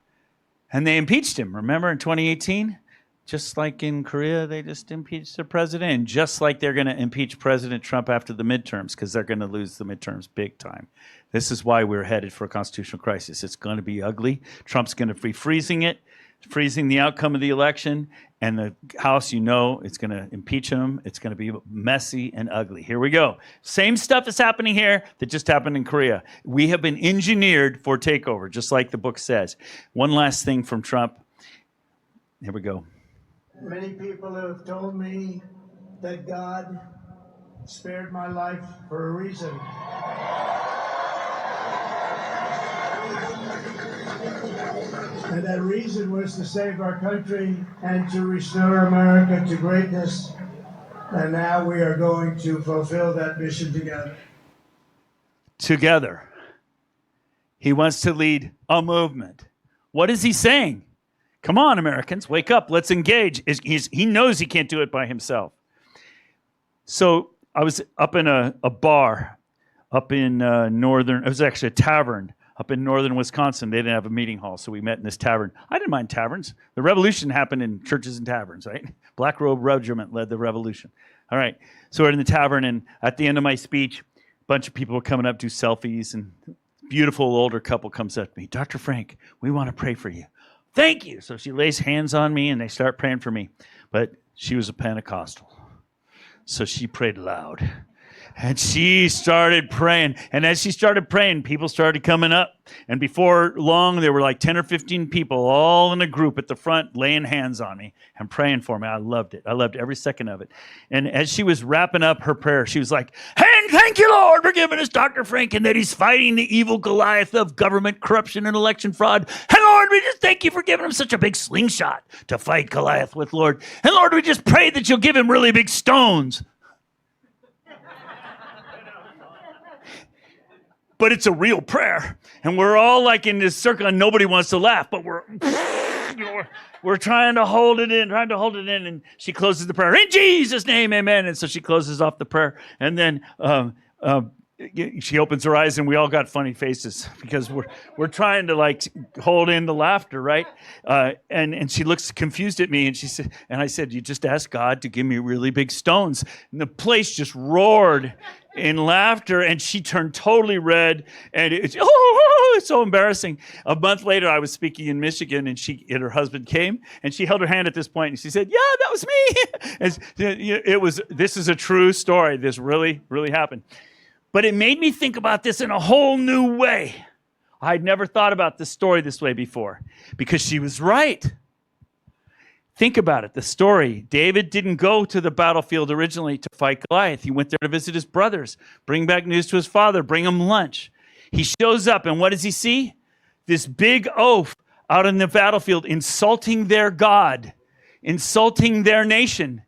And they impeached him. Remember in 2018? Just like in Korea, they just impeached the president. And just like they're going to impeach President Trump after the midterms, because they're going to lose the midterms big time. This is why we're headed for a constitutional crisis. It's going to be ugly. Trump's going to be freezing the outcome of the election. And the House, it's going to impeach him. It's going to be messy and ugly. Here we go. Same stuff is happening here that just happened in Korea. We have been engineered for takeover, just like the book says. One last thing from Trump. Here we go. Many people have told me that God spared my life for a reason. And that reason was to save our country and to restore America to greatness. And now we are going to fulfill that mission together. Together. He wants to lead a movement. What is he saying? Come on, Americans, wake up. Let's engage. He knows he can't do it by himself. So I was up in a bar up in it was actually a tavern up in northern Wisconsin. They didn't have a meeting hall, so we met in this tavern. I didn't mind taverns. The revolution happened in churches and taverns, right? Black Robe Regiment led the revolution. All right, so we're in the tavern, and at the end of my speech, a bunch of people were coming up to do selfies, and a beautiful older couple comes up to me. Dr. Frank, we want to pray for you. Thank you. So she lays hands on me, and they start praying for me. But she was a Pentecostal, so she prayed loud. And she started praying. And as she started praying, people started coming up. And before long, there were like 10 or 15 people all in a group at the front laying hands on me and praying for me. I loved it. I loved every second of it. And as she was wrapping up her prayer, she was like, and thank you, Lord, for giving us Dr. Frank and that he's fighting the evil Goliath of government corruption and election fraud. And Lord, we just thank you for giving him such a big slingshot to fight Goliath with, Lord. And Lord, we just pray that you'll give him really big stones. But it's a real prayer. And we're all like in this circle and nobody wants to laugh, but we're trying to hold it in. And she closes the prayer, in Jesus' name, amen. And so she closes off the prayer. And then she opens her eyes and we all got funny faces because we're trying to like hold in the laughter, right? And she looks confused at me and she said, and I said, you just asked God to give me really big stones. And the place just roared in laughter, and she turned totally red, and it's so embarrassing. A month later, I was speaking in Michigan, and her husband came, and she held her hand at this point, and she said, "Yeah, that was me." And this is a true story. This really, really happened. But it made me think about this in a whole new way. I'd never thought about this story this way before, because she was right. Think about it, the story. David didn't go to the battlefield originally to fight Goliath. He went there to visit his brothers, bring back news to his father, bring him lunch. He shows up, and what does he see? This big oaf out on the battlefield insulting their God, insulting their nation.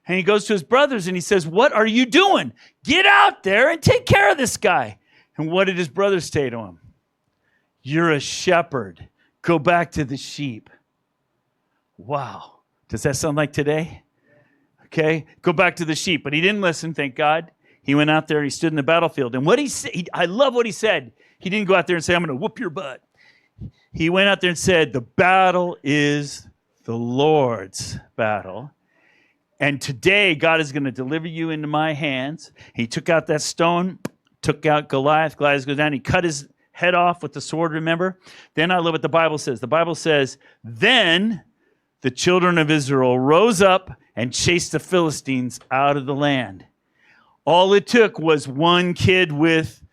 And he goes to his brothers, and he says, what are you doing? Get out there and take care of this guy. And what did his brothers say to him? You're a shepherd. Go back to the sheep. Wow. Does that sound like today? Okay. Go back to the sheep. But he didn't listen, thank God. He went out there, he stood in the battlefield. And what he said, I love what he said. He didn't go out there and say, I'm going to whoop your butt. He went out there and said, the battle is the Lord's battle. And today, God is going to deliver you into my hands. He took out that stone, took out Goliath. Goliath goes down. He cut his head off with the sword, remember? Then I love what the Bible says. The Bible says, then the children of Israel rose up and chased the Philistines out of the land. All it took was one kid with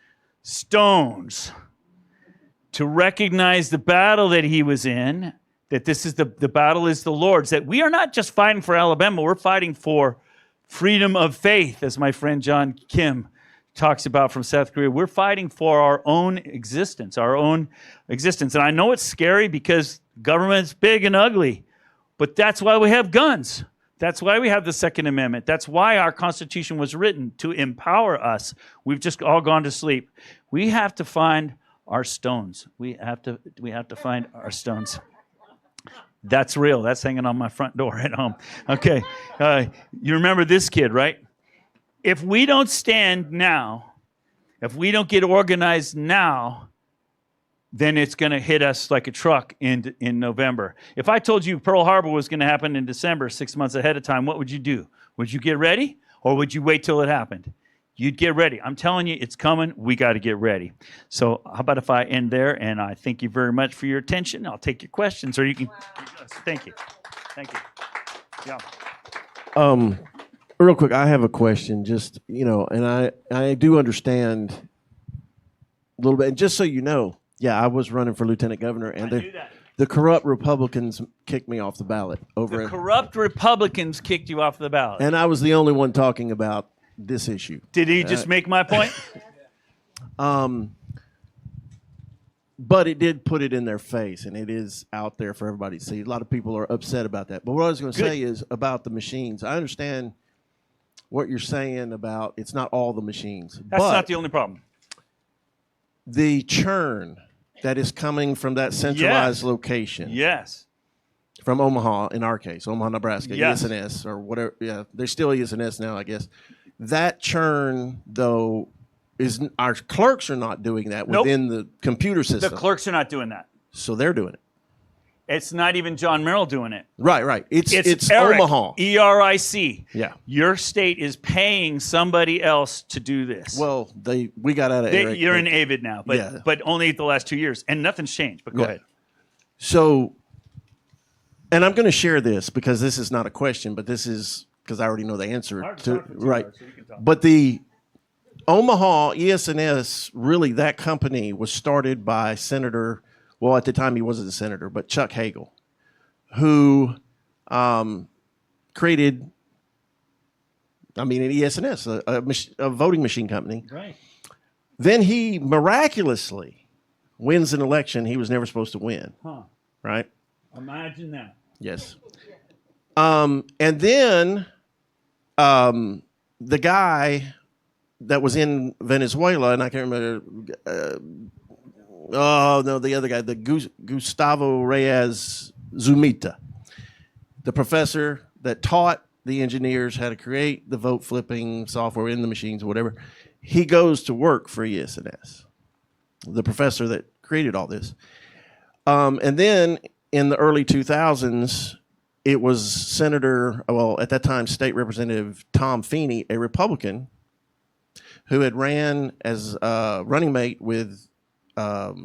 stones to recognize the battle that he was in, that this is the battle is the Lord's, that we are not just fighting for Alabama, we're fighting for freedom of faith, as my friend John Kim talks about from South Korea. We're fighting for our own existence. And I know it's scary because government's big and ugly. But that's why we have guns. That's why we have the Second Amendment. That's why our Constitution was written, to empower us. We've just all gone to sleep. We have to find our stones. We have to find our stones. That's real. That's hanging on my front door at home. Okay. You remember this kid, right? If we don't stand now If we don't get organized now, then it's going to hit us like a truck in November. If I told you Pearl Harbor was going to happen in December, 6 months ahead of time, what would you do? Would you get ready, or would you wait till it happened? You'd get ready. I'm telling you, it's coming. We got to get ready. So how about if I end there, and I thank you very much for your attention. I'll take your questions, or you can. Thank you. Thank you. Yeah. Real quick, I have a question. Just, and I do understand a little bit. And just so you know, yeah, I was running for lieutenant governor, and the corrupt Republicans kicked me off the ballot The corrupt Republicans kicked you off the ballot. And I was the only one talking about this issue. Did he just make my point? But it did put it in their face, and it is out there for everybody to see. A lot of people are upset about that. But what I was going to say is about the machines. I understand what you're saying about it's not all the machines. That's not the only problem. The churn that is coming from that centralized location. Yes. From Omaha, in our case, Omaha, Nebraska, Yes. ES&S or whatever. Yeah, they're still ES&S now, I guess. That churn, though, our clerks are not doing that within the computer system. The clerks are not doing that. So they're doing it. It's not even John Merrill doing it. Right. It's Eric, Omaha. ERIC. Yeah. Your state is paying somebody else to do this. Well, we got out of Eric. You're in AVID now, but only the last 2 years, and nothing's changed. But go ahead. So, and I'm going to share this because this is not a question, but this is because I already know the answer to right. But the Omaha ES&S, really, that company was started by Senator. Well, at the time he wasn't a senator, but Chuck Hagel, who created, an ES&S, a voting machine company. Right. Then he miraculously wins an election he was never supposed to win. Huh. Right? Imagine that. Yes. And then the guy that was in Venezuela, and I can't remember. The other guy, the Gustavo Reyes Zumita, the professor that taught the engineers how to create the vote flipping software in the machines or whatever, he goes to work for ES&S, the professor that created all this. And then in the early 2000s, it was at that time, State Representative Tom Feeney, a Republican, who had ran as running mate with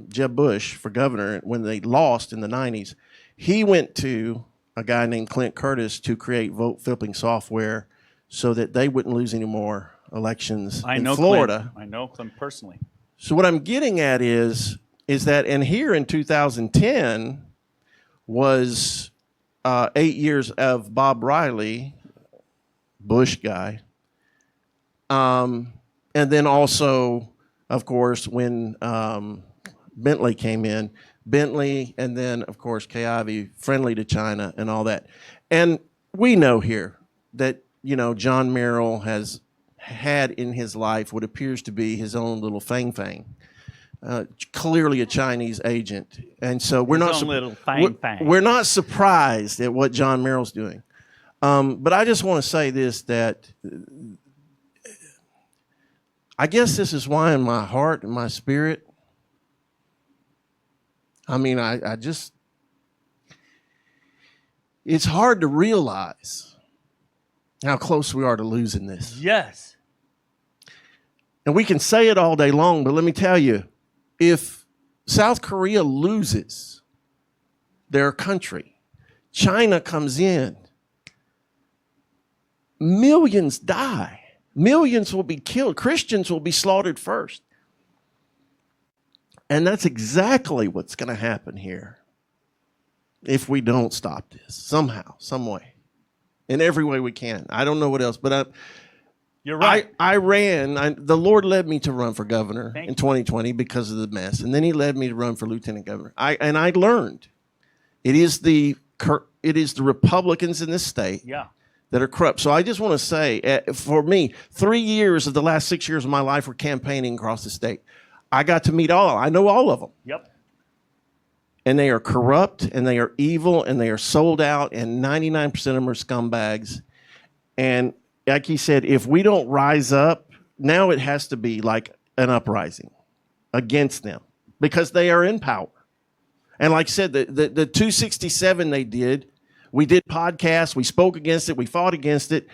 Jeb Bush for governor when they lost in the 90s. He went to a guy named Clint Curtis to create vote flipping software so that they wouldn't lose any more elections in Florida. I know Clint personally. So what I'm getting at is that, and here in 2010 was 8 years of Bob Riley, Bush guy, and then also, of course, when Bentley came in, and then, of course, Kay friendly to China and all that. And we know here that, John Merrill has had in his life what appears to be his own little fang, clearly a Chinese agent. And so we're not surprised at what John Merrill's doing. But I just want to say this, that I guess this is why in my heart and my spirit, I just, it's hard to realize how close we are to losing this. Yes. And we can say it all day long, but let me tell you, if South Korea loses their country, China comes in, millions die. Millions will be killed. Christians will be slaughtered first. And that's exactly what's going to happen here if we don't stop this somehow, some way, in every way we can. I don't know what else, but you're right. The Lord led me to run for governor in 2020 because of the mess. And then he led me to run for lieutenant governor. I learned it is the Republicans in this state that are corrupt. So I just want to say, for me, 3 years of the last 6 years of my life were campaigning across the state. I got to meet I know all of them. Yep. And they are corrupt, and they are evil, and they are sold out, and 99% of them are scumbags. And like he said, if we don't rise up, now it has to be like an uprising against them because they are in power. And like I said, the 267 they did, we did podcasts, we spoke against it, we fought against it,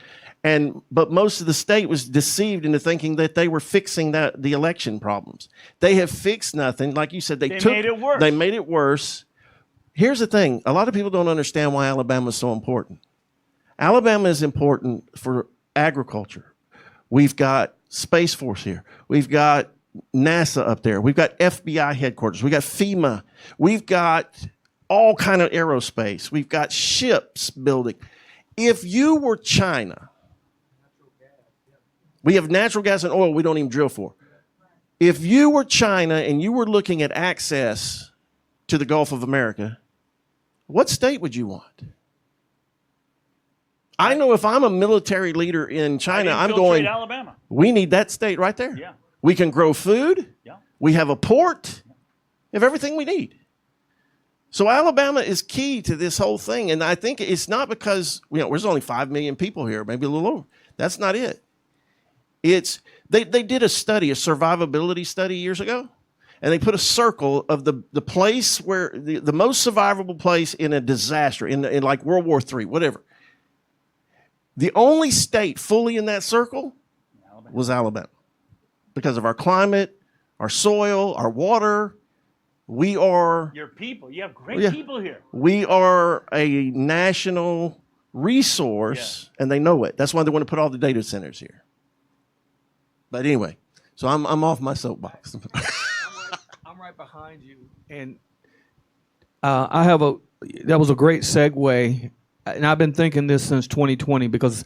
but most of the state was deceived into thinking that they were fixing the election problems. They have fixed nothing. Like you said, they made it worse. They made it worse. Here's the thing. A lot of people don't understand why Alabama is so important. Alabama is important for agriculture. We've got Space Force here. We've got NASA up there. We've got FBI headquarters. We've got FEMA. We've got all kind of aerospace. We've got ships building. If you were China, we have natural gas and oil we don't even drill for. If you were China and you were looking at access to the Gulf of America, what state would you want? I know if I'm a military leader in China, I'm going, Alabama. We need that state right there. Yeah. We can grow food. Yeah. We have a port. We have everything we need. So Alabama is key to this whole thing. And I think it's not because, there's only 5 million people here, maybe a little over. That's not it. It's they did a study, a survivability study years ago. And they put a circle of the place where the most survivable place in a disaster, in like World War III, whatever. The only state fully in that circle was Alabama. Because of our climate, our soil, our water. We are... Your people. You have great people here. We are a national resource, and they know it. That's why they want to put all the data centers here. But anyway, so I'm off my soapbox. I'm right behind you, and that was a great segue, and I've been thinking this since 2020 because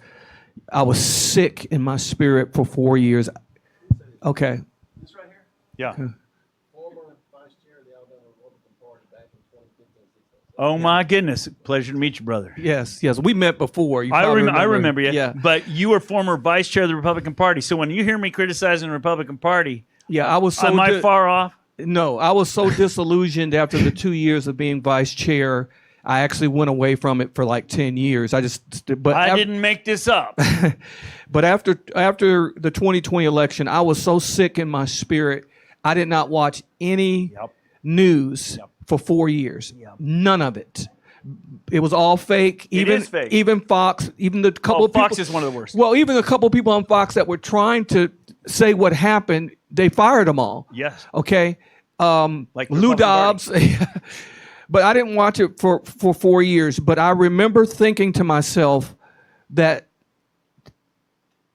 I was sick in my spirit for 4 years. Okay. This right here? Yeah. Former vice chair of the Alabama Republican Party back in 2015. Oh my goodness! Pleasure to meet you, brother. Yes, we met before. I remember you. Yeah. But you were former vice chair of the Republican Party. So when you hear me criticizing the Republican Party, I was so. Am I far off? No, I was so disillusioned after the 2 years of being vice chair. I actually went away from it for like 10 years. I didn't make this up. But after the 2020 election, I was so sick in my spirit. I did not watch any news for 4 years. None of it. It was all fake. It is fake. Even Fox, even the couple of people. Fox is one of the worst. Well, even a couple of people on Fox that were trying to say what happened, they fired them all. Yes. Okay. Like Lou Dobbs. But I didn't watch it for 4 years. But I remember thinking to myself that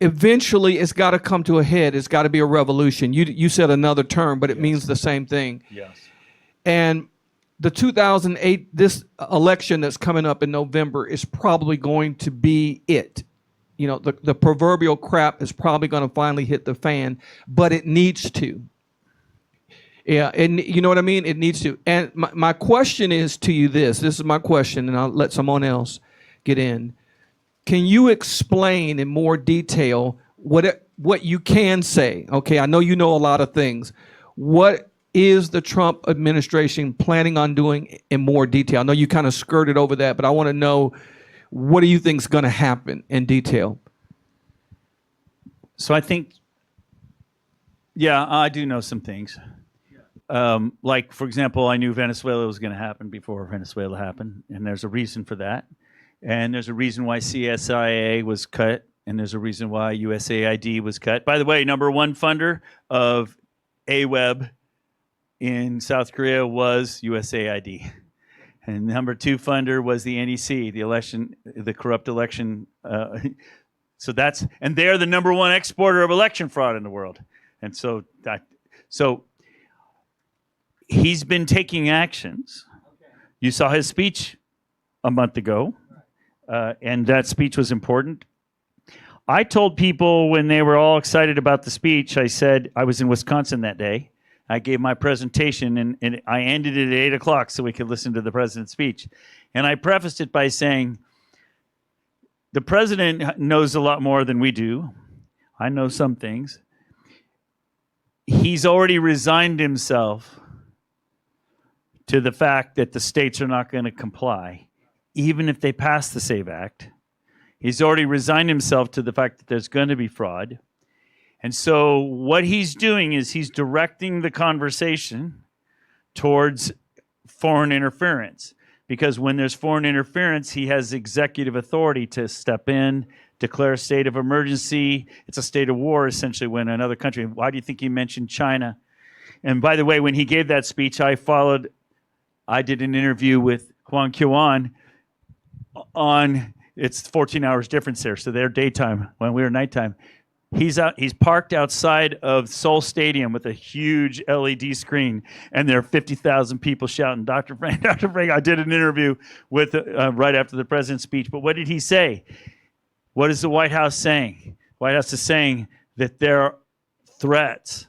eventually it's got to come to a head. It's got to be a revolution. You said another term, but it means the same thing. Yes. And the 2008, this election that's coming up in November is probably going to be it. The proverbial crap is probably going to finally hit the fan, but it needs to. Yeah, and you know what I mean? It needs to. And my question is to you this. This is my question, and I'll let someone else get in. Can you explain in more detail what you can say? Okay, I know you know a lot of things. What is the Trump administration planning on doing in more detail? I know you kind of skirted over that, but I want to know, what do you think is going to happen in detail? So I think, I do know some things. Like, for example, I knew Venezuela was going to happen before Venezuela happened, and there's a reason for that. And there's a reason why CSIA was cut, and there's a reason why USAID was cut. By the way, number one funder of AWEB in South Korea was USAID. And number two funder was the NEC, the corrupt election. And they're the number one exporter of election fraud in the world. And so he's been taking actions. You saw his speech a month ago, and that speech was important. I told people when they were all excited about the speech, I said, I was in Wisconsin that day. I gave my presentation, and I ended it at 8 o'clock so we could listen to the president's speech. And I prefaced it by saying, the president knows a lot more than we do. I know some things. He's already resigned himself to the fact that the states are not going to comply, even if they pass the SAVE Act. He's already resigned himself to the fact that there's going to be fraud. And so what he's doing is he's directing the conversation towards foreign interference. Because when there's foreign interference, he has executive authority to step in, declare a state of emergency. It's a state of war, essentially, when another country. Why do you think he mentioned China? And by the way, when he gave that speech, I did an interview with Huang Qiuan on, it's 14 hours difference there, so they're daytime when we were nighttime. He's parked outside of Seoul Stadium with a huge LED screen, and there are 50,000 people shouting, Dr. Frank, Dr. Frank. I did an interview with right after the president's speech, but what did he say? What is the White House saying? The White House is saying that there are threats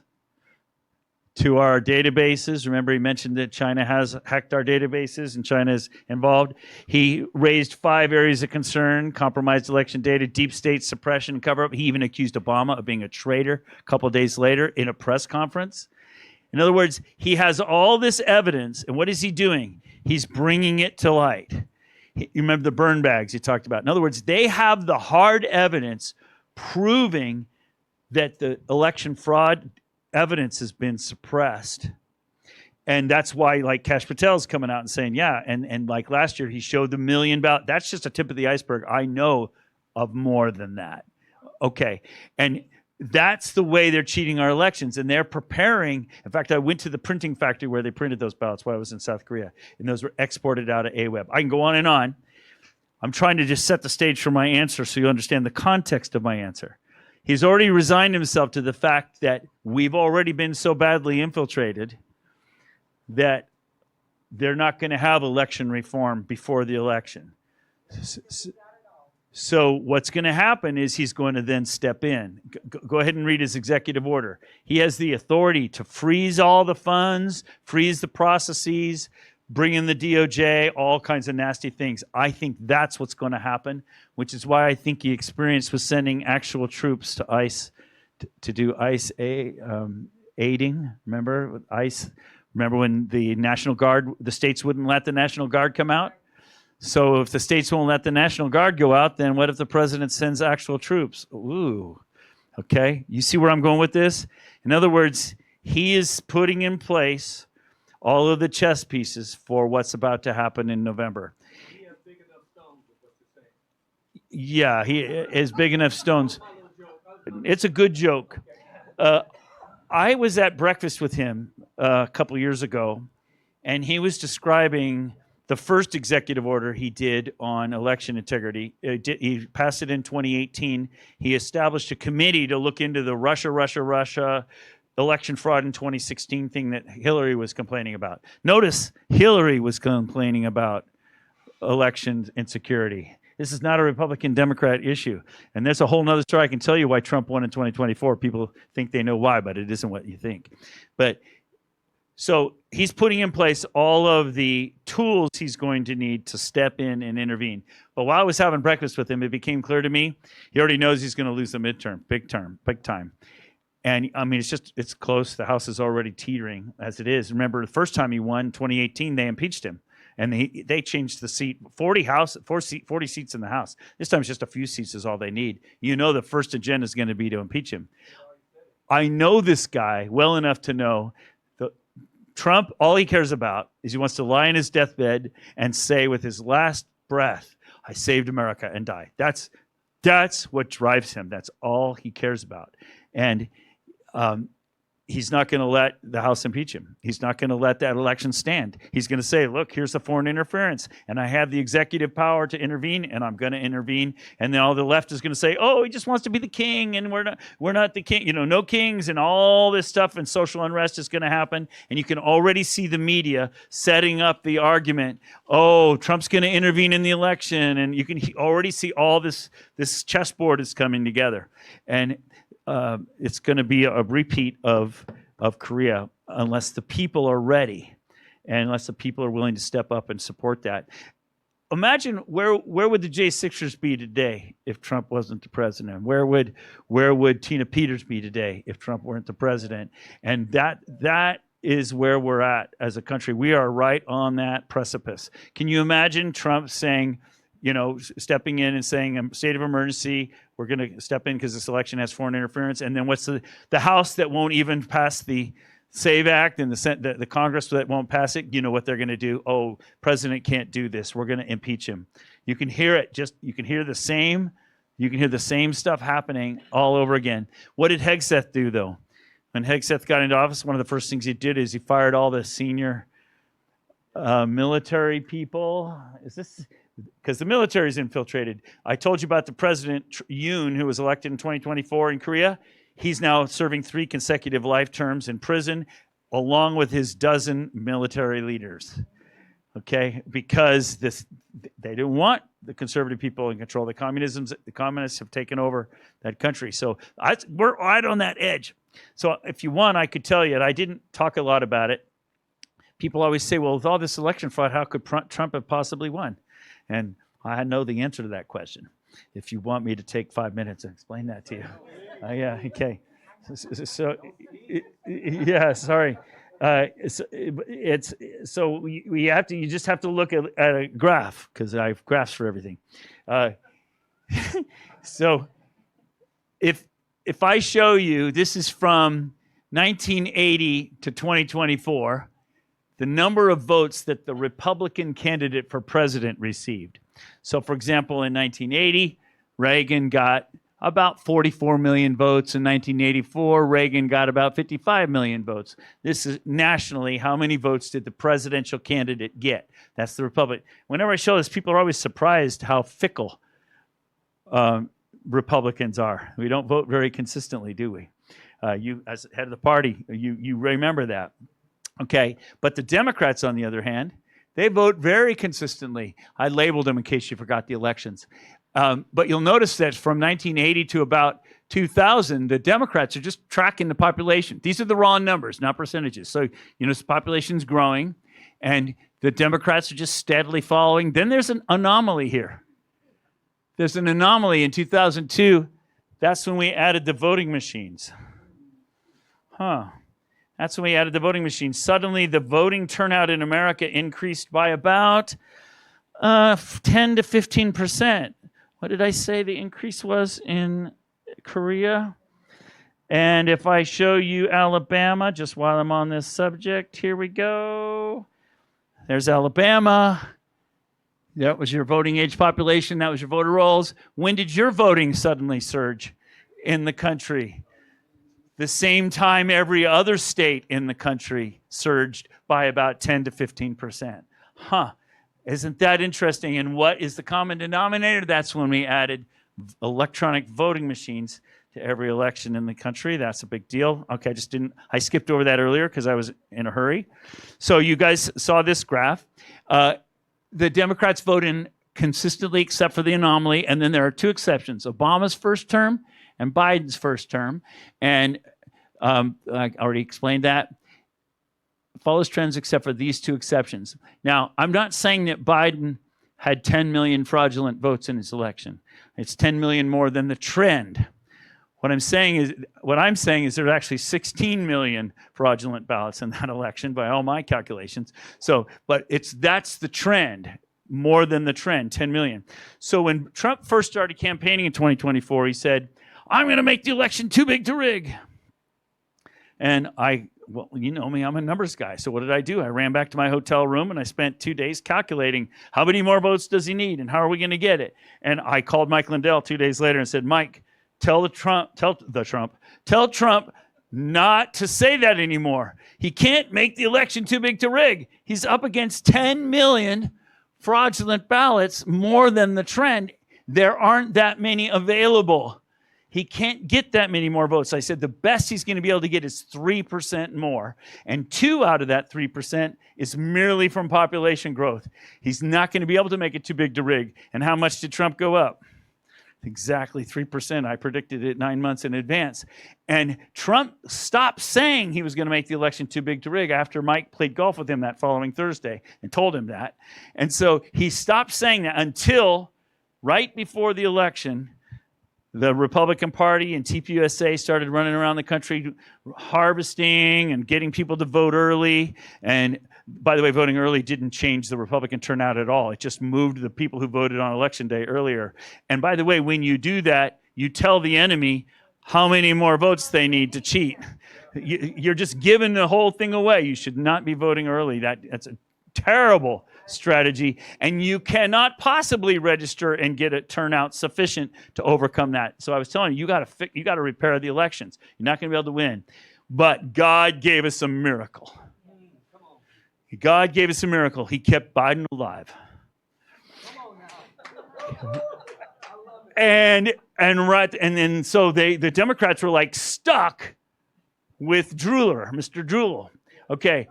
to our databases. Remember, he mentioned that China has hacked our databases and China is involved. He raised 5 areas of concern: compromised election data, deep state suppression, cover-up. He even accused Obama of being a traitor a couple of days later in a press conference. In other words, he has all this evidence, and what is he doing? He's bringing it to light. You remember the burn bags he talked about. In other words, they have the hard evidence proving that the election fraud evidence has been suppressed. And that's why, like, Kash Patel's coming out and saying, yeah, and like last year, he showed the million ballot. That's just a tip of the iceberg. I know of more than that. Okay. And that's the way they're cheating our elections. And they're preparing. In fact, I went to the printing factory where they printed those ballots while I was in South Korea. And those were exported out of AWeb. I can go on and on. I'm trying to just set the stage for my answer so you understand the context of my answer. He's already resigned himself to the fact that we've already been so badly infiltrated that they're not going to have election reform before the election. So what's going to happen is he's going to then step in. Go ahead and read his executive order. He has the authority to freeze all the funds, freeze the processes, bring in the DOJ, all kinds of nasty things. I think that's what's going to happen, which is why I think he experienced with sending actual troops to ICE to do ICE aiding. Remember ICE? Remember when the National Guard, the states wouldn't let the National Guard come out? So if the states won't let the National Guard go out, then what if the president sends actual troops? Ooh, okay. You see where I'm going with this? In other words, he is putting in place all of the chess pieces for what's about to happen in November. He has big enough stones, is what you're saying. Yeah, he is big enough stones. It's a good joke. I was at breakfast with him a couple years ago, and he was describing the first executive order he did on election integrity. He passed it in 2018. He established a committee to look into the Russia election fraud in 2016 thing that Hillary was complaining about. Notice, Hillary was complaining about election insecurity. This is not a Republican-Democrat issue. And there's a whole nother story. I can tell you why Trump won in 2024. People think they know why, but it isn't what you think. But so he's putting in place all of the tools he's going to need to step in and intervene. But while I was having breakfast with him, it became clear to me, he already knows he's going to lose the midterm, big time. And I mean, it's close. The House is already teetering as it is. Remember, the first time he won, 2018, they impeached him. And they changed the seat, 40 seats in the House. This time it's just a few seats is all they need. You know the first agenda is going to be to impeach him. I know this guy well enough to know that Trump, all he cares about is he wants to lie in his deathbed and say with his last breath, I saved America, and die. That's what drives him. That's all he cares about. And he's not going to let the House impeach him. He's not going to let that election stand. He's going to say, look, here's the foreign interference, and I have the executive power to intervene, and I'm going to intervene. And then all the left is going to say, oh, he just wants to be the king, and we're not the king. You know, no kings, and all this stuff, and social unrest is going to happen. And you can already see the media setting up the argument, oh, Trump's going to intervene in the election, and you can already see all this chessboard is coming together. And it's going to be a repeat of Korea unless the people are ready and unless the people are willing to step up and support that. Imagine where would the J6ers be today if Trump wasn't the president? Where would Tina Peters be today if Trump weren't the president? And that is where we're at as a country. We are right on that precipice. Can you imagine Trump saying, stepping in and saying a state of emergency. We're going to step in because this election has foreign interference. And then what's the House that won't even pass the SAVE Act and the Congress that won't pass it? You know what they're going to do? Oh, president can't do this. We're going to impeach him. You can hear it. You can hear the same stuff happening all over again. What did Hegseth do, though? When Hegseth got into office, one of the first things he did is he fired all the senior military people. Because the military is infiltrated. I told you about the president, Yoon, who was elected in 2024 in Korea. He's now serving 3 consecutive life terms in prison, along with his dozen military leaders. Okay, because they didn't want the conservative people in control. The communists have taken over that country. So we're right on that edge. So if you want, I could tell you, and I didn't talk a lot about it. People always say, well, with all this election fraud, how could Trump have possibly won? And I know the answer to that question. If you want me to take 5 minutes and explain that to you. Yeah, okay. So yeah, sorry. You just have to look at a graph, because I have graphs for everything. So if I show you, this is from 1980 to 2024, the number of votes that the Republican candidate for president received. So, for example, in 1980, Reagan got about 44 million votes. In 1984, Reagan got about 55 million votes. This is nationally, how many votes did the presidential candidate get? That's the Republican. Whenever I show this, people are always surprised how fickle Republicans are. We don't vote very consistently, do we? You, as head of the party, you remember that. Okay, but the Democrats, on the other hand, they vote very consistently. I labeled them in case you forgot the elections. But you'll notice that from 1980 to about 2000, the Democrats are just tracking the population. These are the raw numbers, not percentages. So, the population's growing, and the Democrats are just steadily following. Then there's an anomaly here. There's an anomaly in 2002. That's when we added the voting machines. That's when we added the voting machines. Suddenly, the voting turnout in America increased by about 10 to 15%. What did I say the increase was in Korea? And if I show you Alabama, just while I'm on this subject, here we go. There's Alabama. That was your voting age population. That was your voter rolls. When did your voting suddenly surge in the country? The same time every other state in the country surged by about 10 to 15%. Isn't that interesting? And what is the common denominator? That's when we added electronic voting machines to every election in the country. That's a big deal. Okay, I skipped over that earlier because I was in a hurry. So you guys saw this graph. The Democrats vote in consistently except for the anomaly, and then there are 2 exceptions: Obama's first term and Biden's first term. And I already explained that. Follows trends except for these 2 exceptions. Now, I'm not saying that Biden had 10 million fraudulent votes in his election. It's 10 million more than the trend. What I'm saying is there's actually 16 million fraudulent ballots in that election by all my calculations. But that's the trend, more than the trend, 10 million. So when Trump first started campaigning in 2024, he said, I'm going to make the election too big to rig. And well, you know me, I'm a numbers guy. So what did I do? I ran back to my hotel room and I spent 2 days calculating how many more votes does he need and how are we going to get it? And I called Mike Lindell 2 days later and said, Mike, tell Trump not to say that anymore. He can't make the election too big to rig. He's up against 10 million fraudulent ballots, more than the trend. There aren't that many available. He can't get that many more votes. I said the best he's going to be able to get is 3% more. And 2 out of that 3% is merely from population growth. He's not going to be able to make it too big to rig. And how much did Trump go up? Exactly 3%. I predicted it 9 months in advance. And Trump stopped saying he was going to make the election too big to rig after Mike played golf with him that following Thursday and told him that. And so he stopped saying that until right before the election, the Republican Party and TPUSA started running around the country harvesting and getting people to vote early. And by the way, voting early didn't change the Republican turnout at all. It just moved the people who voted on election day earlier. And by the way, when you do that, you tell the enemy how many more votes they need to cheat. You're just giving the whole thing away. You should not be voting early. That's a terrible strategy, and you cannot possibly register and get a turnout sufficient to overcome that. So I was telling you, you got to repair the elections. You're not going to be able to win. But God gave us a miracle. God gave us a miracle. He kept Biden alive. And then so the Democrats were like stuck with Drooler, Mr. Drool. Okay.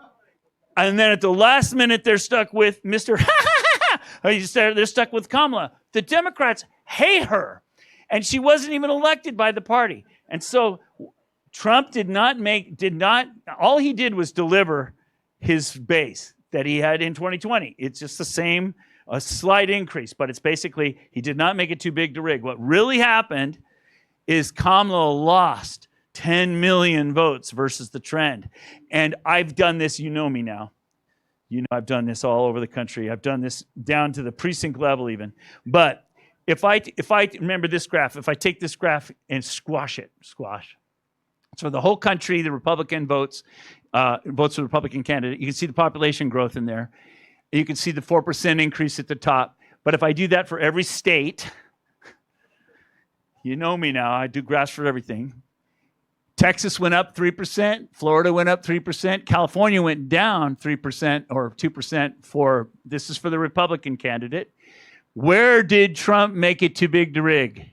And then at the last minute, they're stuck with Mr. They're stuck with Kamala. The Democrats hate her. And she wasn't even elected by the party. And so Trump all he did was deliver his base that he had in 2020. It's just the same, a slight increase, but it's basically, he did not make it too big to rig. What really happened is Kamala lost 10 million votes versus the trend. And I've done this, you know me now. You know I've done this all over the country. I've done this down to the precinct level even. But if I remember this graph, if I take this graph and squash. So the whole country, the Republican votes for the Republican candidate, you can see the population growth in there. You can see the 4% increase at the top. But if I do that for every state, you know me now, I do graphs for everything. Texas went up 3%, Florida went up 3%, California went down 3% or 2% this is for the Republican candidate. Where did Trump make it too big to rig?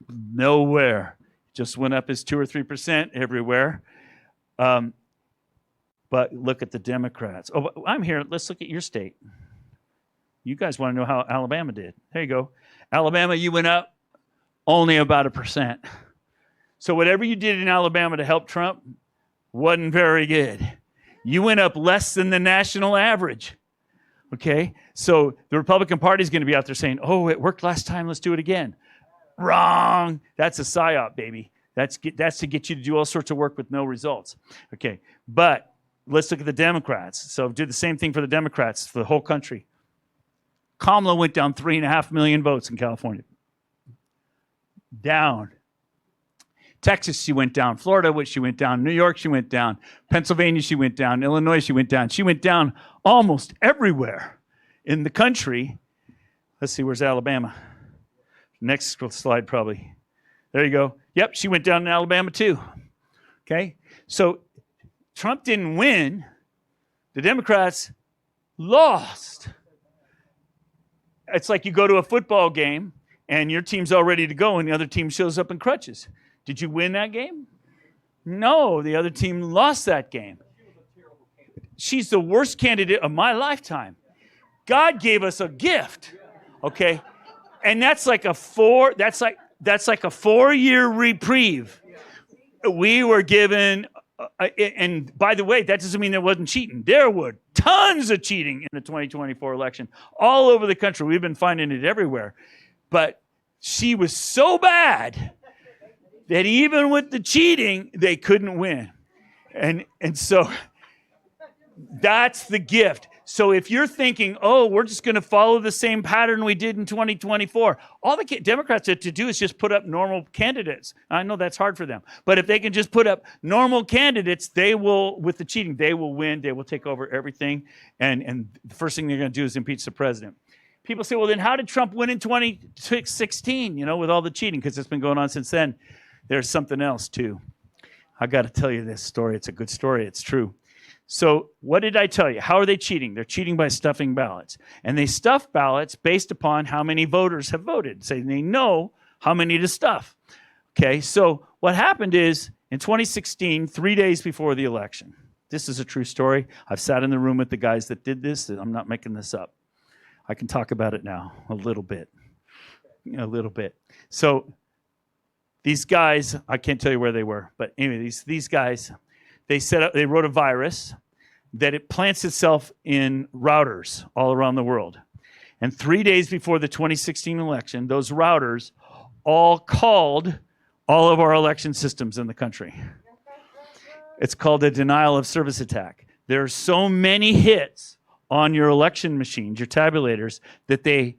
Nowhere. Just went up as 2 or 3% everywhere. But look at the Democrats. Oh, I'm here. Let's look at your state. You guys want to know how Alabama did. There you go. Alabama, you went up only about 1%. So whatever you did in Alabama to help Trump wasn't very good. You went up less than the national average. Okay? So the Republican Party is going to be out there saying, oh, it worked last time, let's do it again. Wrong. That's a psyop, baby. That's to get you to do all sorts of work with no results. Okay, but let's look at the Democrats. So do the same thing for the Democrats, for the whole country. Kamala went down 3.5 million votes in California. Down. Texas, she went down. Florida, she went down. New York, she went down. Pennsylvania, she went down. Illinois, she went down. She went down almost everywhere in the country. Let's see, where's Alabama? Next slide, probably. There you go. Yep, she went down in Alabama too. Okay, so Trump didn't win. The Democrats lost. It's like you go to a football game and your team's all ready to go and the other team shows up in crutches. Did you win that game? No, the other team lost that game. She's the worst candidate of my lifetime. God gave us a gift, okay? And that's like a 4-year reprieve. We were given, and by the way, that doesn't mean there wasn't cheating. There were tons of cheating in the 2024 election all over the country. We've been finding it everywhere. But she was so bad that even with the cheating, they couldn't win. And so that's the gift. So if you're thinking, oh, we're just going to follow the same pattern we did in 2024, all the Democrats have to do is just put up normal candidates. I know that's hard for them. But if they can just put up normal candidates, they will, with the cheating, they will win. They will take over everything. And the first thing they're going to do is impeach the president. People say, well, then how did Trump win in 2016, with all the cheating? Because it's been going on since then. There's something else, too. I got to tell you this story. It's a good story. It's true. So what did I tell you? How are they cheating? They're cheating by stuffing ballots. And they stuff ballots based upon how many voters have voted. So they know how many to stuff. Okay, so what happened is in 2016, 3 days before the election, this is a true story. I've sat in the room with the guys that did this. I'm not making this up. I can talk about it now a little bit. So these guys, I can't tell you where they were, but anyway, these guys, they wrote a virus that it plants itself in routers all around the world. And 3 days before the 2016 election, those routers all called all of our election systems in the country. It's called a denial of service attack. There are so many hits on your election machines, your tabulators, that they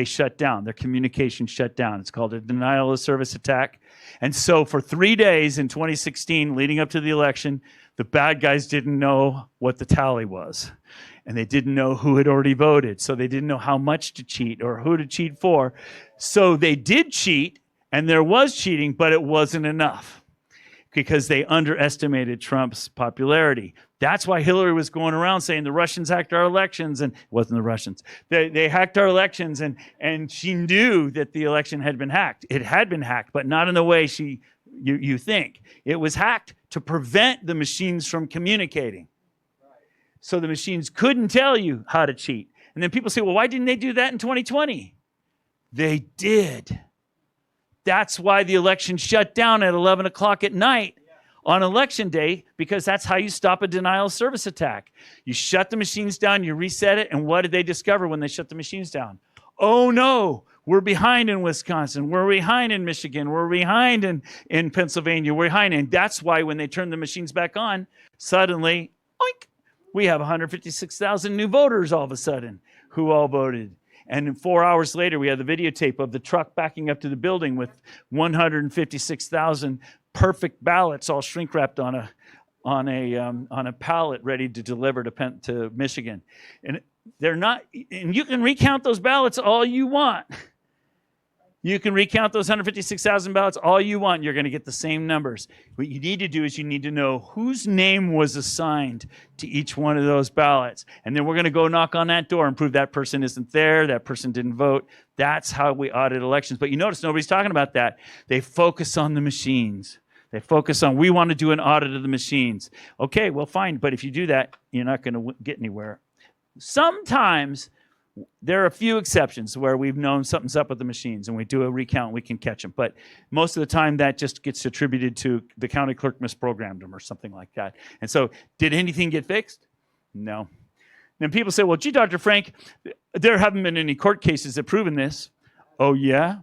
shut down. Their communication shut down. It's called a denial of service attack. And so for 3 days in 2016, leading up to the election, the bad guys didn't know what the tally was. And they didn't know who had already voted. So they didn't know how much to cheat or who to cheat for. So they did cheat, and there was cheating, but it wasn't enough because they underestimated Trump's popularity. That's why Hillary was going around saying the Russians hacked our elections, and it wasn't the Russians. They hacked our elections, and she knew that the election had been hacked. It had been hacked, but not in the way you think. It was hacked to prevent the machines from communicating. So the machines couldn't tell you how to cheat. And then people say, well, why didn't they do that in 2020? They did. That's why the election shut down at 11 o'clock at night on election day, because that's how you stop a denial of service attack. You shut the machines down, you reset it, and what did they discover when they shut the machines down? Oh no, we're behind in Wisconsin, we're behind in Michigan, we're behind in Pennsylvania, we're behind. And that's why when they turned the machines back on, suddenly, oink, we have 156,000 new voters all of a sudden who all voted. And 4 hours later, we had the videotape of the truck backing up to the building with 156,000 perfect ballots, all shrink wrapped on a pallet, ready to deliver to Michigan. And they're not. And you can recount those ballots all you want. You can recount those 156,000 ballots all you want. You're going to get the same numbers. What you need to do is you need to know whose name was assigned to each one of those ballots. And then we're going to go knock on that door and prove that person isn't there, that person didn't vote. That's how we audit elections. But you notice nobody's talking about that. They focus on the machines. They focus on, we want to do an audit of the machines. Okay, well, fine. But if you do that, you're not going to get anywhere. Sometimes there are a few exceptions where we've known something's up with the machines and we do a recount and we can catch them. But most of the time that just gets attributed to the county clerk misprogrammed them or something like that. And so did anything get fixed? No. Then people say, well, gee, Dr. Frank, there haven't been any court cases that have proven this. Oh, yeah?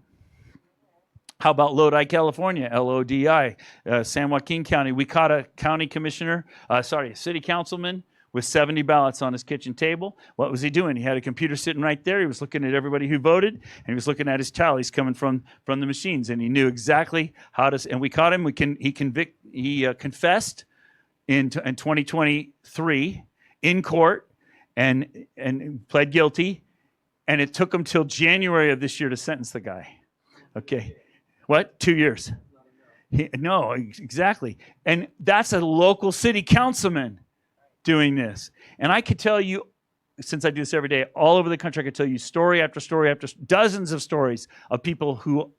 How about Lodi, California, Lodi, San Joaquin County? We caught a county commissioner, a city councilman with 70 ballots on his kitchen table. What was he doing? He had a computer sitting right there. He was looking at everybody who voted, and he was looking at his tallies coming from the machines, and he knew exactly how to. And we caught him. He confessed in 2023 in court and pled guilty, and it took him till January of this year to sentence the guy. Okay, what? 2 years? No, exactly. And that's a local city councilman doing this. And I could tell you, since I do this every day, all over the country, I could tell you story after story after dozens of stories of people who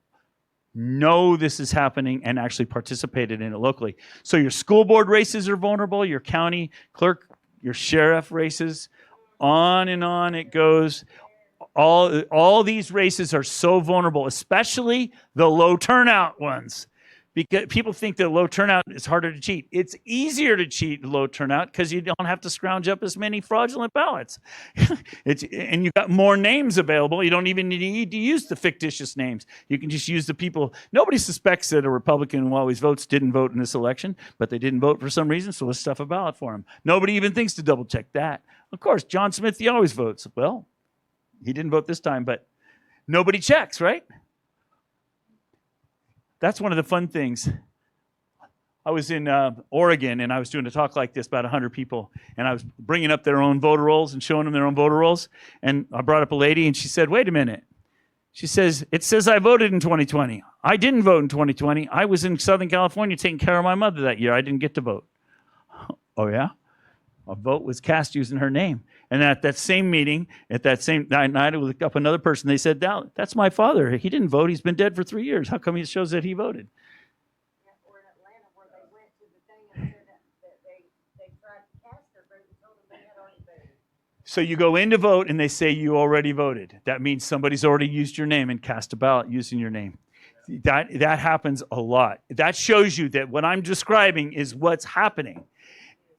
know this is happening and actually participated in it locally. So your school board races are vulnerable, your county clerk, your sheriff races, on and on it goes. All these races are so vulnerable, especially the low turnout ones. Because people think that low turnout is harder to cheat. It's easier to cheat low turnout because you don't have to scrounge up as many fraudulent ballots. And you've got more names available. You don't even need to use the fictitious names. You can just use the people. Nobody suspects that a Republican who always votes didn't vote in this election, but they didn't vote for some reason, so let's stuff a ballot for him. Nobody even thinks to double check that. Of course, John Smith, he always votes. Well, he didn't vote this time, but nobody checks, right? That's one of the fun things. I was in Oregon, and I was doing a talk like this, about 100 people, and I was bringing up their own voter rolls and showing them their own voter rolls. And I brought up a lady, and she said, wait a minute. She says, it says I voted in 2020. I didn't vote in 2020. I was in Southern California taking care of my mother that year. I didn't get to vote. Oh, yeah? A vote was cast using her name. And at that same meeting, at that same night, I looked up another person. They said, that's my father. He didn't vote. He's been dead for 3 years. How come it shows that he voted? Yeah, or in Atlanta where they went to the thing and said that they tried to cast their vote and told them they had already voted. So you go in to vote and they say you already voted. That means somebody's already used your name and cast a ballot using your name. That happens a lot. That shows you that what I'm describing is what's happening.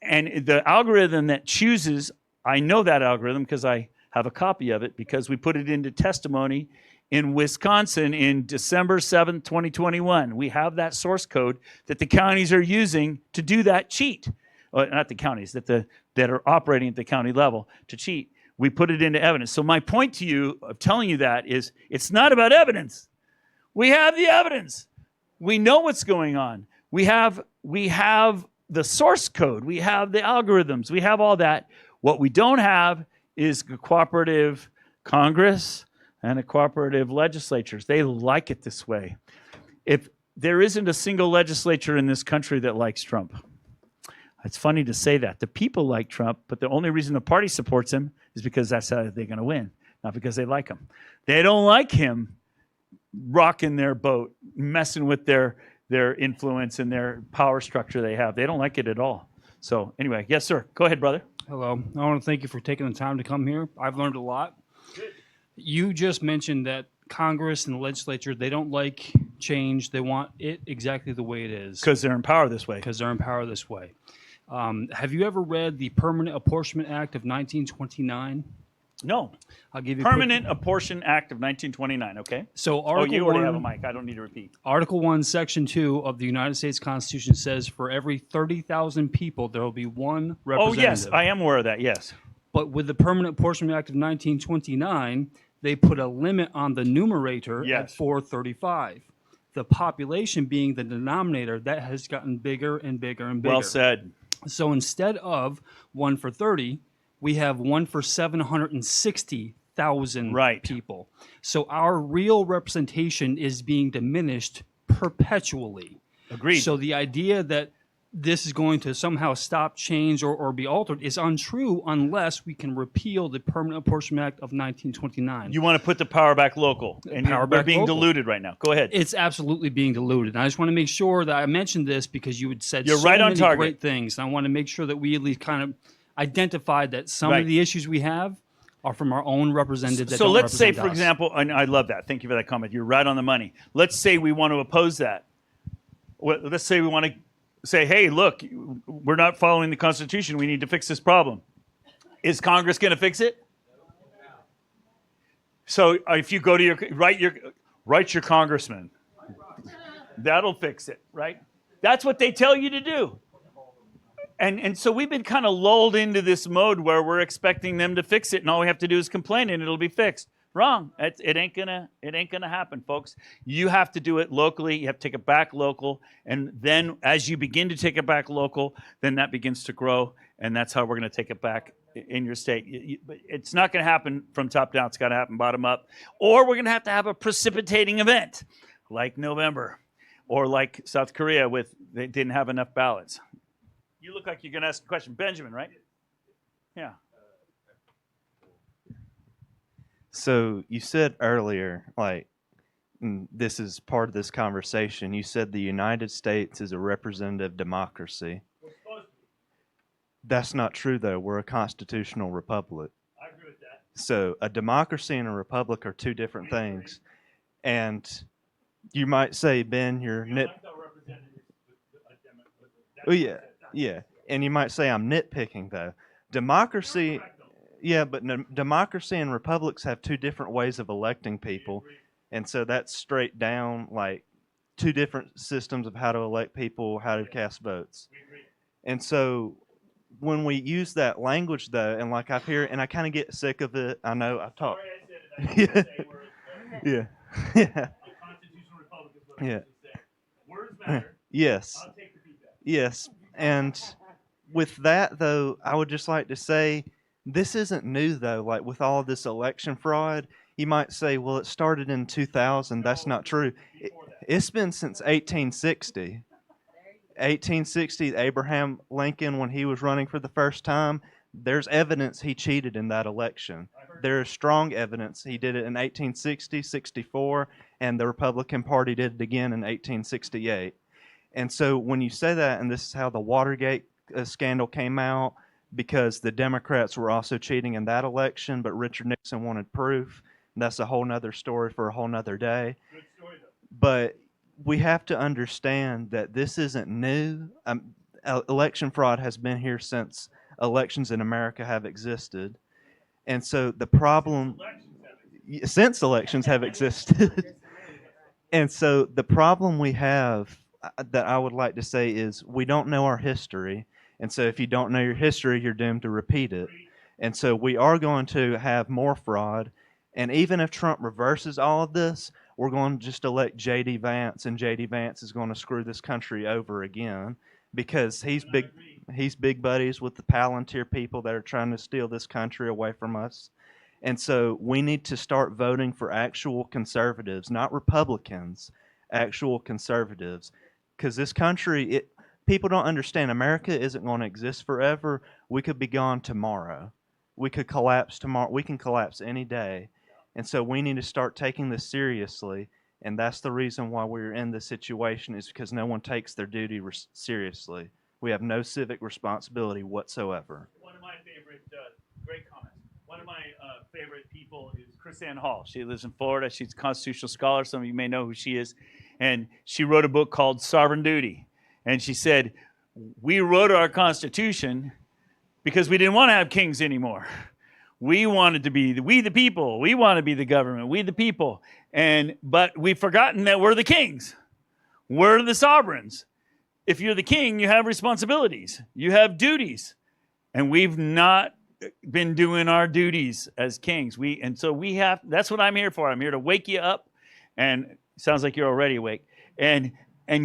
And the algorithm that chooses, I know that algorithm because I have a copy of it because we put it into testimony in Wisconsin in December 7th, 2021. We have that source code that the counties are using to do that cheat. not the counties, that are operating at the county level to cheat. We put it into evidence. So my point to you of telling you that is it's not about evidence. We have the evidence. We know what's going on. We have the source code. We have the algorithms. We have all that. What we don't have is a cooperative Congress and a cooperative legislatures. They like it this way. If there isn't a single legislature in this country that likes Trump. It's funny to say that. The people like Trump, but the only reason the party supports him is because that's how they're going to win, not because they like him. They don't like him rocking their boat, messing with their influence and their power structure they have. They don't like it at all. So anyway, yes, sir. Go ahead, brother. Hello. I want to thank you for taking the time to come here. I've learned a lot. You just mentioned that Congress and the legislature, they don't like change. They want it exactly the way it is. Because they're in power this way. Have you ever read the Permanent Apportionment Act of 1929? No. I'll give you Permanent Apportion Act of 1929, okay? So Article you 1, already have a mic. I don't need to repeat. Article 1, Section 2 of the United States Constitution says for every 30,000 people, there will be one representative. Oh, yes. I am aware of that, yes. But with the Permanent Apportionment Act of 1929, they put a limit on the numerator at 435. The population being the denominator, that has gotten bigger and bigger and bigger. Well said. So instead of 1 for 30, we have 1 for 760,000 people. So our real representation is being diminished perpetually. Agreed. So the idea that this is going to somehow stop, change, or be altered is untrue unless we can repeal the Permanent Apportionment Act of 1929. You want to put the power back local, and they're being diluted right now. Go ahead. It's absolutely being diluted. And I just want to make sure that I mentioned this because you had said You're so right on many target. great things. And I want to make sure that we at least kind of identified that some of the issues we have are from our own representatives that So don't let's say, represent for us. example, and I love that. Thank you for that comment. You're right on the money. Let's say we want to oppose that. Let's say we want to say, hey, look, we're not following the Constitution. We need to fix this problem. Is Congress going to fix it? So if you go to write your congressman, that'll fix it, right? That's what they tell you to do. And so we've been kind of lulled into this mode where we're expecting them to fix it, and all we have to do is complain, and it'll be fixed. Wrong. It ain't gonna happen, folks. You have to do it locally. You have to take it back local, and then as you begin to take it back local, then that begins to grow, and that's how we're going to take it back in your state. But it's not going to happen from top down. It's got to happen bottom up, or we're going to have a precipitating event like November, or like South Korea they didn't have enough ballots. You look like you're going to ask a question, Benjamin, right? Yeah. So you said earlier, this is part of this conversation, you said the United States is a representative democracy. That's not true, though. We're a constitutional republic. I agree with that. So a democracy and a republic are two different things. And you might say, Ben, you're Oh, yeah, yeah. And you might say I'm nitpicking, though. Democracy... Yeah, but democracy and republics have two different ways of electing people. And so that's straight down, two different systems of how to elect people, how to cast votes. And so when we use that language, though, and I hear, and I kind of get sick of it. I know I've talked. Yeah. Yeah. Yeah. Yeah. Words matter. Yes. I'll take the feedback. Yes. And with that, though, I would just like to say, this isn't new, though. With all of this election fraud, you might say, well, it started in 2000. That's not true. It's been since 1860. 1860, Abraham Lincoln, when he was running for the first time, there's evidence he cheated in that election. There is strong evidence. He did it in 1860, 64, and the Republican Party did it again in 1868. And so when you say that, and this is how the Watergate scandal came out, because the Democrats were also cheating in that election, but Richard Nixon wanted proof. That's a whole nother story for a whole nother day. Good story, though. But we have to understand that this isn't new. Election fraud has been here since elections in America have existed. And so the problem, since elections have existed. And so the problem we have that I would like to say is we don't know our history. And so if you don't know your history, you're doomed to repeat it. And so we are going to have more fraud. And even if Trump reverses all of this, we're going to just elect J.D. Vance, and J.D. Vance is going to screw this country over again because he's big buddies with the Palantir people that are trying to steal this country away from us. And so we need to start voting for actual conservatives, not Republicans, actual conservatives. Because this country, people don't understand. America isn't going to exist forever. We could be gone tomorrow. We could collapse tomorrow. We can collapse any day. And so we need to start taking this seriously. And that's the reason why we're in this situation, is because no one takes their duty seriously. We have no civic responsibility whatsoever. One of my favorite, great comments. One of my favorite people is Chrisanne Hall. She lives in Florida. She's a constitutional scholar. Some of you may know who she is. And she wrote a book called Sovereign Duty. And she said, we wrote our Constitution because we didn't want to have kings anymore. We wanted to be we the people. We want to be the government. We the people. But we've forgotten that we're the kings. We're the sovereigns. If you're the king, you have responsibilities. You have duties. And we've not been doing our duties as kings. That's what I'm here for. I'm here to wake you up, and sounds like you're already awake, and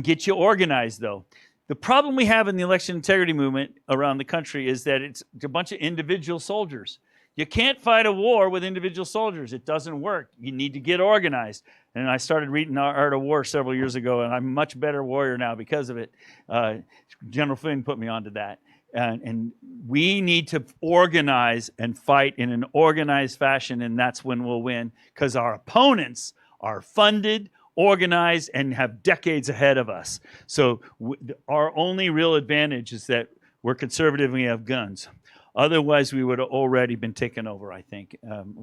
get you organized, though. The problem we have in the election integrity movement around the country is that it's a bunch of individual soldiers. You can't fight a war with individual soldiers. It doesn't work. You need to get organized. And I started reading Art of War several years ago, and I'm a much better warrior now because of it. General Flynn put me onto that. And we need to organize and fight in an organized fashion, and that's when we'll win, because our opponents are funded, organized, and have decades ahead of us. So our only real advantage is that we're conservative and we have guns. Otherwise, we would have already been taken over, I think. And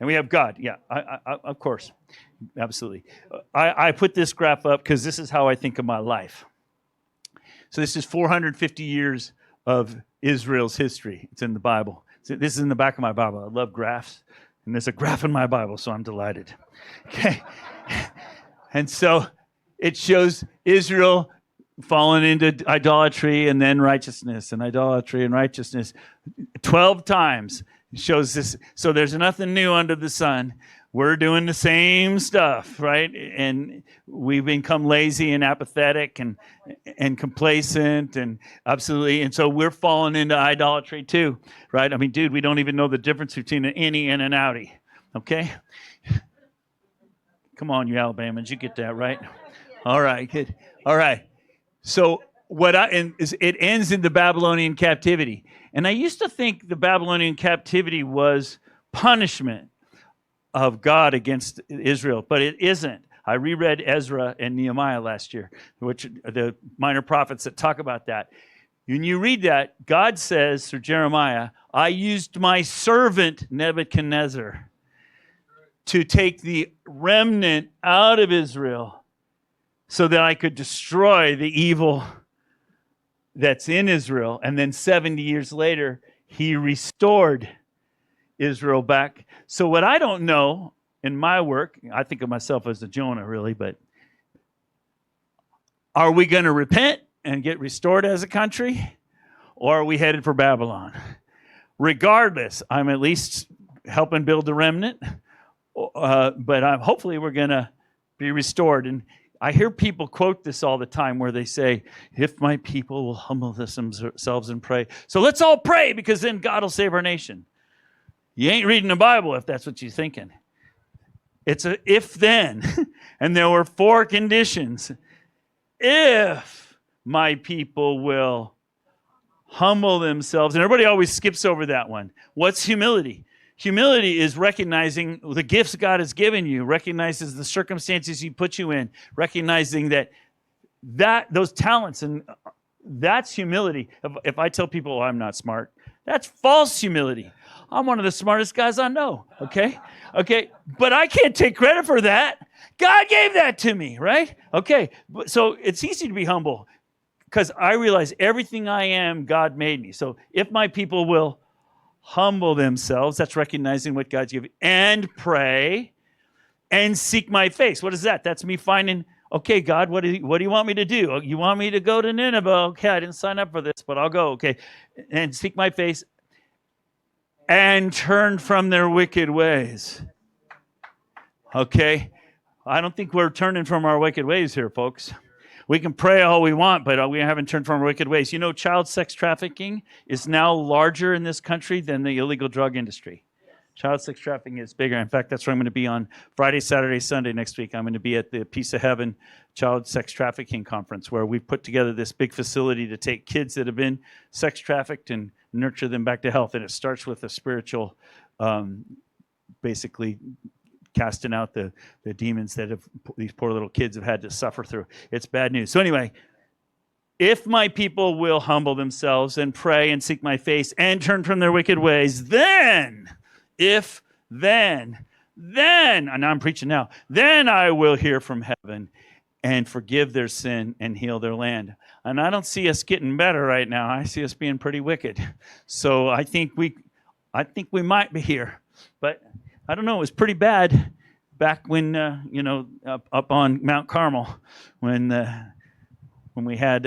we have God. Yeah, I, of course. Absolutely. I put this graph up because this is how I think of my life. So this is 450 years of Israel's history. It's in the Bible. This is in the back of my Bible. I love graphs. And there's a graph in my Bible, so I'm delighted. Okay. And so it shows Israel fallen into idolatry and then righteousness, and idolatry and righteousness 12 times. It shows this. So there's nothing new under the sun. We're doing the same stuff, right? And we've become lazy and apathetic and complacent, and absolutely. And so we're falling into idolatry too, right? I mean, dude, we don't even know the difference between an innie and an outie, okay? Come on, you Alabamans, you get that, right? All right, good. All right. So it ends in the Babylonian captivity. And I used to think the Babylonian captivity was punishment of God against Israel, but it isn't. I reread Ezra and Nehemiah last year, which are the minor prophets that talk about that. When you read that, God says through Jeremiah, I used my servant Nebuchadnezzar to take the remnant out of Israel so that I could destroy the evil that's in Israel. And then 70 years later, he restored Israel back. So what I don't know in my work, I think of myself as a Jonah really, but are we going to repent and get restored as a country, or are we headed for Babylon? Regardless, I'm at least helping build the remnant, but hopefully we're going to be restored. And I hear people quote this all the time where they say, if my people will humble themselves and pray. So let's all pray, because then God will save our nation. You ain't reading the Bible if that's what you're thinking. It's a if-then. And there were 4 conditions. If my people will humble themselves. And everybody always skips over that one. What's humility? Humility is recognizing the gifts God has given you, recognizes the circumstances He put you in, recognizing that those talents, and that's humility. If I tell people, I'm not smart, that's false humility. I'm one of the smartest guys I know, okay? But I can't take credit for that. God gave that to me, right? Okay, so it's easy to be humble because I realize everything I am, God made me. So if my people will humble themselves, that's recognizing what God's given, and pray and seek my face. What is that? That's me finding Okay, God, what do you want me to do? You want me to go to Nineveh? Okay, I didn't sign up for this, but I'll go. Okay, and seek my face and turn from their wicked ways. Okay, I don't think we're turning from our wicked ways here, folks. We can pray all we want, but we haven't turned from our wicked ways. You know, child sex trafficking is now larger in this country than the illegal drug industry. Child sex trafficking is bigger. In fact, that's where I'm going to be on Friday, Saturday, Sunday next week. I'm going to be at the Peace of Heaven Child Sex Trafficking Conference, where we've put together this big facility to take kids that have been sex trafficked and nurture them back to health. And it starts with a spiritual, basically casting out the demons that these poor little kids have had to suffer through. It's bad news. So anyway, if my people will humble themselves and pray and seek my face and turn from their wicked ways, then, and I'm preaching now, then I will hear from heaven and forgive their sin and heal their land. And I don't see us getting better right now. I see us being pretty wicked. So I think we might be here. But I don't know, it was pretty bad back when, up on Mount Carmel, when we had,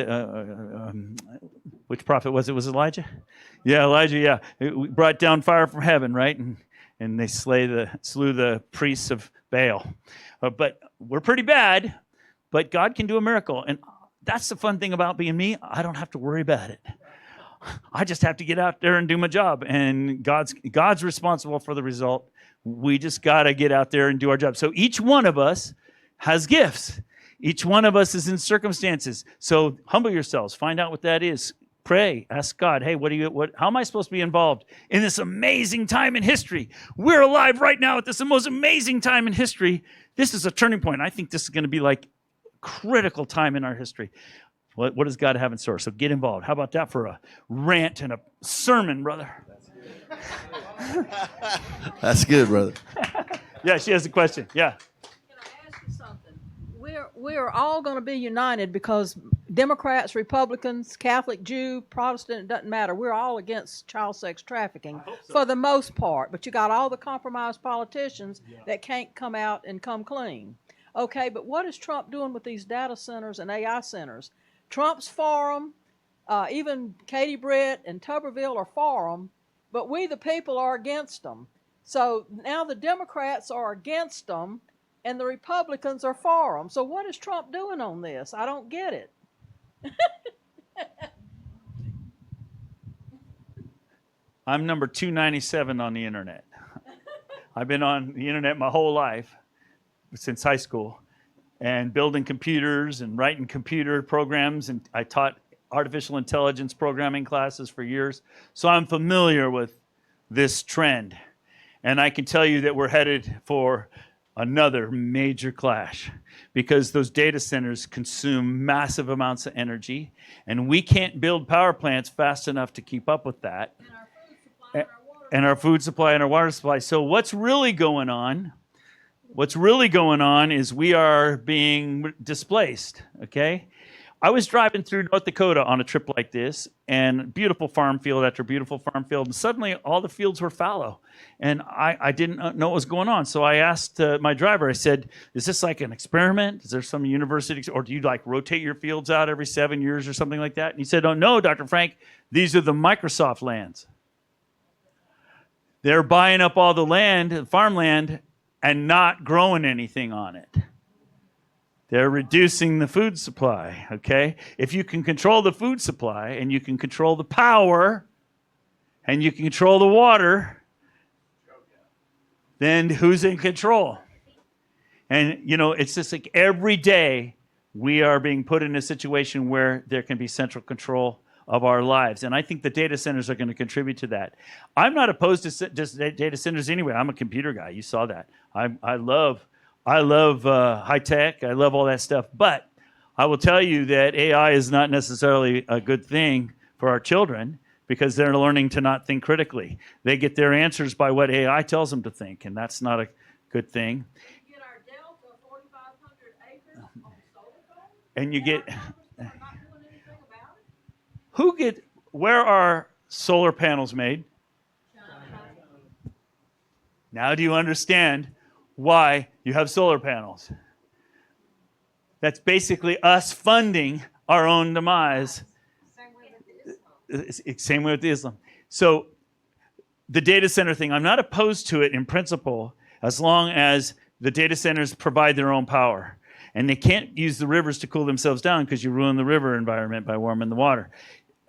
which prophet was it? Was it Elijah? Yeah, Elijah, yeah. It brought down fire from heaven, right? And they slew the priests of Baal. But we're pretty bad, but God can do a miracle. And that's the fun thing about being me. I don't have to worry about it. I just have to get out there and do my job. And God's responsible for the result. We just got to get out there and do our job. So each one of us has gifts. Each one of us is in circumstances. So humble yourselves. Find out what that is. Pray. Ask God, hey, how am I supposed to be involved in this amazing time in history? We're alive right now at this most amazing time in history. This is a turning point. I think this is going to be like a critical time in our history. What does God have in store? So get involved. How about that for a rant and a sermon, brother? That's good, brother. Yeah, she has a question. Yeah. Can I ask you something? We're all going to be united because Democrats, Republicans, Catholic, Jew, Protestant, it doesn't matter. We're all against child sex trafficking for the most part. But you got all the compromised politicians that can't come out and come clean. Okay, but what is Trump doing with these data centers and AI centers? Trump's for them. Even Katie Britt and Tuberville are for them. But we, the people, are against them. So now the Democrats are against them, and the Republicans are for them. So what is Trump doing on this? I don't get it. I'm number 297 on the internet. I've been on the internet my whole life, since high school, and building computers and writing computer programs, and I taught artificial intelligence programming classes for years. So I'm familiar with this trend. And I can tell you that we're headed for another major clash because those data centers consume massive amounts of energy, and we can't build power plants fast enough to keep up with that. And our food supply and our water supply. So what's really going on? What's really going on is we are being displaced, okay? I was driving through North Dakota on a trip like this, and beautiful farm field after beautiful farm field, and suddenly all the fields were fallow, and I didn't know what was going on. So I asked my driver, I said, is this like an experiment? Is there some university, or do you like rotate your fields out every 7 years or something like that? And he said, oh, no, Dr. Frank, these are the Microsoft lands. They're buying up all the land, farmland, and not growing anything on it. They're reducing the food supply, okay? If you can control the food supply and you can control the power and you can control the water, then who's in control? And, it's just like every day we are being put in a situation where there can be central control of our lives. And I think the data centers are going to contribute to that. I'm not opposed to just data centers anyway. I'm a computer guy. You saw that. I love high tech. I love all that stuff. But I will tell you that AI is not necessarily a good thing for our children because they're learning to not think critically. They get their answers by what AI tells them to think, and that's not a good thing. We get our Delta 4,500 acres on solar farms, and you get... Who get? Where are solar panels made? Now do you understand why you have solar panels? That's basically us funding our own demise. Same way with Islam. So the data center thing, I'm not opposed to it in principle as long as the data centers provide their own power. And they can't use the rivers to cool themselves down because you ruin the river environment by warming the water.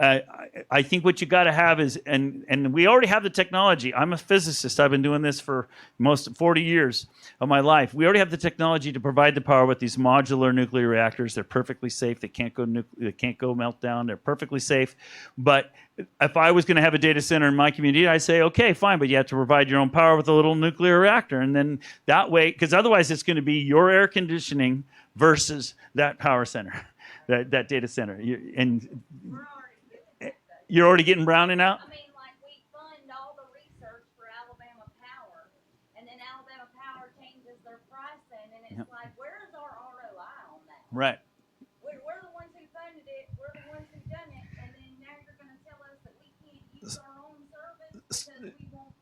I think what you got to have is, and we already have the technology. I'm a physicist. I've been doing this for most 40 years of my life. We already have the technology to provide the power with these modular nuclear reactors. They're perfectly safe. They can't go meltdown. They're perfectly safe. But if I was going to have a data center in my community, I'd say, okay, fine, but you have to provide your own power with a little nuclear reactor. And then that way, because otherwise it's going to be your air conditioning versus that power center, that data center. You're already getting browning out? I mean, like, we fund all the research for Alabama Power, and then Alabama Power changes their pricing, and it's like, where is our ROI on that? Right. We're the ones who funded it, we're the ones who done it, and then now you're going to tell us that we can't use our own service because we won't.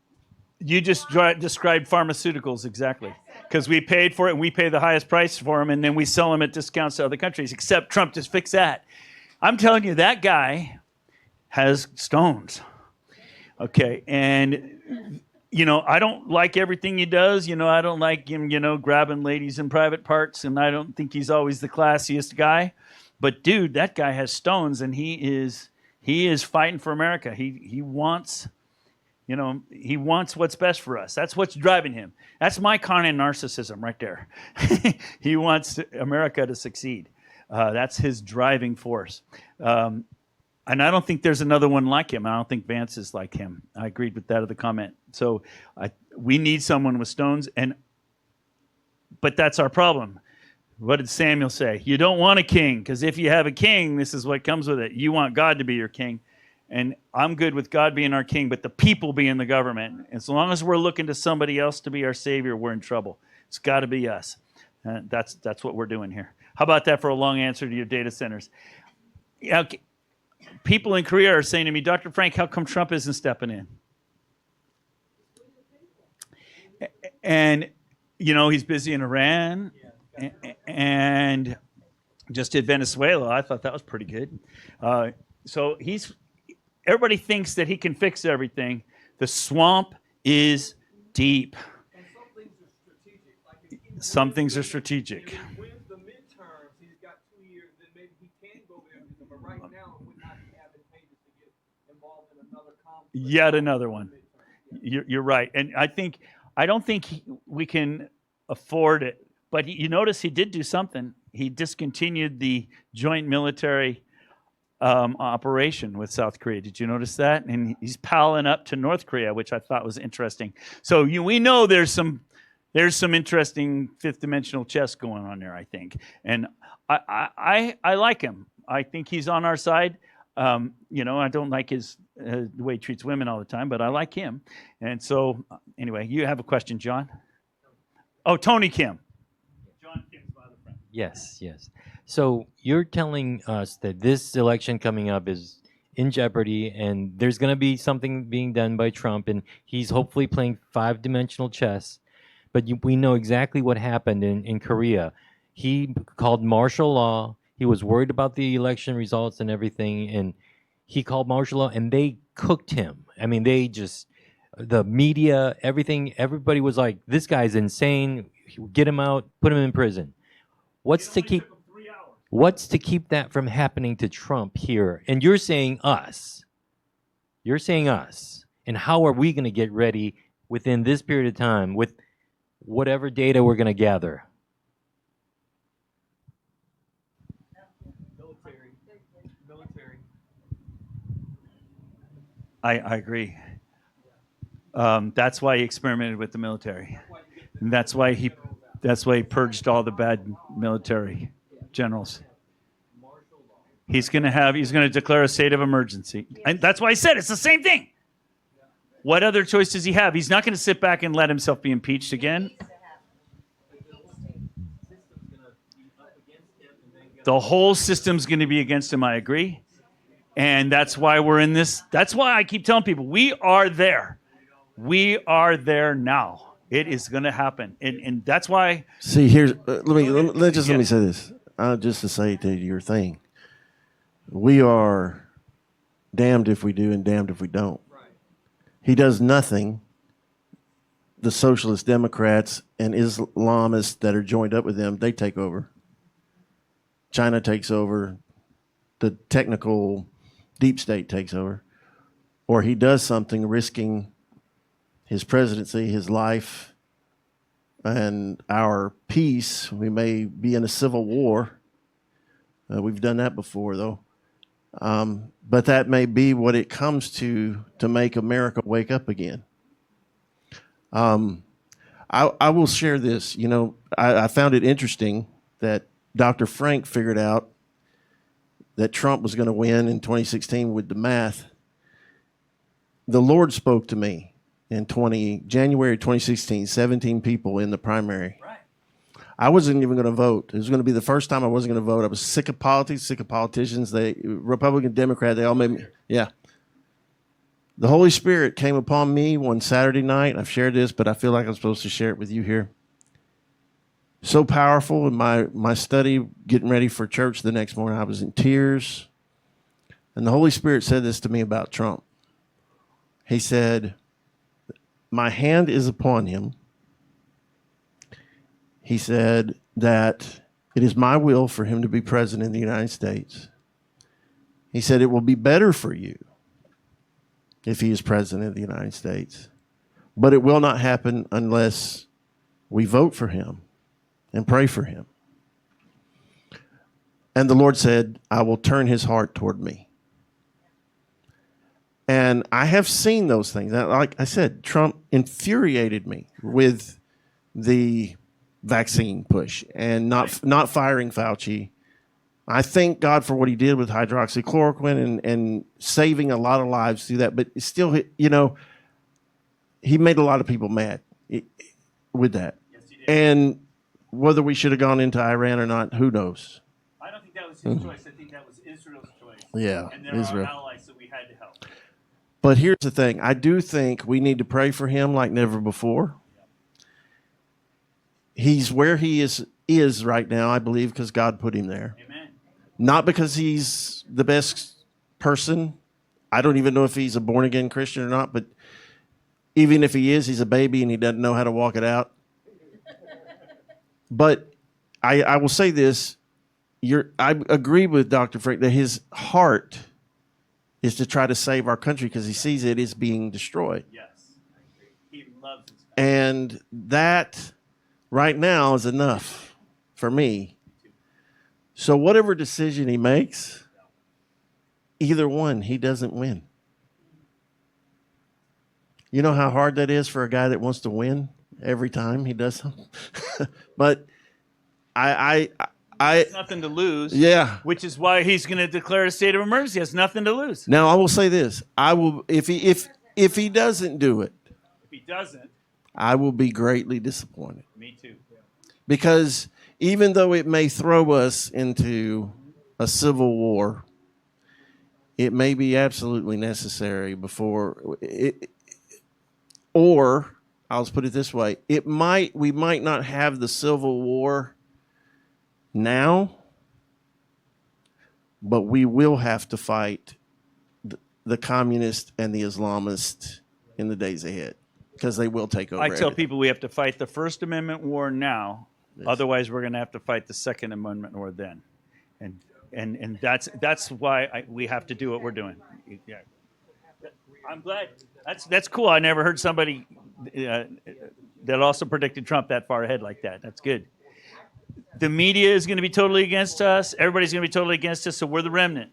You just described pharmaceuticals exactly. Because we paid for it, and we pay the highest price for them, and then we sell them at discounts to other countries, except Trump just fixed that. I'm telling you, that guy has stones. Okay, and I don't like everything he does. I don't like him, grabbing ladies in private parts, and I don't think he's always the classiest guy. But dude, that guy has stones, and he is fighting for America. He wants, he wants what's best for us. That's what's driving him. That's my kind of narcissism right there. He wants America to succeed. That's his driving force. And I don't think there's another one like him. I don't think Vance is like him. I agreed with that other comment. So we need someone with stones, but that's our problem. What did Samuel say? You don't want a king, because if you have a king, this is what comes with it. You want God to be your king. And I'm good with God being our king, but the people being the government. As long as we're looking to somebody else to be our savior, we're in trouble. It's got to be us. That's what we're doing here. How about that for a long answer to your data centers? Yeah, okay. People in Korea are saying to me, Dr. Frank, how come Trump isn't stepping in? And, he's busy in Iran and just did Venezuela. I thought that was pretty good. So everybody thinks that he can fix everything. The swamp is deep. Some things are strategic. Yet another one. You're right. And I don't think we can afford it. But you notice he did do something. He discontinued the joint military operation with South Korea. Did you notice that? And he's palling up to North Korea, which I thought was interesting. So we know there's some interesting fifth dimensional chess going on there, I think. And I like him. I think he's on our side. I don't like the way he treats women all the time, but I like him. And so, anyway, you have a question, John? Oh, Tony Kim. John Kim's my other friend. Yes. So you're telling us that this election coming up is in jeopardy, and there's going to be something being done by Trump, and he's hopefully playing five-dimensional chess. But we know exactly what happened in Korea. He called martial law. He was worried about the election results and everything, and he called martial law, and they cooked him. I mean, the media, everything, everybody was like, this guy's insane. Get him out, put him in prison. What's to keep that from happening to Trump here? And you're saying us. And how are we going to get ready within this period of time with whatever data we're going to gather? I agree. That's why he experimented with the military. And that's why he purged all the bad military generals. He's going to declare a state of emergency. And that's why I said it's the same thing. What other choice does he have? He's not going to sit back and let himself be impeached again. The whole system's going to be against him, I agree. And that's why we're in this. That's why I keep telling people, we are there. We are there now. It is going to happen. And that's why. See, here's, let me say this. just to say to your thing, we are damned if we do and damned if we don't. He does nothing. The socialist Democrats and Islamists that are joined up with them, they take over. China takes over. The technical deep state takes over. Or he does something risking his presidency, his life, and our peace. We may be in a civil war. We've done that before, though. But that may be what it comes to make America wake up again. I will share this. You know, I found it interesting that Dr. Frank figured out that Trump was going to win in 2016 with the math. The Lord spoke to me in January 2016, 17 people in the primary. Right. I wasn't even going to vote. It was going to be the first time I wasn't going to vote. I was sick of politics, sick of politicians. Republican, Democrat, they all made me, yeah. The Holy Spirit came upon me one Saturday night. I've shared this, but I feel like I'm supposed to share it with you here. So powerful in my study, getting ready for church the next morning. I was in tears. And the Holy Spirit said this to me about Trump. He said, my hand is upon him. He said that it is my will for him to be president of the United States. He said it will be better for you if he is president of the United States. But it will not happen unless we vote for him and pray for him. And the Lord said, I will turn his heart toward me. And I have seen those things. Like I said, Trump infuriated me with the vaccine push and not firing Fauci. I thank God for what he did with hydroxychloroquine and saving a lot of lives through that. But still, you know, he made a lot of people mad with that. Yes, he did. And whether we should have gone into Iran or not, who knows? I don't think that was his choice. I think that was Israel's choice. Yeah, and they're Israel. Our allies, so we had to help. But here's the thing. I do think we need to pray for him like never before. He's where he is right now, I believe, because God put him there. Amen. Not because he's the best person. I don't even know if he's a born-again Christian or not, but even if he is, he's a baby and he doesn't know how to walk it out. But I will say this. I agree with Dr. Frank that his heart is to try to save our country because he sees it is being destroyed. Yes. He loves his country. And that right now is enough for me. So whatever decision he makes, either one, he doesn't win. You know how hard that is for a guy that wants to win every time he does something? But I has nothing to lose. Yeah. Which is why he's going to declare a state of emergency. He has nothing to lose. Now I will say this: I will if he doesn't do it. If he doesn't, I will be greatly disappointed. Me too. Because even though it may throw us into a civil war, it may be absolutely necessary before it. Or I'll put it this way: we might not have the civil war now, but we will have to fight the communists and the Islamists in the days ahead because they will take over. I tell people we have to fight the First Amendment war now. Yes. Otherwise, we're going to have to fight the Second Amendment war then, and that's why we have to do what we're doing. Yeah. I'm glad. That's cool. I never heard somebody that also predicted Trump that far ahead like that. That's good. The media is going to be totally against us. Everybody's going to be totally against us, so we're the remnant.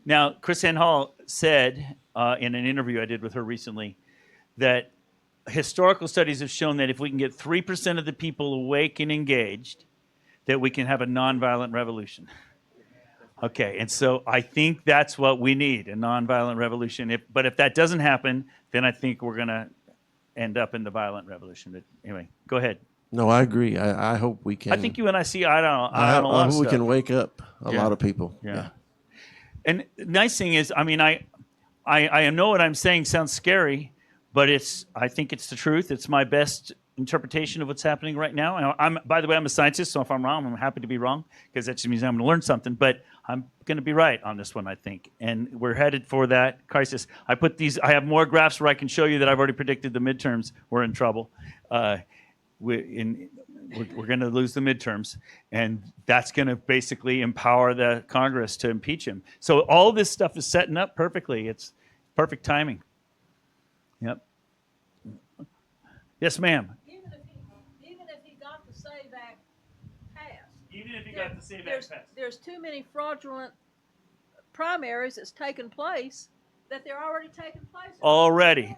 Now, Chrisanne Hall said in an interview I did with her recently that historical studies have shown that if we can get 3% of the people awake and engaged, that we can have a nonviolent revolution. Okay, and so I think that's what we need, a nonviolent revolution. But if that doesn't happen, then I think we're going to end up in the violent revolution. But anyway, go ahead. No, I agree. I hope we can. I think you and I see eye on a lot I of hope we stuff. can wake up a lot of people. Yeah. And the nice thing is, I mean, I know what I'm saying sounds scary, but I think it's the truth. It's my best interpretation of what's happening right now. And by the way, I'm a scientist, so if I'm wrong, I'm happy to be wrong, because that just means I'm going to learn something. But I'm going to be right on this one, I think. And we're headed for that crisis. I have more graphs where I can show you that I've already predicted the midterms. We're in trouble. We're going to lose the midterms, and that's going to basically empower the Congress to impeach him. So all this stuff is setting up perfectly. It's perfect timing. Yep. Yes, ma'am. Even if he got the SAVE Act passed. Even if he got the SAVE Act passed. There's too many fraudulent primaries that's taken place that they're already taking place. Already.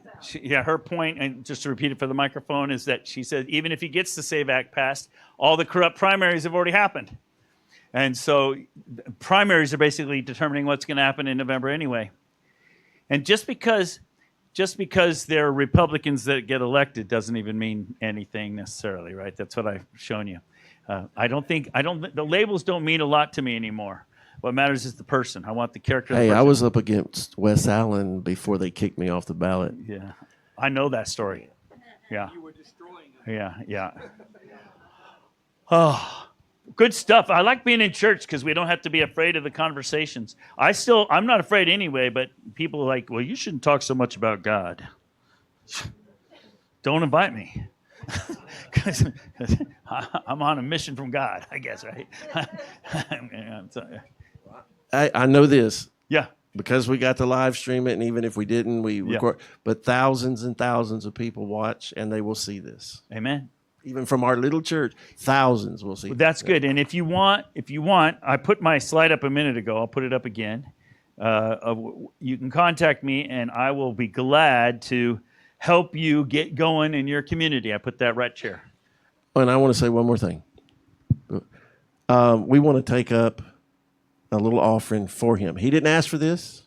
Her point, and just to repeat it for the microphone, is that she said even if he gets the SAVE Act passed, all the corrupt primaries have already happened. And so primaries are basically determining what's going to happen in November anyway. And just because there are Republicans that get elected doesn't even mean anything necessarily, right? That's what I've shown you. The labels don't mean a lot to me anymore. What matters is the person. I want the character. Hey, I was up against Wes Allen before they kicked me off the ballot. Yeah, I know that story. Yeah. You were destroying him. Yeah. Oh, good stuff. I like being in church because we don't have to be afraid of the conversations. I'm not afraid anyway, but people are like, well, you shouldn't talk so much about God. Don't invite me. Because I'm on a mission from God, I guess, right? I know this. Yeah. Because we got to live stream it, and even if we didn't, we record. But thousands and thousands of people watch, and they will see this. Amen. Even from our little church, thousands will see. Well, that's good. And if you want, I put my slide up a minute ago. I'll put it up again. You can contact me, and I will be glad to help you get going in your community. I put that right here. And I want to say one more thing. We want to take up a little offering for him. He didn't ask for this,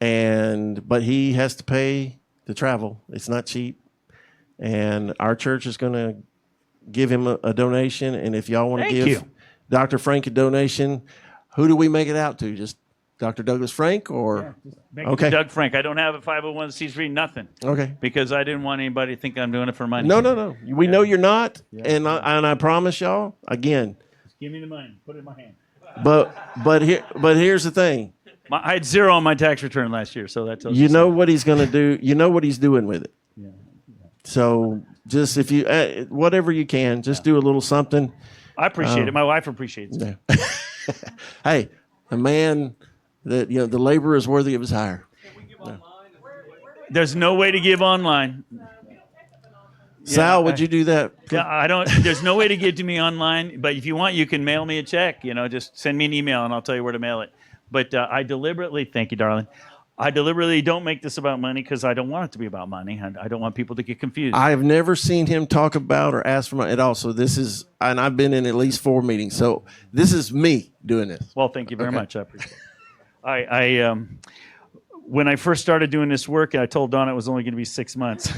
but he has to pay to travel. It's not cheap. And our church is going to give him a donation. And if y'all want to give Dr. Frank a donation, who do we make it out to? Just Dr. Douglas Frank, or make it to Doug Frank. I don't have a 501c3, nothing. Okay. Because I didn't want anybody to think I'm doing it for money. No. We know you're not, and I promise y'all again. Just give me the money. Put it in my hand. But here's the thing. I had 0 on my tax return last year, so that tells you. You know what he's going to do. You know what he's doing with it. Yeah. So just if you whatever you can, just do a little something. I appreciate it. My wife appreciates it. Yeah. Hey, a man that the laborer is worthy of his hire. There's no way to give online. Sal, would you do that? Yeah, I don't. There's no way to give to me online. But if you want, you can mail me a check. Just send me an email and I'll tell you where to mail it. But I deliberately, thank you, darling. I deliberately don't make this about money because I don't want it to be about money. And I don't want people to get confused. I have never seen him talk about or ask for money at all. So this is, and I've been in at least 4 meetings. So this is me doing this. Well, thank you very much. I appreciate it. When I first started doing this work, I told Donna it was only going to be 6 months.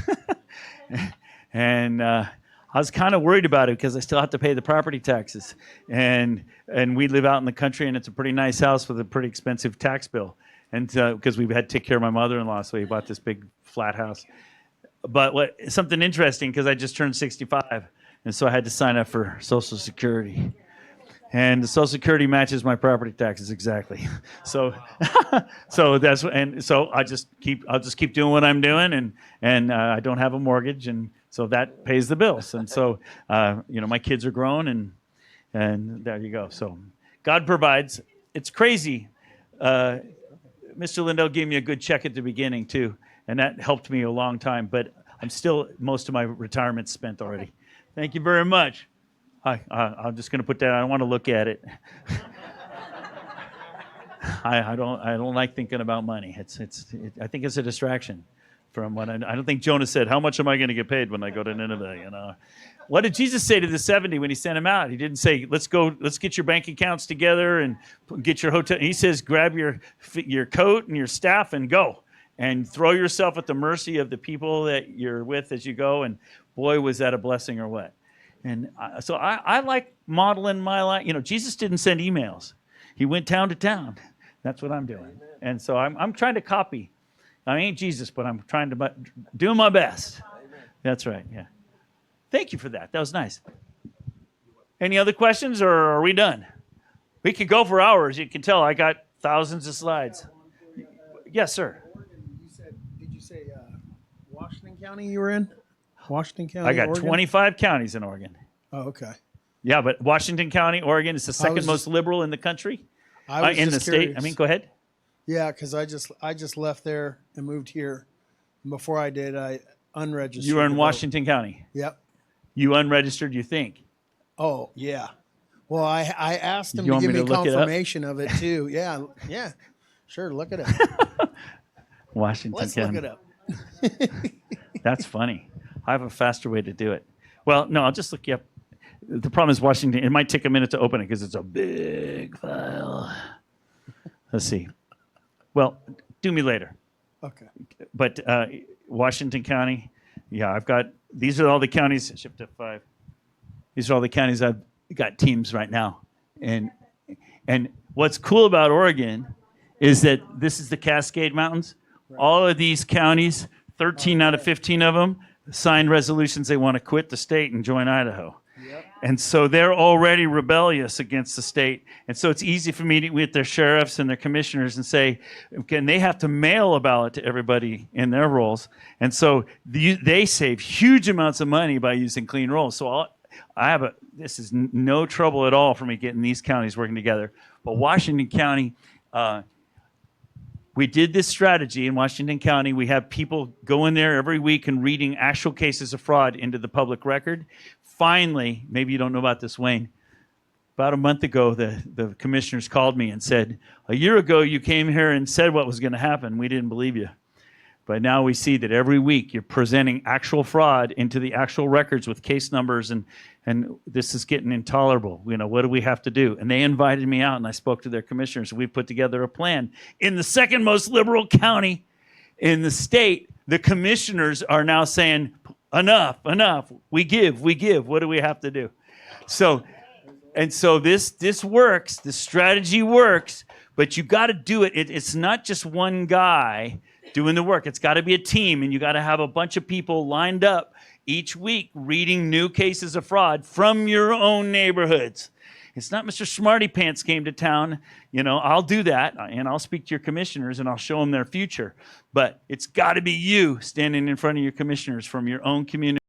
And I was kind of worried about it because I still have to pay the property taxes. And we live out in the country, and it's a pretty nice house with a pretty expensive tax bill. And because we had to take care of my mother-in-law, so we bought this big flat house. But something interesting, because I just turned 65, and so I had to sign up for Social Security. And the Social Security matches my property taxes exactly. So I'll just keep doing what I'm doing, and I don't have a mortgage, and so that pays the bills. And so my kids are grown, and there you go. So God provides. It's crazy. Mr. Lindell gave me a good check at the beginning too, and that helped me a long time. But I'm still, most of my retirement's spent already. Thank you very much. I'm just going to put that. I don't want to look at it. I don't like thinking about money. I think it's a distraction from what I don't think Jonah said. How much am I going to get paid when I go to Nineveh? What did Jesus say to the 70 when he sent him out? He didn't say, let's get your bank accounts together and get your hotel. He says, grab your coat and your staff and go, and throw yourself at the mercy of the people that you're with as you go. And boy, was that a blessing or what? And so I like modeling my life. Jesus didn't send emails. He went town to town. That's what I'm doing. And so I'm trying to copy. I ain't Jesus, but I'm trying to do my best. That's right, yeah. Thank you for that. That was nice. Any other questions, or are we done? We could go for hours. You can tell I got thousands of slides. Yes, sir. Did you say Washington County you were in? Washington County, I got Oregon? 25 counties in Oregon. Oh, okay. Yeah, but Washington County, Oregon is the second most liberal in the country. I was in just the state. curious. I mean, go ahead. Yeah, because I just left there and moved here. Before I did, I unregistered. You were in to vote. Washington County. Yep. You unregistered, you think? Oh, yeah. Well, I asked them You to want give me me to look it up? confirmation of it too. Yeah, yeah. Sure, look it up. Washington Let's County. look it up. That's funny. I have a faster way to do it. Well, no, I'll just look you up. The problem is Washington. It might take a minute to open it because it's a big file. Let's see. Well, do me later. Okay. But Washington County, yeah, I've got, these are all the counties, shift to 5. These are all the counties I've got teams right now. And what's cool about Oregon is that this is the Cascade Mountains. Right. All of these counties, 13 out of 15 of them, signed resolutions they want to quit the state and join Idaho. Yep. And so they're already rebellious against the state. And so it's easy for me to meet their sheriffs and their commissioners and say, and they have to mail a ballot to everybody in their rolls. And so they save huge amounts of money by using clean rolls. So this is no trouble at all for me getting these counties working together. But Washington County, we did this strategy in Washington County. We have people go in there every week and reading actual cases of fraud into the public record. Finally, maybe you don't know about this, Wayne. About a month ago, the commissioners called me and said, a year ago you came here and said what was going to happen. We didn't believe you. But now we see that every week you're presenting actual fraud into the actual records with case numbers, and this is getting intolerable. You know, what do we have to do? And they invited me out, and I spoke to their commissioners. We put together a plan. In the second most liberal county in the state, the commissioners are now saying, enough. We give. What do we have to do? So this works. The strategy works, but you got to do it. It's not just one guy doing the work. It's got to be a team, and you got to have a bunch of people lined up each week reading new cases of fraud from your own neighborhoods. It's not Mr. Smarty Pants came to town. You know, I'll do that, and I'll speak to your commissioners, and I'll show them their future. But it's got to be you standing in front of your commissioners from your own community.